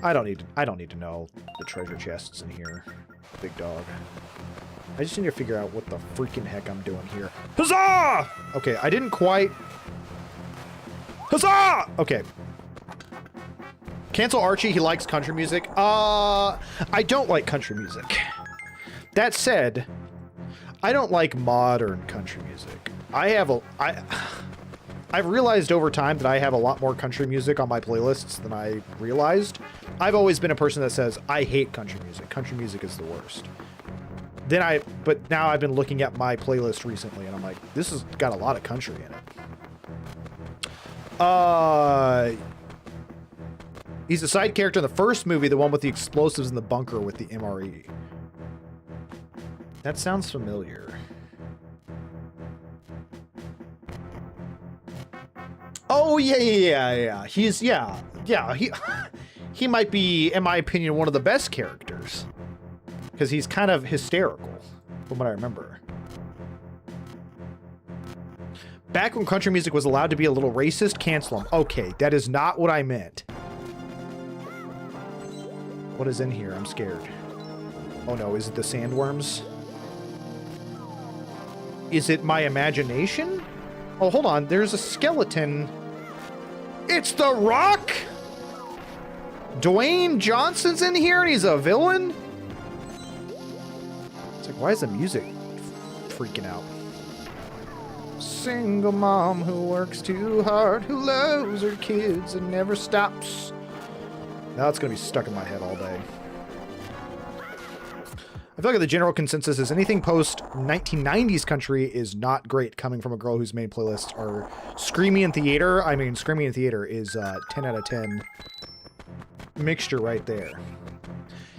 I don't need to know the treasure chests in here, big dog. I just need to figure out what the freaking heck I'm doing here. Huzzah! Okay, I didn't quite... Huzzah! Okay. Cancel Archie, he likes country music. I don't like country music. That said, I don't like modern country music. I've realized over time that I have a lot more country music on my playlists than I realized. I've always been a person that says, I hate country music. Country music is the worst. But now I've been looking at my playlist recently, and I'm like, this has got a lot of country in it. He's a side character in the first movie, the one with the explosives in the bunker with the MRE. That sounds familiar. Oh, yeah. He's, yeah. He might be, in my opinion, one of the best characters. Because he's kind of hysterical, from what I remember. Back when country music was allowed to be a little racist, cancel him. Okay, that is not what I meant. What is in here? I'm scared. Oh no, is it the sandworms? Is it my imagination? Oh, hold on. There's a skeleton. It's The Rock? Dwayne Johnson's in here and he's a villain? It's like, why is the music freaking out? Single mom who works too hard, who loves her kids and never stops. Now it's going to be stuck in my head all day. I feel like the general consensus is anything post-1990s country is not great, coming from a girl whose main playlists are Screamy in Theater. I mean, Screamy in Theater is 10 out of 10 mixture right there.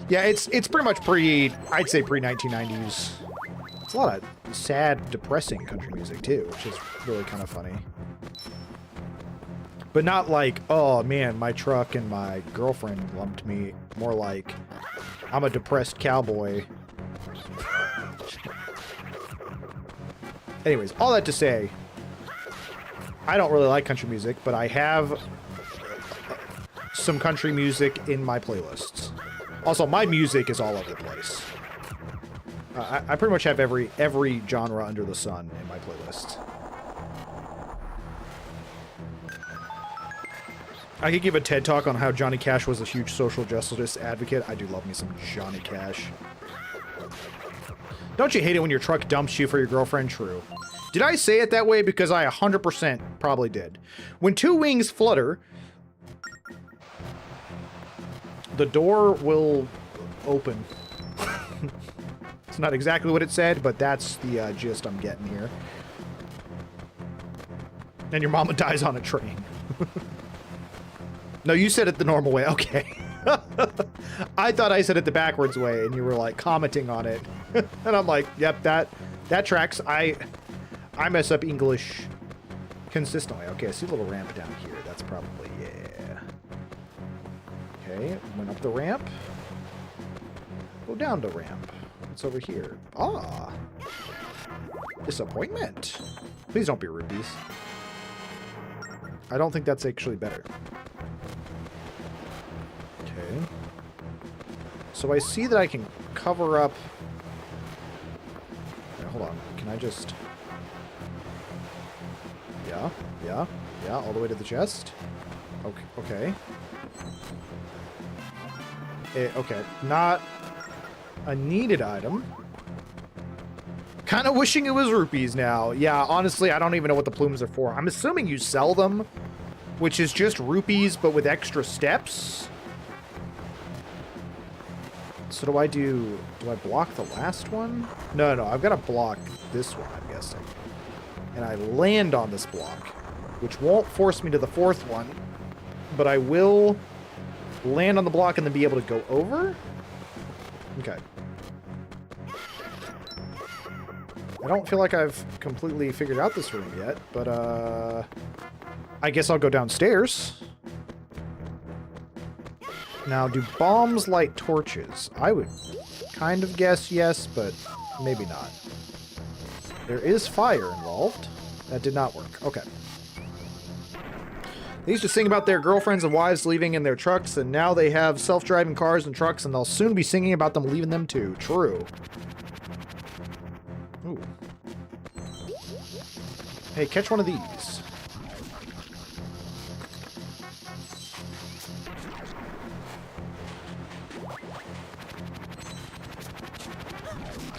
Yeah, it's pretty much I'd say pre-1990s. It's a lot of sad, depressing country music, too, which is really kind of funny. But not like, oh, man, my truck and my girlfriend lumped me. More like, I'm a depressed cowboy. Anyways, all that to say, I don't really like country music, but I have some country music in my playlists. Also, my music is all over the place. I pretty much have every genre under the sun in my playlist. I could give a TED Talk on how Johnny Cash was a huge social justice advocate. I do love me some Johnny Cash. Don't you hate it when your truck dumps you for your girlfriend? True. Did I say it that way? Because I 100% probably did. When two wings flutter, the door will open. It's not exactly what it said, but that's the gist I'm getting here. And your mama dies on a train. No, you said it the normal way. Okay. I thought I said it the backwards way, and you were like commenting on it. And I'm like, yep, that tracks. I mess up English consistently. Okay, I see a little ramp down here. That's probably, yeah. Okay, went up the ramp. Go down the ramp. What's over here? Ah. Disappointment. Please don't be rupees. I don't think that's actually better. Okay. So I see that I can cover up... Okay, hold on. Can I just... Yeah, all the way to the chest? Okay. Okay, not a needed item. Kind of wishing it was rupees now. Yeah, honestly, I don't even know what the plumes are for. I'm assuming you sell them, which is just rupees, but with extra steps. So do I block the last one? No, I've got to block this one, I'm guessing. And I land on this block, which won't force me to the fourth one, but I will land on the block and then be able to go over? Okay. I don't feel like I've completely figured out this room yet, but I guess I'll go downstairs. Now, do bombs light torches? I would kind of guess yes, but maybe not. There is fire involved. That did not work. Okay. They used to sing about their girlfriends and wives leaving in their trucks, and now they have self-driving cars and trucks, and they'll soon be singing about them leaving them too. True. Ooh. Hey, catch one of these.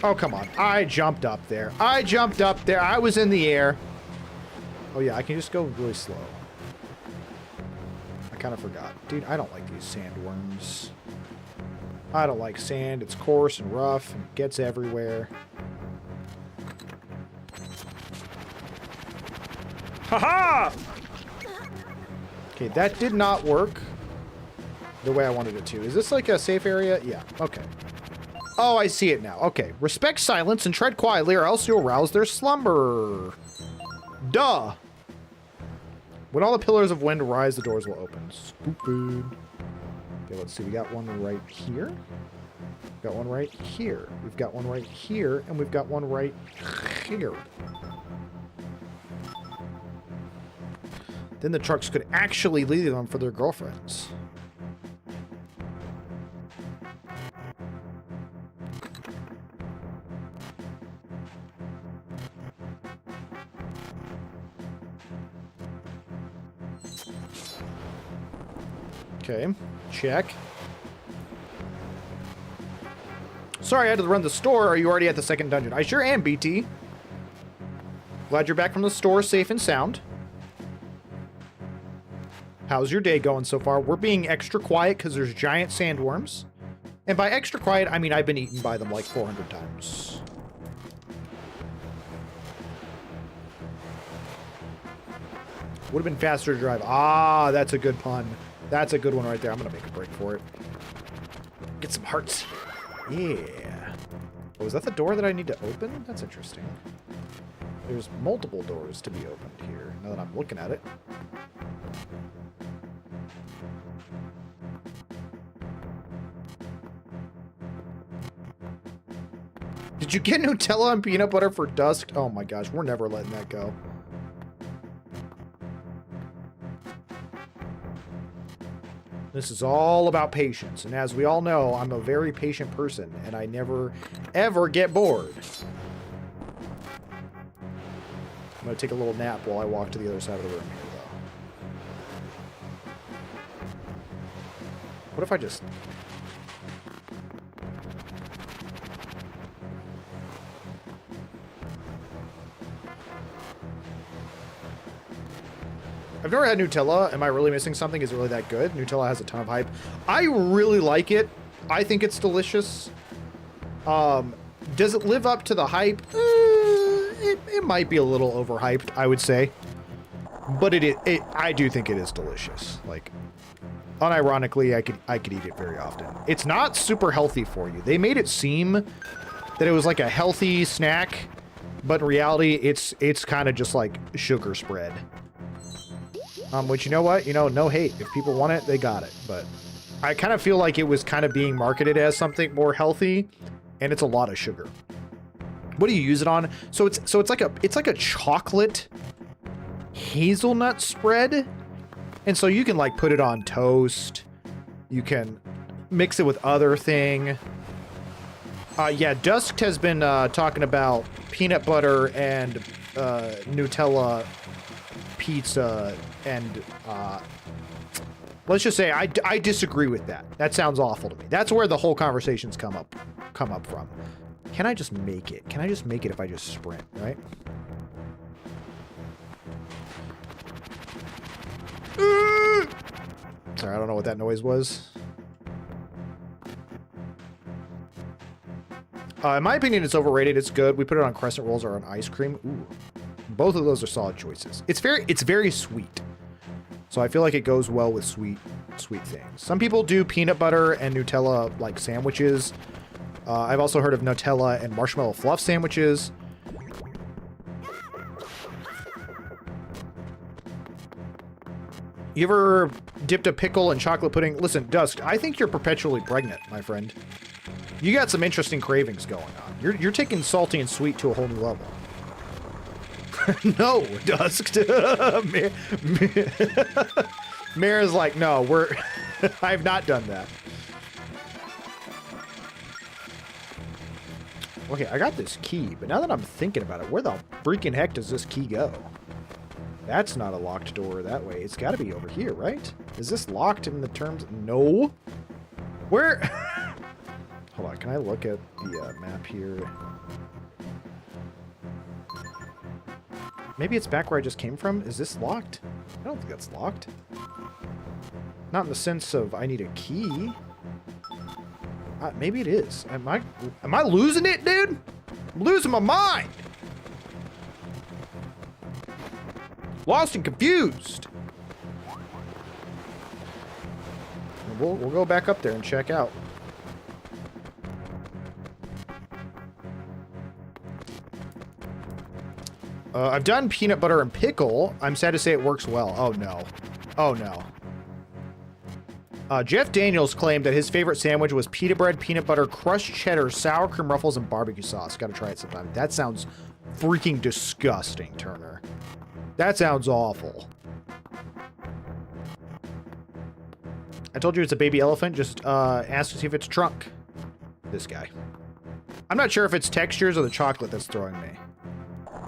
Oh, come on. I jumped up there. I was in the air. Oh, yeah, I can just go really slow. I kind of forgot. Dude, I don't like these sandworms. I don't like sand. It's coarse and rough and gets everywhere. Haha! Okay, that did not work the way I wanted it to. Is this like a safe area? Yeah, okay. Oh, I see it now. Okay. Respect silence and tread quietly or else you'll rouse their slumber. Duh. When all the pillars of wind rise, the doors will open. Stupid. Okay, let's see. We got one right here. We've got one right here. We've got one right here. And we've got one right here. Then the trucks could actually leave them for their girlfriends. Okay, check. Sorry, I had to run the store. Are you already at the second dungeon? I sure am, BT. Glad you're back from the store, safe and sound. How's your day going so far? We're being extra quiet because there's giant sandworms. And by extra quiet, I mean I've been eaten by them like 400 times. Would have been faster to drive. Ah, that's a good pun. That's a good one right there. I'm going to make a break for it. Get some hearts. Yeah. Oh, is that the door that I need to open? That's interesting. There's multiple doors to be opened here, now that I'm looking at it. Did you get Nutella and peanut butter for dusk? Oh my gosh, we're never letting that go. This is all about patience, and as we all know, I'm a very patient person, and I never, ever get bored. I'm gonna take a little nap while I walk to the other side of the room here, though. What if I just... I've never had Nutella. Am I really missing something? Is it really that good? Nutella has a ton of hype. I really like it. I think it's delicious. Does it live up to the hype? It might be a little overhyped, I would say. But I do think it is delicious. Like, unironically, I could eat it very often. It's not super healthy for you. They made it seem that it was like a healthy snack, but in reality, it's kind of just like sugar spread. Which, you know what? You know, no hate. If people want it, they got it. But I kind of feel like it was kind of being marketed as something more healthy, and it's a lot of sugar. What do you use it on? So it's like a chocolate hazelnut spread, and so you can like put it on toast. You can mix it with other thing. Yeah, Dusk has been talking about peanut butter and Nutella pizza, and let's just say I disagree with that. That sounds awful to me. That's where the whole conversations come up from. Can I just make it? Can I just make it if I just sprint, right? Sorry, I don't know what that noise was. In my opinion, it's overrated. It's good. We put it on crescent rolls or on ice cream. Ooh. Both of those are solid choices. It's very sweet. So I feel like it goes well with sweet things. Some people do peanut butter and Nutella like sandwiches. I've also heard of Nutella and marshmallow fluff sandwiches. You ever dipped a pickle in chocolate pudding? Listen, Dusk, I think you're perpetually pregnant, my friend. You got some interesting cravings going on. You're taking salty and sweet to a whole new level. No, Dusk. Mara's like, no, I've not done that. Okay, I got this key, but now that I'm thinking about it, where the freaking heck does this key go? That's not a locked door that way. It's got to be over here, right? Is this locked in the terms? No. Where? Hold on, can I look at the map here? Maybe it's back where I just came from? Is this locked? I don't think that's locked. Not in the sense of I need a key. Maybe it is. Am I losing it, dude? I'm losing my mind. Lost and confused. We'll go back up there and check out. I've done peanut butter and pickle. I'm sad to say it works well. Oh, no. Oh, no. Jeff Daniels claimed that his favorite sandwich was pita bread, peanut butter, crushed cheddar, sour cream ruffles, and barbecue sauce. Gotta try it sometime. That sounds freaking disgusting, Turner. That sounds awful. I told you it's a baby elephant. Just ask to see if it's trunk. This guy. I'm not sure if it's textures or the chocolate that's throwing me.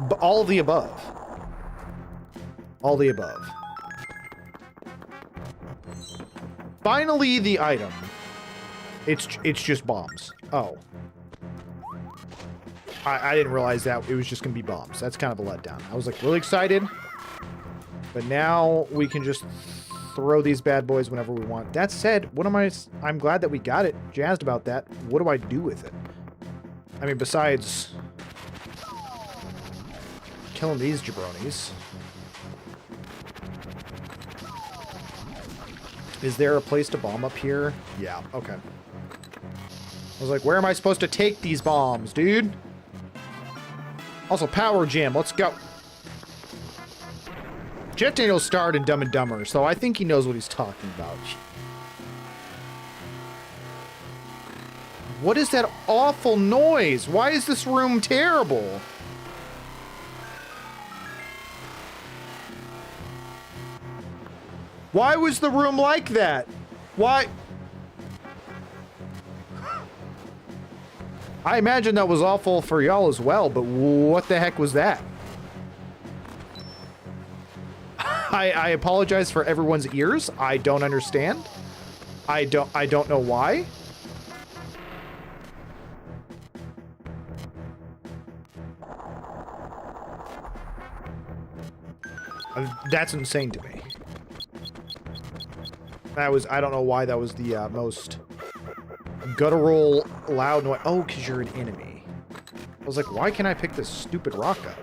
But all of the above. All the above. Finally, the item. It's just bombs. Oh. I didn't realize that it was just gonna be bombs. That's kind of a letdown. I was like really excited. But now we can just throw these bad boys whenever we want. That said, I'm glad that we got it. Jazzed about that. What do I do with it? I mean, besides killing these jabronis. Is there a place to bomb up here? Yeah, okay. I was like, where am I supposed to take these bombs, dude? Also, power gem. Let's go. Jeff Daniels starred in Dumb and Dumber, so I think he knows what he's talking about. What is that awful noise? Why is this room terrible? Why was the room like that? Why? I imagine that was awful for y'all as well, but what the heck was that? I apologize for everyone's ears. I don't understand. I don't know why. That's insane to me. That was, I don't know why that was the most guttural, loud noise. Oh, because you're an enemy. I was like, why can't I pick this stupid rock up?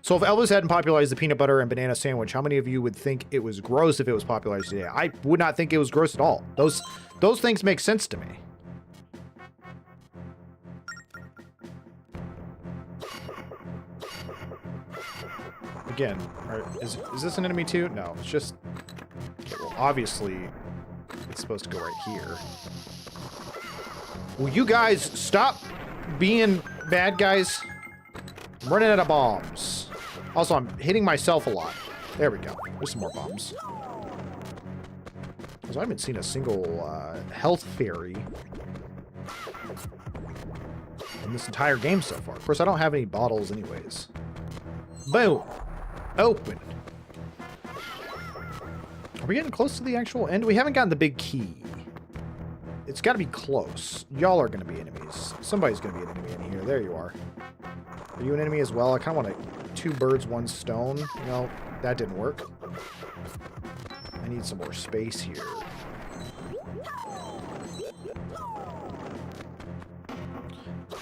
So if Elvis hadn't popularized the peanut butter and banana sandwich, how many of you would think it was gross if it was popularized today? I would not think it was gross at all. Those things make sense to me. Again, is this an enemy too? No, it's just... Okay, well, obviously, it's supposed to go right here. Will you guys stop being bad guys? I'm running out of bombs. Also, I'm hitting myself a lot. There we go. There's some more bombs. Because I haven't seen a single health fairy in this entire game so far. Of course, I don't have any bottles anyways. Boom. Open. Are we getting close to the actual end? We haven't gotten the big key. It's got to be close. Y'all are going to be enemies. Somebody's going to be an enemy in here. There you are. Are you an enemy as well? I kind of want two birds, one stone. No, that didn't work. I need some more space here.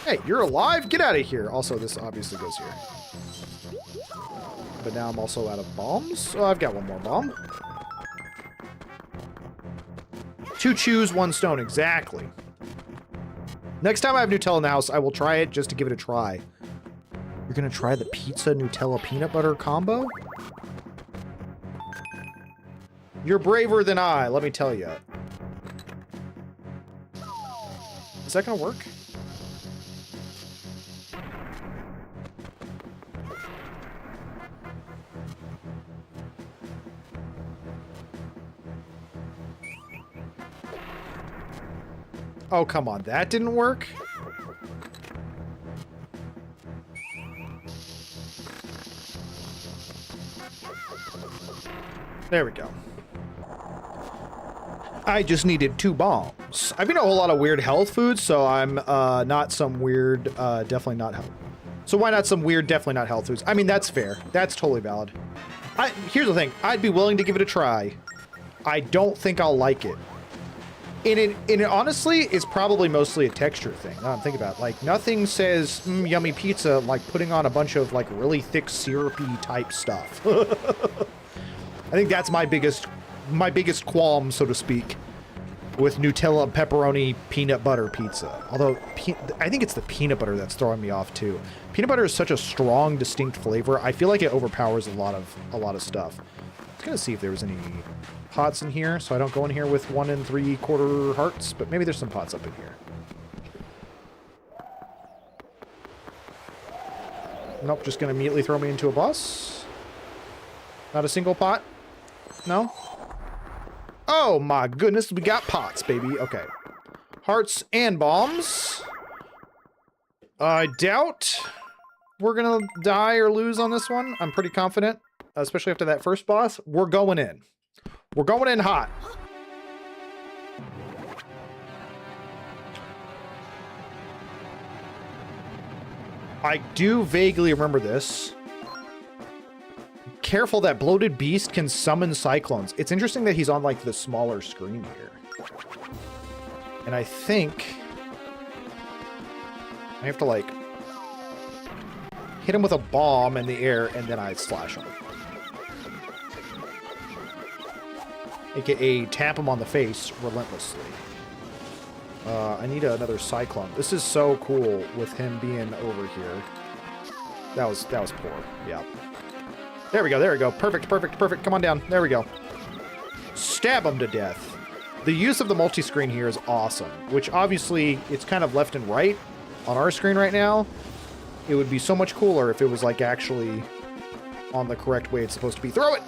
Hey, you're alive? Get out of here. Also, this obviously goes here. But now I'm also out of bombs. Oh, I've got one more bomb. 2 chews, 1 stone. Exactly. Next time I have Nutella in the house, I will try it just to give it a try. You're going to try the pizza Nutella peanut butter combo? You're braver than I, let me tell you. Is that going to work? Oh, come on. That didn't work? There we go. I just needed 2 bombs. I've been a whole lot of weird health foods, so I'm not some weird, definitely not health. So why not some weird, definitely not health foods? I mean, that's fair. That's totally valid. Here's the thing. I'd be willing to give it a try. I don't think I'll like it. And it honestly is probably mostly a texture thing. Now I'm thinking about it. Like, nothing says yummy pizza like putting on a bunch of like really thick syrupy type stuff. I think that's my biggest qualm, so to speak. with Nutella, pepperoni, peanut butter pizza. Although, I think it's the peanut butter that's throwing me off too. Peanut butter is such a strong, distinct flavor. I feel like it overpowers a lot of stuff. I was gonna see if there was any pots in here, so I don't go in here with 1 3/4 hearts, but maybe there's some pots up in here. Nope, just gonna immediately throw me into a boss. Not a single pot? No? Oh my goodness, we got pots, baby. Okay. Hearts and bombs. I doubt we're gonna die or lose on this one. I'm pretty confident, especially after that first boss. We're going in. We're going in hot. I do vaguely remember this. Careful, that bloated beast can summon cyclones. It's interesting that he's on, like, the smaller screen here. And I think I have to, like, hit him with a bomb in the air, and then I slash him. AKA tap him on the face relentlessly. I need another cyclone. This is so cool with him being over here. That was poor. Yeah. There we go. There we go. Perfect. Perfect. Perfect. Come on down. There we go. Stab him to death. The use of the multi-screen here is awesome, which obviously it's kind of left and right on our screen right now. It would be so much cooler if it was like actually on the correct way it's supposed to be. Throw it!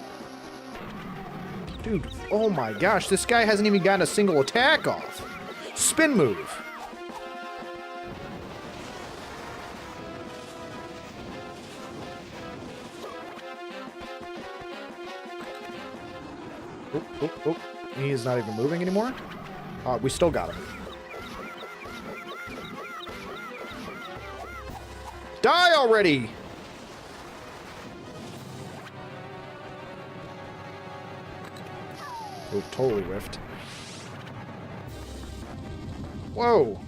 Dude, oh my gosh, this guy hasn't even gotten a single attack off. Spin move. Oop, oop, oop. He is not even moving anymore. We still got him. Die already! Oh, totally whiffed. Whoa!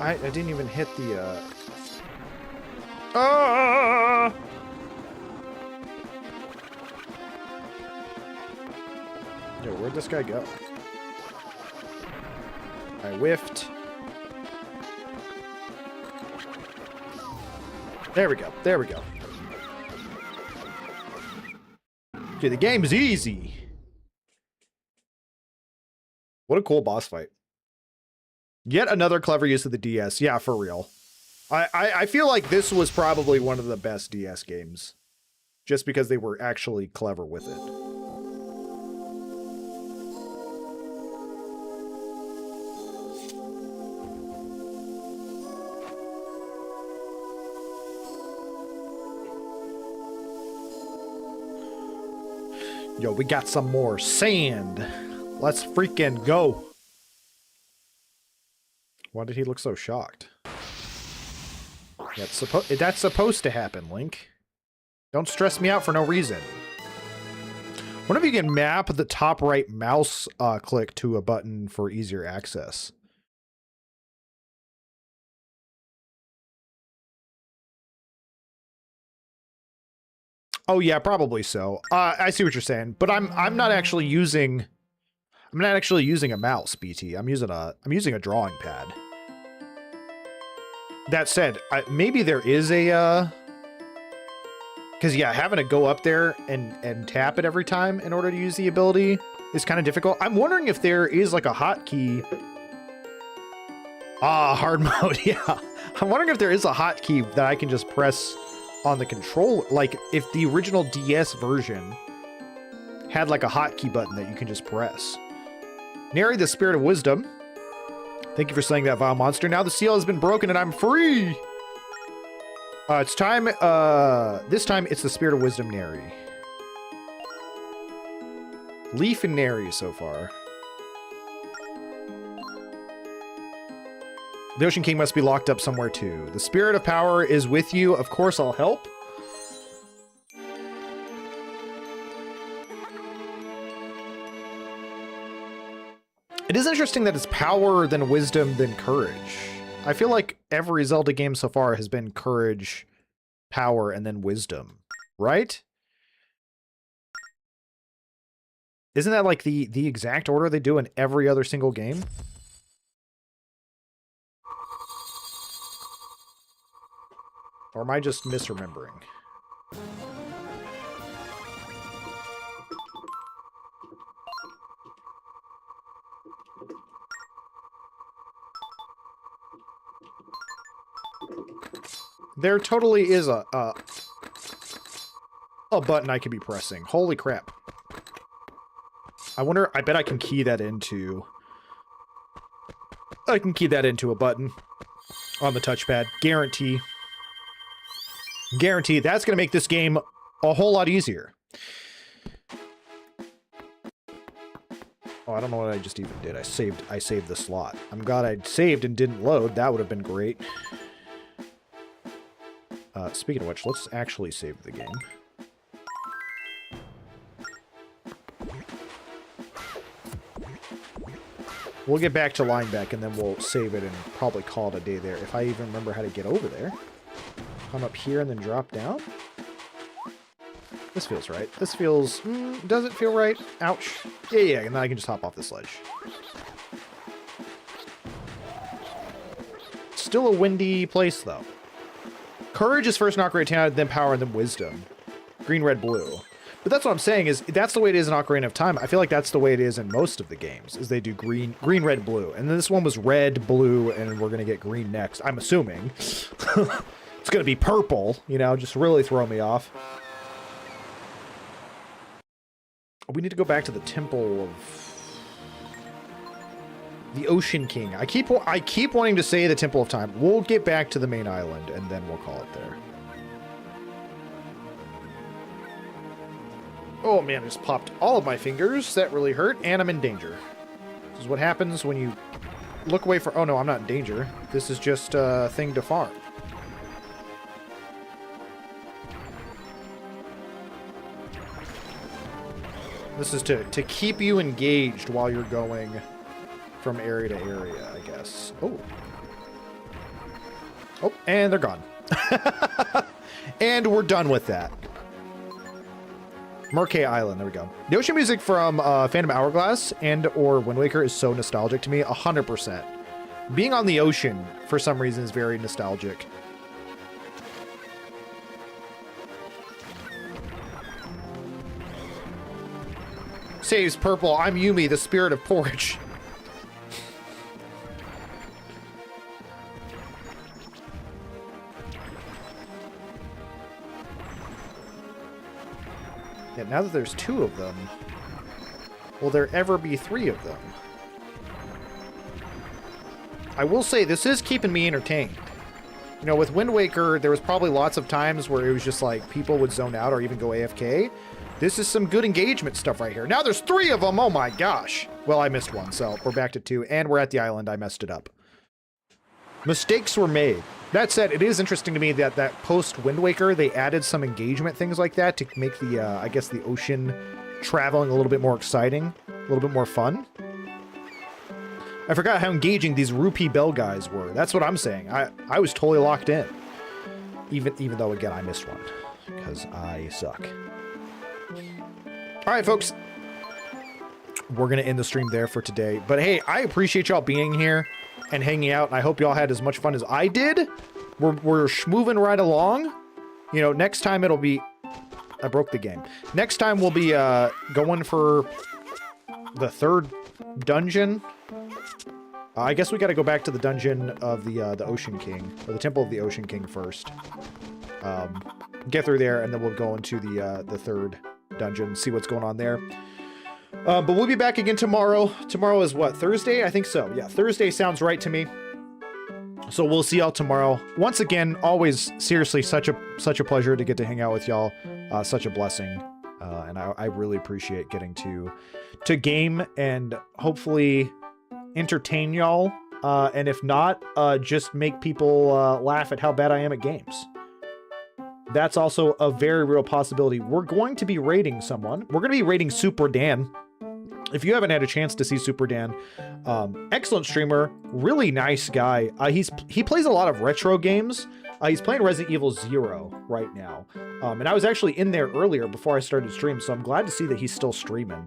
I didn't even hit the, Ah! Yo, where'd this guy go? I whiffed. There we go. There we go. Okay, the game's easy. What a cool boss fight. Yet another clever use of the DS. Yeah, for real. I feel like this was probably one of the best DS games. Just because they were actually clever with it. Yo, we got some more sand. Let's freaking go. Why did he look so shocked? That's supposed to happen, Link. Don't stress me out for no reason. Wonder if you can map the top right mouse click to a button for easier access. Oh yeah, probably so. I see what you're saying, but I'm not actually using a mouse, BT. I'm using a drawing pad. That said, maybe there is a because yeah, having to go up there and tap it every time in order to use the ability is kind of difficult. I'm wondering if there is like a hotkey. Hard mode, yeah. I'm wondering if there is a hotkey that I can just press on the controller, like if the original DS version had like a hotkey button that you can just press. Nary, the spirit of wisdom. Thank you for slaying that vile monster. Now the seal has been broken and I'm free. It's time. This time it's the spirit of wisdom, Nary. Leaf and Nary so far. The Ocean King must be locked up somewhere too. The spirit of power is with you. Of course I'll help. It is interesting that it's power, then wisdom, then courage. I feel like every Zelda game so far has been courage, power, and then wisdom, right? Isn't that like the exact order they do in every other single game? Or am I just misremembering? There totally is a button I could be pressing. Holy crap. I wonder, I bet I can key that into... I can key that into a button on the touchpad. Guarantee. Guarantee. That's going to make this game a whole lot easier. Oh, I don't know what I just even did. I saved the slot. I'm glad I saved and didn't load. That would have been great. Speaking of which, let's actually save the game. We'll get back to Lineback, and then we'll save it and probably call it a day there. If I even remember how to get over there. Come up here and then drop down. This feels right. This feels... does it feel right? Ouch. Yeah, and then I can just hop off this ledge. Still a windy place, though. Courage is first an Ocarina of Time, then Power, and then Wisdom. Green, red, blue. But that's what I'm saying is, that's the way it is in Ocarina of Time. I feel like that's the way it is in most of the games, is they do green, red, blue. And then this one was red, blue, and we're going to get green next. I'm assuming. It's going to be purple, you know, just really throw me off. We need to go back to the Temple of... the Ocean King. I keep wanting to say the Temple of Time. We'll get back to the main island, and then we'll call it there. Oh man, I just popped all of my fingers. That really hurt, and I'm in danger. This is what happens when you look away for... oh no, I'm not in danger. This is just a thing to farm. This is to keep you engaged while you're going from area to area, I guess. Oh. Oh, and they're gone. And we're done with that. Merkay Island, there we go. The ocean music from Phantom Hourglass and or Wind Waker is so nostalgic to me, 100%. Being on the ocean, for some reason, is very nostalgic. Saves purple, I'm Yumi, the spirit of porridge. Yeah, now that there's 2 of them, will there ever be 3 of them? I will say, this is keeping me entertained. You know, with Wind Waker, there was probably lots of times where it was just like, people would zone out or even go AFK. This is some good engagement stuff right here. Now there's 3 of them, oh my gosh! Well, I missed one, so we're back to 2, and we're at the island, I messed it up. Mistakes were made. That said, it is interesting to me that post-Wind Waker, they added some engagement things like that to make the, I guess, the ocean traveling a little bit more exciting, a little bit more fun. I forgot how engaging these Rupee Bell guys were. That's what I'm saying. I was totally locked in. Even though, again, I missed one. Because I suck. Alright, folks. We're going to end the stream there for today. But hey, I appreciate y'all being here and hanging out. And I hope y'all had as much fun as I did. We're moving right along. You know, next time it'll be... I broke the game. Next time we'll be going for the 3rd dungeon. I guess we got to go back to the dungeon of the Ocean King, or the Temple of the Ocean King first. Get through there, and then we'll go into the 3rd dungeon, see what's going on there. But we'll be back again tomorrow. Tomorrow is what, Thursday? I think so. Yeah, Thursday sounds right to me. So we'll see y'all tomorrow. Once again, always seriously such a pleasure to get to hang out with y'all. Such a blessing, and I really appreciate getting to game and hopefully entertain y'all, and if not, just make people laugh at how bad I am at games. That's also a very real possibility. We're going to be rating someone. We're going to be rating Super Dan. If you haven't had a chance to see Super Dan, excellent streamer, really nice guy. He plays a lot of retro games. He's playing Resident Evil 0 right now. And I was actually in there earlier before I started stream, so I'm glad to see that he's still streaming.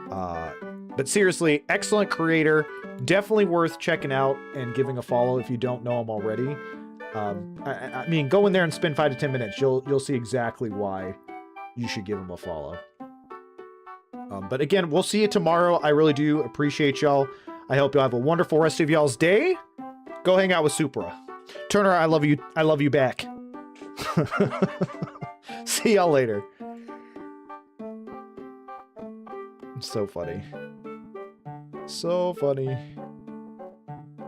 But seriously, excellent creator. Definitely worth checking out and giving a follow if you don't know him already. I mean, go in there and spend 5 to 10 minutes. You'll see exactly why you should give him a follow. But again, we'll see you tomorrow. I really do appreciate y'all. I hope y'all have a wonderful rest of y'all's day. Go hang out with Supra. Turner, I love you. I love you back. See y'all later. So funny. So funny.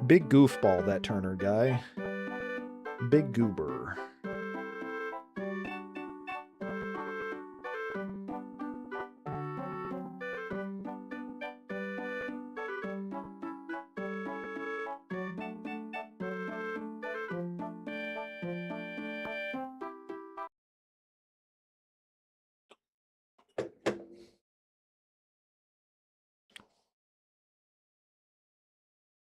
Big goofball, that Turner guy. Big goober.